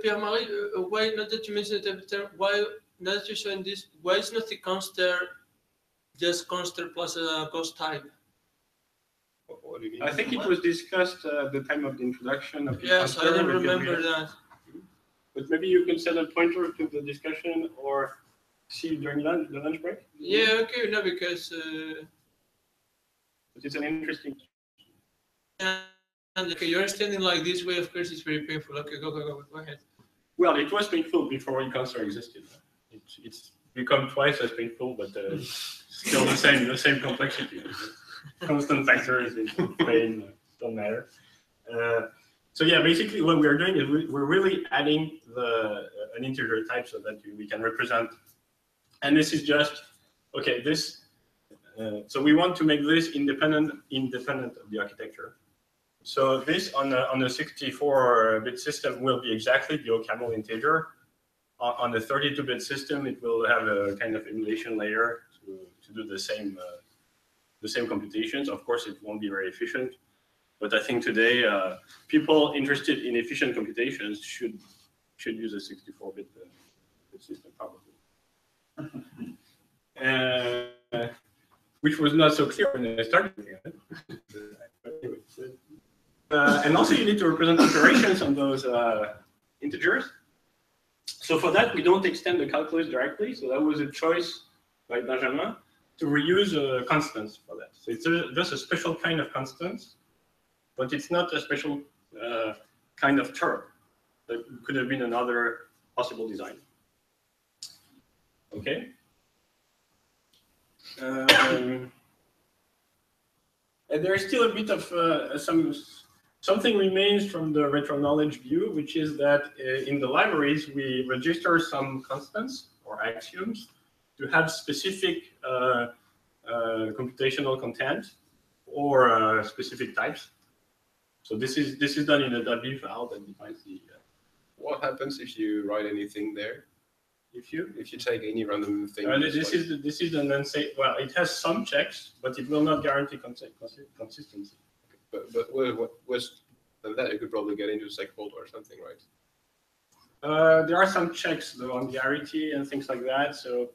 [SPEAKER 3] Pierre-Marie, why not that you mentioned every term? Why not that you're showing this? Why is not the conster just conster plus a cost type?
[SPEAKER 1] What do you mean? I think it was discussed at the time of the introduction of the
[SPEAKER 3] Yes, I
[SPEAKER 1] conster,
[SPEAKER 3] don't
[SPEAKER 1] maybe
[SPEAKER 3] remember that.
[SPEAKER 1] But maybe you can send a pointer to the discussion or see during the lunch break.
[SPEAKER 3] Yeah, okay, no, because
[SPEAKER 1] But it's an interesting.
[SPEAKER 3] and okay, you're standing like this way. Of course, it's very painful. Okay, go ahead.
[SPEAKER 1] Well, it was painful before conster existed. It's become twice as painful, but still the same complexity. Constant factors in plane don't matter. So yeah, basically what we're doing is we're really adding an integer type so that we can represent. And this is just okay. This so we want to make this independent of the architecture. So this on a 64-bit system will be exactly the OCaml integer. On the 32-bit system, it will have a kind of emulation layer to do the same computations. Of course, it won't be very efficient, but I think today people interested in efficient computations should use a 64-bit system probably. Which was not so clear when I started. And also you need to represent operations on those integers. So for that, we don't extend the calculus directly. So that was a choice by Benjamin to reuse constants for that. So it's just a special kind of constants, but it's not a special kind of term. That could have been another possible design. Okay. And there's still a bit of something remains from the retro knowledge view, which is that in the libraries we register some constants or axioms to have specific computational content or specific types. So this is done in a .b file that defines the.
[SPEAKER 9] What happens if you write anything there? If you take any random thing.
[SPEAKER 1] This is an unsafe. Well, it has some checks, but it will not guarantee consistency.
[SPEAKER 9] Okay. But what was that? You could probably get into Segfault or something, right?
[SPEAKER 1] There are some checks though on guarantee and things like that. So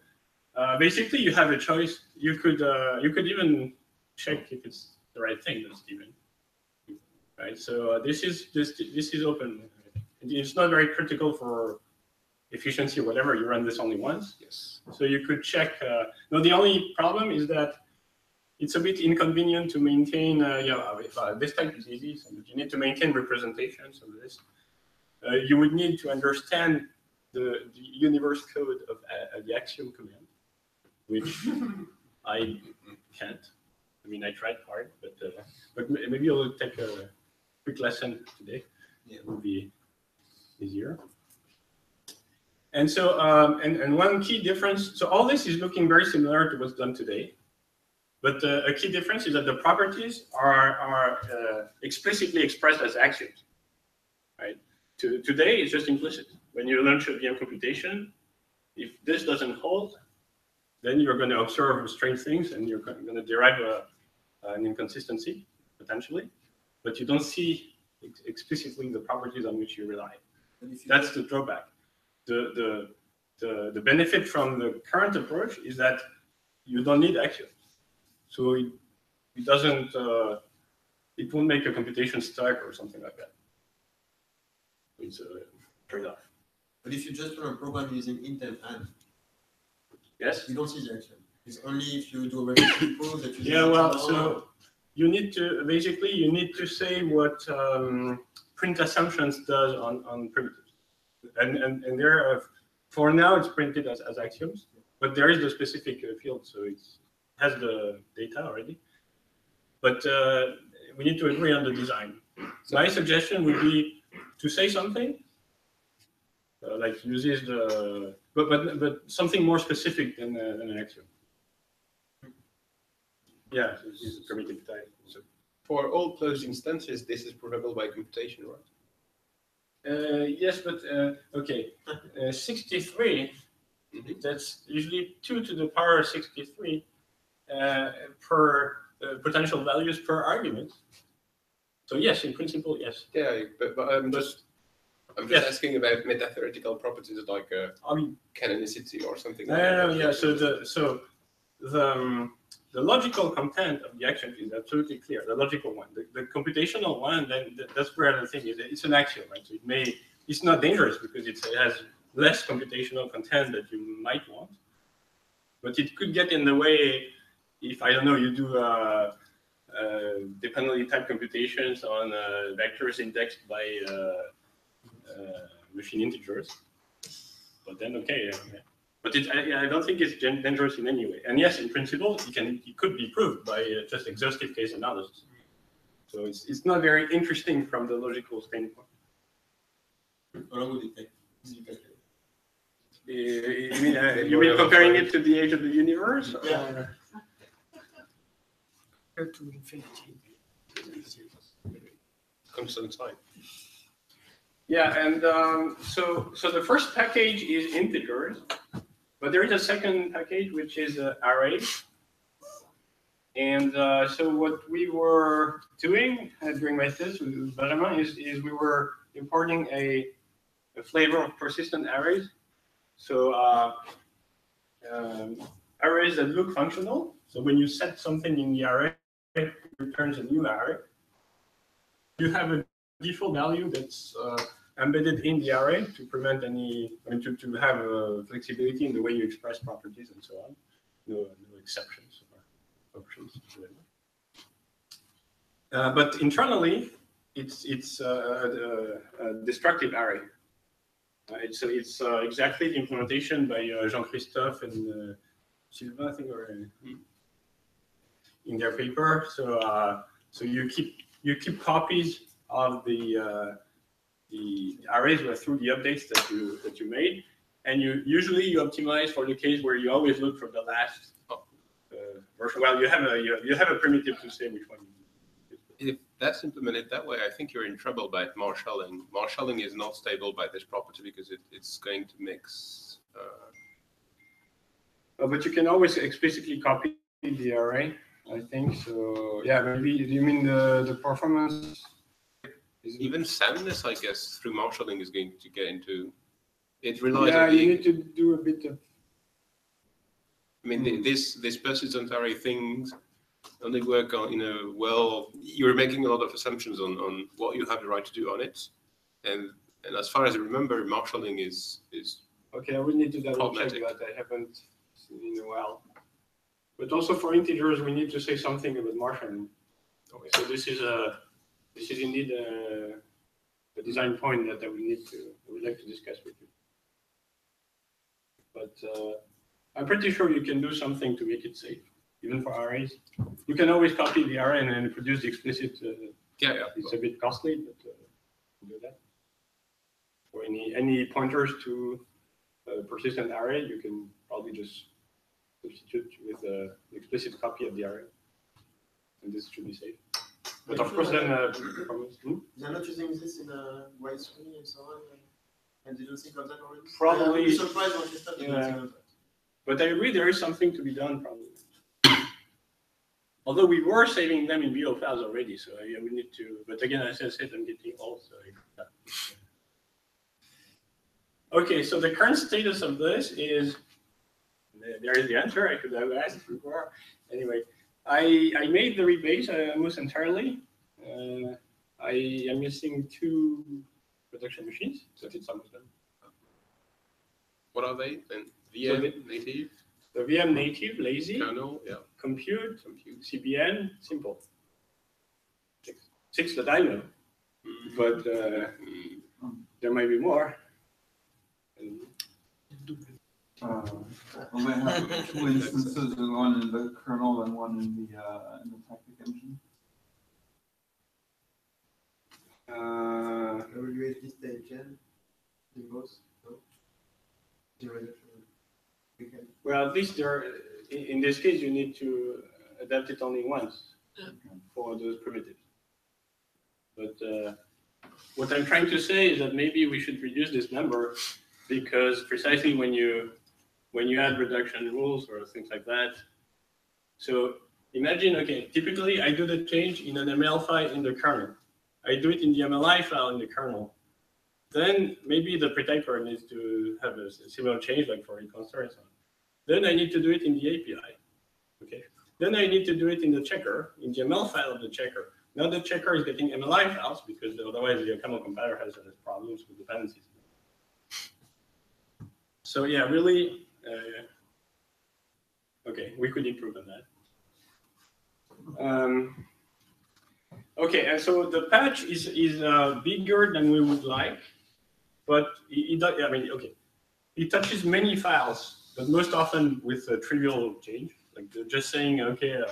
[SPEAKER 1] basically, you have a choice. You could even check if it's the right thing that's given. Right. So this is open. It's not very critical for efficiency or whatever. You run this only once.
[SPEAKER 9] Yes.
[SPEAKER 1] So you could check. No, the only problem is that it's a bit inconvenient to maintain. This type is easy, so you need to maintain representations of this. You would need to understand the universe code of the axiom command, which I can't. I mean, I tried hard, but maybe I'll take a quick lesson today. Yeah. It will be easier. And so, and one key difference. So all this is looking very similar to what's done today. But a key difference is that the properties are explicitly expressed as axioms, right? Today, it's just implicit. When you launch a VM computation, if this doesn't hold, then you're going to observe strange things and you're going to derive an inconsistency, potentially. But you don't see explicitly the properties on which you rely. That's the drawback. The benefit from the current approach is that you don't need axioms. So it doesn't, it won't make a computation stuck or something like that. It's a trade-off.
[SPEAKER 14] But if you just run a program using intent and,
[SPEAKER 1] yes,
[SPEAKER 14] you don't see the action. It's only if you do a reference proof that you.
[SPEAKER 1] Yeah, well, so you need to basically say what print assumptions does on primitives, and there for now it's printed as axioms, but there is the specific field, so it has the data already. But we need to agree on the design. My suggestion would be to say something, like uses the, but something more specific than an axiom. Yeah, so this is a primitive type.
[SPEAKER 9] So for all closed instances, this is provable by computation, right?
[SPEAKER 1] Yes, but okay, 63. That's usually 2 to the power 63 per potential values per argument. So yes, in principle, yes.
[SPEAKER 9] Yeah, but I'm just asking about meta-theoretical properties like canonicity or something like that.
[SPEAKER 1] Yeah. So the logical content of the action is absolutely clear. The logical one, the computational one, then that's where the thing is. It's an axiom, right? So it's not dangerous because it has less computational content that you might want, but it could get in the way if, I don't know, you do dependently type computations on vectors indexed by machine integers. But then, okay, but I don't think it's dangerous in any way. And yes, in principle, it could be proved by just exhaustive case analysis. So it's not very interesting from the logical standpoint.
[SPEAKER 14] How long would it take?
[SPEAKER 1] You mean comparing it to the age of the universe?
[SPEAKER 14] Yeah.
[SPEAKER 13] Compared to infinity.
[SPEAKER 9] Constant time.
[SPEAKER 1] Yeah, and so the first package is integers, but there is a second package which is arrays. And so what we were doing during my thesis with Benjamin is we were importing a flavor of persistent arrays. So arrays that look functional. So when you set something in the array, it returns a new array. You have a default value that's embedded in the array to prevent any, to have flexibility in the way you express properties and so on. No exceptions or options. But internally, it's a destructive array. It's exactly the implementation by Jean-Christophe and Sylvain, I think, in their paper. So you keep copies of the arrays through the updates that you made, and usually you optimize for the case where you always look for the last version. Well, you have a primitive to say which one.
[SPEAKER 9] If that's implemented that way, I think you're in trouble by marshalling. Marshalling is not stable by this property because it's going to mix.
[SPEAKER 1] But you can always explicitly copy the array, I think. So yeah, maybe you mean the performance.
[SPEAKER 9] Even sameness, I guess, through marshalling is going to get into. It relies
[SPEAKER 1] Yeah,
[SPEAKER 9] on
[SPEAKER 1] you need to do a bit of.
[SPEAKER 9] I mean, this persistent array things only work on, you're making a lot of assumptions on what you have the right to do on it, and as far as I remember, marshalling is
[SPEAKER 1] Okay, I would need to double check that. I haven't seen in a while. But also for integers, we need to say something about marshalling. Okay, so this is indeed a design point that I would like to discuss with you. But I'm pretty sure you can do something to make it safe, even for arrays. You can always copy the array and then produce the explicit. It's a bit costly, but do that. For any pointers to a persistent array, you can probably just substitute with an explicit copy of the array, and this should be safe. But of course, then
[SPEAKER 14] They're not using this in a Y3 and so on, and they don't think of that already.
[SPEAKER 1] Probably.
[SPEAKER 14] I'm surprised when they start to think of that.
[SPEAKER 1] But I agree there is something to be done, probably. Although we were saving them in BO files already, so we need to. But again, as I said, I'm getting old, so. Okay, so the current status of this is. There is the answer I could have asked before. Anyway, I made the rebase almost entirely. I am missing 2 production machines, so it's almost done.
[SPEAKER 9] What are they then? VM native?
[SPEAKER 1] The VM native, lazy.
[SPEAKER 9] Kernel, yeah.
[SPEAKER 1] Compute, CBN, simple. 6 that I know, but there might be more.
[SPEAKER 6] Well, they have 2 instances, one in the kernel and one in the Tactic engine.
[SPEAKER 14] 50-state gen in both? No? In reduction, we can.
[SPEAKER 1] Well, at least in this case, you need to adapt it only once for those primitives. But what I'm trying to say is that maybe we should reduce this number because precisely when you add reduction rules or things like that. So imagine, okay, typically I do the change in an ML file in the kernel. I do it in the MLI file in the kernel. Then maybe the protector needs to have a similar change, like for reconstruct and so on. Then I need to do it in the API. Okay. Then I need to do it in the checker, in the ML file of the checker. Now the checker is getting MLI files because otherwise the camel compiler has problems with dependencies. So yeah, really, okay, we could improve on that. Okay, and so the patch is bigger than we would like, but it I mean, okay, it touches many files, but most often with a trivial change, like just saying, okay,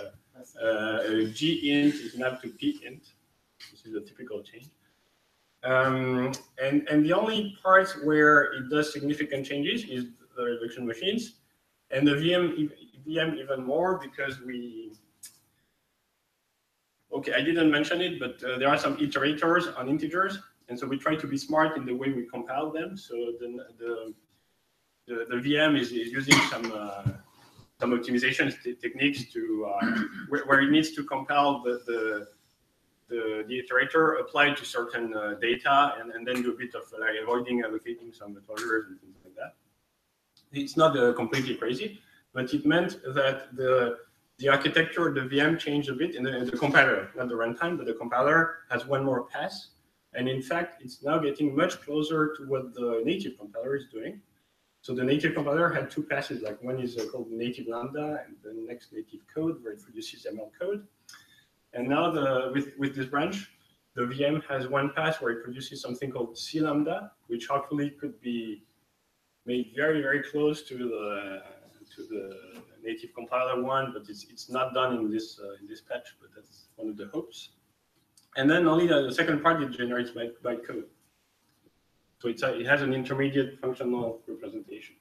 [SPEAKER 1] G int is mapped to P int. This is a typical change. And the only part where it does significant changes is the reduction machines, and the VM even more because we. Okay, I didn't mention it, but there are some iterators on integers, and so we try to be smart in the way we compile them. So the VM is using some optimization techniques to where it needs to compile the iterator applied to certain data, and then do a bit of like avoiding allocating some closures and things like that. It's not completely crazy, but it meant that the architecture of the VM changed a bit in the compiler, not the runtime, but the compiler has one more pass. And in fact, it's now getting much closer to what the native compiler is doing. So the native compiler had two passes, like one is called native lambda, and the next native code where it produces ML code. And now with this branch, the VM has one pass where it produces something called C lambda, which hopefully could be made very, very close to the native compiler one, but it's not done in this patch, but that's one of the hopes. And then only the second part it generates bytecode. So it has an intermediate functional representation.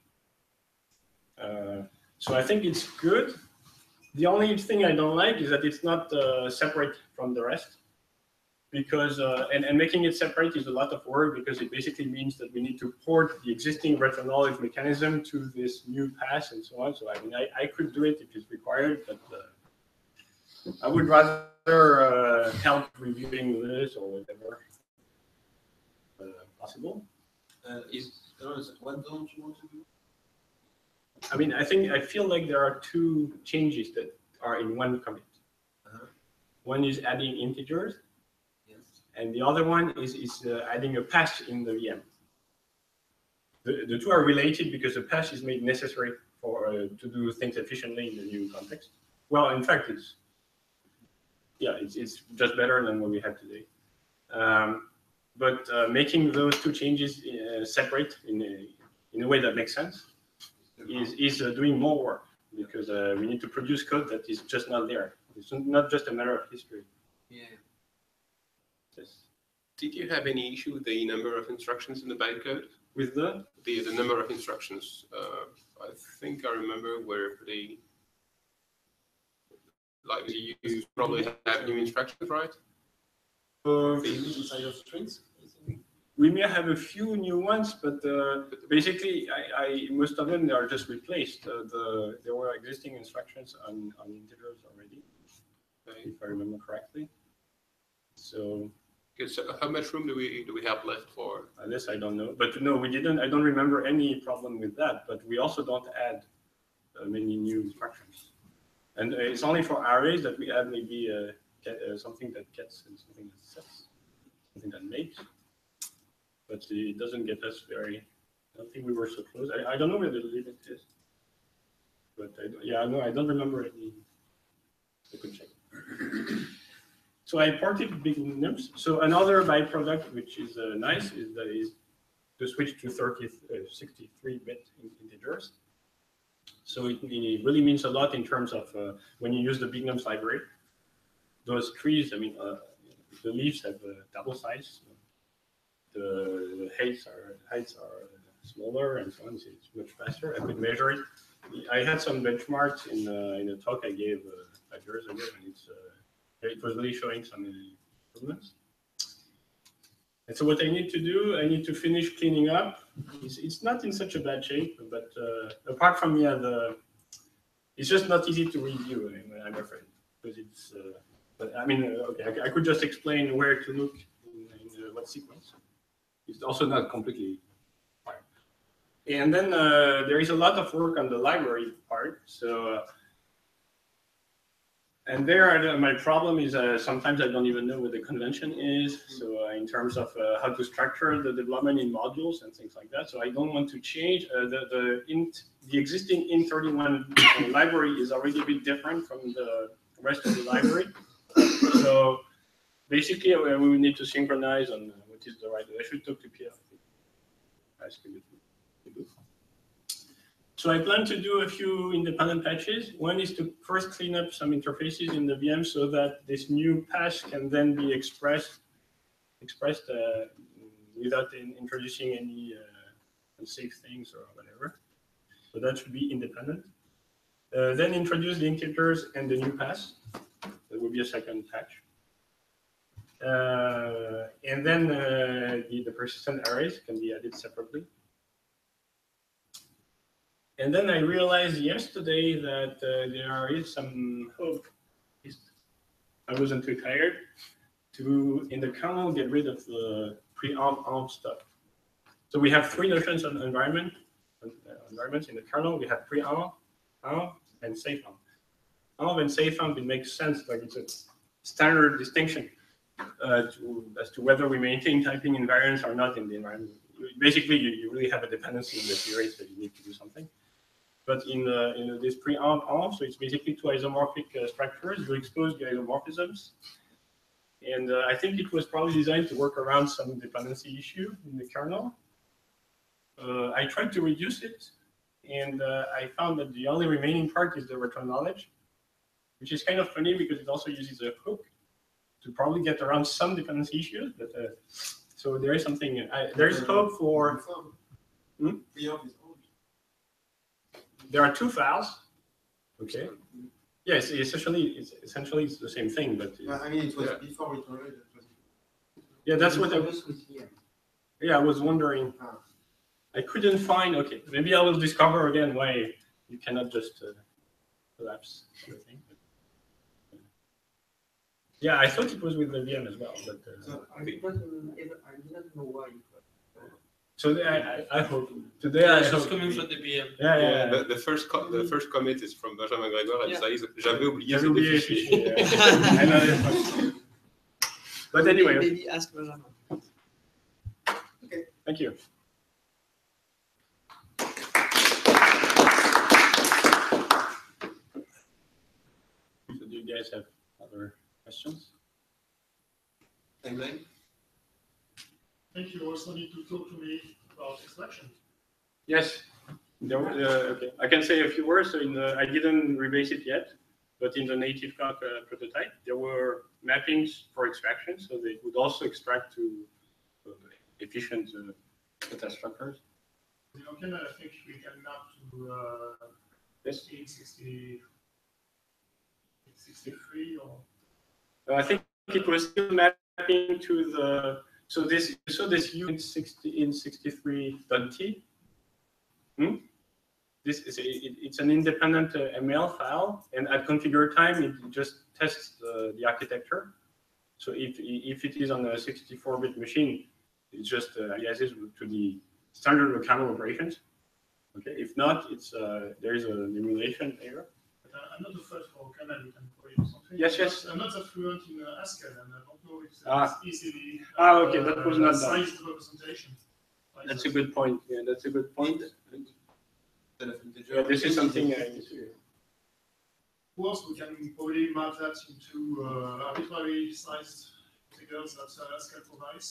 [SPEAKER 1] So I think it's good. The only thing I don't like is that it's not separate from the rest, because and making it separate is a lot of work because it basically means that we need to port the existing retro knowledge mechanism to this new pass and so on. So I mean, I could do it if it's required, but I would rather help reviewing this or whatever possible.
[SPEAKER 14] What don't you want to do?
[SPEAKER 1] I mean, I feel like there are two changes that are in one commit. One is adding integers, and the other one is adding a pass in the VM. The two are related because the pass is made necessary for to do things efficiently in the new context. Well, in fact, it's just better than what we have today. But making those two changes separate in a way that makes sense is doing more work because we need to produce code that is just not there. It's not just a matter of history.
[SPEAKER 9] Yeah. Yes. Did you have any issue with the number of instructions in the bytecode?
[SPEAKER 1] With the
[SPEAKER 9] number of instructions. I think I remember where they like you probably have new instructions, right?
[SPEAKER 14] Inside of strings?
[SPEAKER 1] We may have a few new ones, but basically, most of them are just replaced. There were existing instructions on integers already, if I remember correctly. So,
[SPEAKER 9] how much room do we have left for?
[SPEAKER 1] This I don't know, but no, we didn't. I don't remember any problem with that. But we also don't add many new instructions, and it's only for arrays that we add maybe something that gets and something that sets, something that makes. But it doesn't get us very. I don't think we were so close. I don't know where the limit is. But I don't remember any. I could check. So I ported big nums. So another byproduct, which is nice, is to switch to 63-bit integers. So it really means a lot in terms of when you use the big nums library. Those trees, I mean, the leaves have a double size. So the heights are smaller and so on. So it's much faster. I could measure it. I had some benchmarks in a talk I gave 5 years ago, and it was really showing some improvements. And so what I need to do, I need to finish cleaning up. It's not in such a bad shape, but apart from it's just not easy to review. I'm afraid, because it's. But I mean, okay, I could just explain where to look in what sequence. It's also not completely fine. And then there is a lot of work on the library part. So. And there, my problem is sometimes I don't even know what the convention is. So in terms of how to structure the development in modules and things like that. So I don't want to change the existing int31 library is already a bit different from the rest of the library. So basically, we will need to synchronize on what is the right. I should talk to Pierre. Ask him to do. So I plan to do a few independent patches. One is to first clean up some interfaces in the VM so that this new pass can then be expressed without introducing any unsafe things or whatever. So that should be independent. Then introduce the integers and the new pass. That will be a second patch. And then the persistent arrays can be added separately. And then I realized yesterday that there is some hope. I wasn't too tired to, in the kernel, get rid of the pre-ARM stuff. So we have 3 notions of environments in the kernel. We have pre-ARM, ARM, and safe ARM. ARM and safe ARM, it makes sense, like it's a standard distinction as to whether we maintain typing invariants or not in the environment. Basically, you really have a dependency in the theory, so you need to do something. But in this pre-ARM ARM, so it's basically 2 isomorphic structures. You expose the isomorphisms. And I think it was probably designed to work around some dependency issue in the kernel. I tried to reduce it, and I found that the only remaining part is the retro knowledge, which is kind of funny because it also uses a hook to probably get around some dependency issues. But so there is something, there is hope for. There are 2 files. Okay. Yes, essentially it's the same thing, but
[SPEAKER 14] I mean, it was before we told it.
[SPEAKER 1] Yeah, that's what I was. Yeah, I was wondering. I couldn't find. Okay, maybe I will discover again why you cannot just collapse everything. Yeah, I thought it was with the VM as well, but.
[SPEAKER 8] I did not know why.
[SPEAKER 1] So I hope today I
[SPEAKER 3] it's
[SPEAKER 1] hope
[SPEAKER 3] coming from the VM.
[SPEAKER 1] Yeah.
[SPEAKER 9] The first commit is from Benjamin Grégoire and says j'avais oublié
[SPEAKER 1] ces
[SPEAKER 9] fichiers.
[SPEAKER 1] But anyway.
[SPEAKER 13] Maybe ask Benjamin.
[SPEAKER 1] Okay. Thank you. So do you guys have other questions?
[SPEAKER 14] Anybody?
[SPEAKER 7] I think you also need to talk to me about extraction.
[SPEAKER 1] Yes. Okay. I can say a few words. So I didn't rebase it yet, but in the native Coq prototype, there were mappings for extraction, so they would also extract to efficient data structures.
[SPEAKER 7] Okay, I think we can map to
[SPEAKER 1] Yes.
[SPEAKER 7] 63 or.
[SPEAKER 1] I think it was still mapping to the. So this U in 63.t. This is it's an independent ML file, and at configure time it just tests the architecture. So if it is on a 64-bit machine, it just aliases to the standard locale operations. Okay. If not, it's there is an emulation error.
[SPEAKER 7] I'm not a first for kernel, you can call it something.
[SPEAKER 1] Yes.
[SPEAKER 7] I'm not that fluent in Haskell, and I don't know if it's easily
[SPEAKER 1] okay, that was not done.
[SPEAKER 7] sized representation.
[SPEAKER 1] That's a good point. Yeah, that's a good point. Yeah, this is something I need to.
[SPEAKER 7] Of course, we can probably map that into arbitrary sized figures that Haskell provides.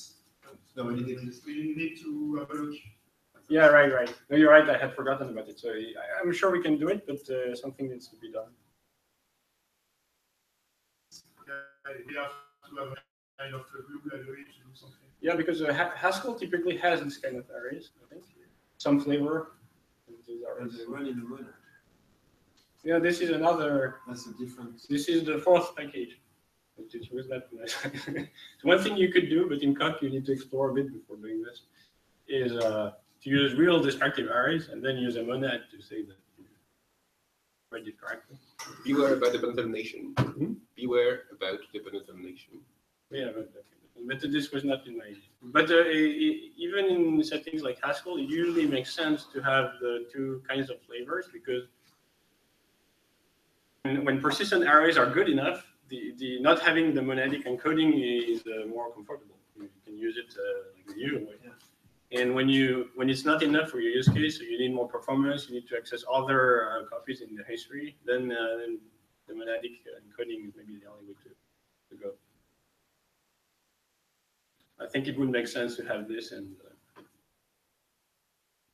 [SPEAKER 14] No, we need
[SPEAKER 7] to have a look.
[SPEAKER 1] Yeah, right. No, you're right. I had forgotten about it. So I'm sure we can do it, but something needs to be done.
[SPEAKER 7] Yeah, we have to have a kind of glue library to do something.
[SPEAKER 1] Yeah, because Haskell typically has this kind of arrays, I think. Some flavor. And these arrays.
[SPEAKER 2] And run in the run.
[SPEAKER 1] Yeah, this is another.
[SPEAKER 2] That's a different.
[SPEAKER 1] This is the fourth package. It was not nice. One thing you could do, but in Coq you need to explore a bit before doing this, is to use real destructive arrays and then use a monad to say that you read it correctly.
[SPEAKER 9] Beware about the contamination. Beware about the contamination.
[SPEAKER 1] Yeah, but this was not in my. But even in settings like Haskell, it usually makes sense to have the two kinds of flavors because when persistent arrays are good enough, the not having the monadic encoding is more comfortable. You can use it like the usual way. Yeah. And when it's not enough for your use case, so you need more performance, you need to access other copies in the history, then the monadic encoding is maybe the only way to go. I think it would make sense to have this and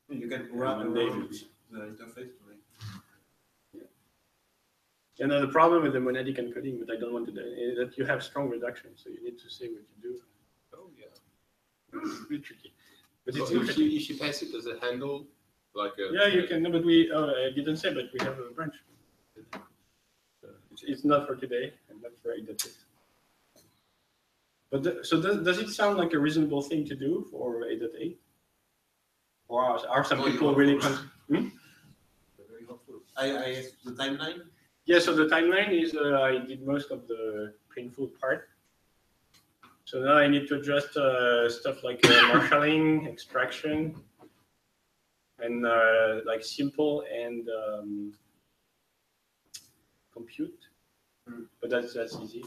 [SPEAKER 2] you can wrap around the interface to make.
[SPEAKER 1] And the problem with the monadic encoding, but I don't want to do, is that you have strong reduction, so you need to say what you do.
[SPEAKER 9] Oh yeah,
[SPEAKER 1] it's really tricky. But
[SPEAKER 9] so
[SPEAKER 1] it's
[SPEAKER 9] if you pass it as a handle, like a
[SPEAKER 1] yeah, you can. No, but we I didn't say, but we have a branch. It's not for today, and not for 8.8. But so does it sound like a reasonable thing to do for 8.8? Or are some people really?
[SPEAKER 2] Very helpful. I the timeline.
[SPEAKER 1] Yeah, so the timeline is I did most of the painful part. So now I need to adjust stuff like marshalling, extraction, and like simple and compute. But that's easy.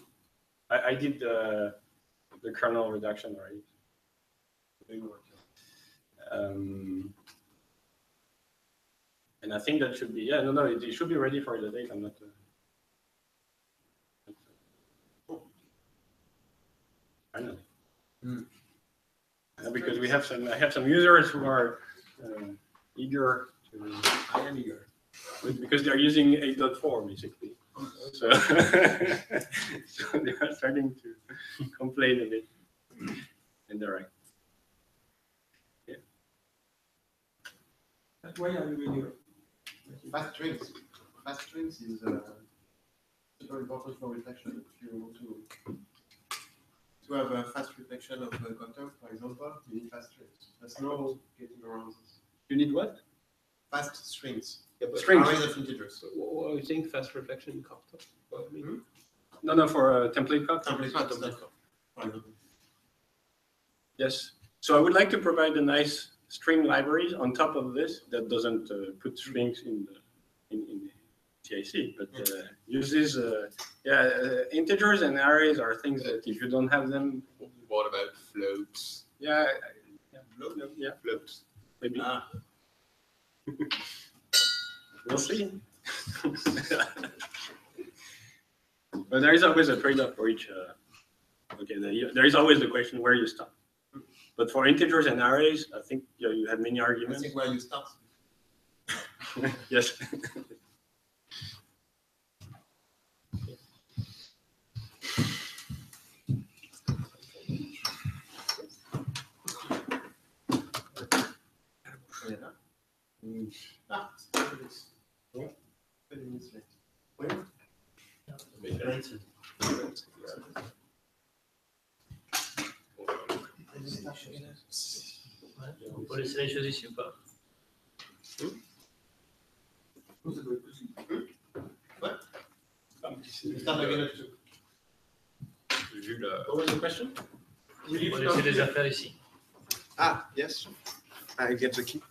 [SPEAKER 1] I did the kernel reduction already. And I think that should be, it should be ready for the date. I'm not. Finally. Because I have some users who are eager to.
[SPEAKER 2] I am eager.
[SPEAKER 1] Because they're using 8.4 basically. So, so they are starting to complain a bit. And they're right. Yeah.
[SPEAKER 7] That's why are you here?
[SPEAKER 2] Fast strings. Fast strings is super important for reflection. If you want to have a fast reflection of a content, for example, you need fast strings. That's normal getting around this.
[SPEAKER 1] You need what?
[SPEAKER 2] Fast strings.
[SPEAKER 1] Yeah, strings.
[SPEAKER 2] Arrays of integers.
[SPEAKER 1] What are you saying? Fast reflection in Cocteau? No, for template Coq.
[SPEAKER 2] Template Coq. For example.
[SPEAKER 1] Yes. So I would like to provide a nice string libraries on top of this that doesn't put strings in the CIC, but uses integers and arrays are things that if you don't have them.
[SPEAKER 9] What about floats?
[SPEAKER 1] Yeah,
[SPEAKER 9] floats.
[SPEAKER 1] Maybe. We'll see. But there is always a trade-off for each. There is always the question where you stop. But for integers and arrays, I think you have many arguments.
[SPEAKER 2] I think where you start.
[SPEAKER 1] Yes.
[SPEAKER 11] On peut laisser les choses ici ou pas?
[SPEAKER 1] What was the question?
[SPEAKER 11] On peut laisser les affaires ici.
[SPEAKER 2] Ah, yes. I get the key.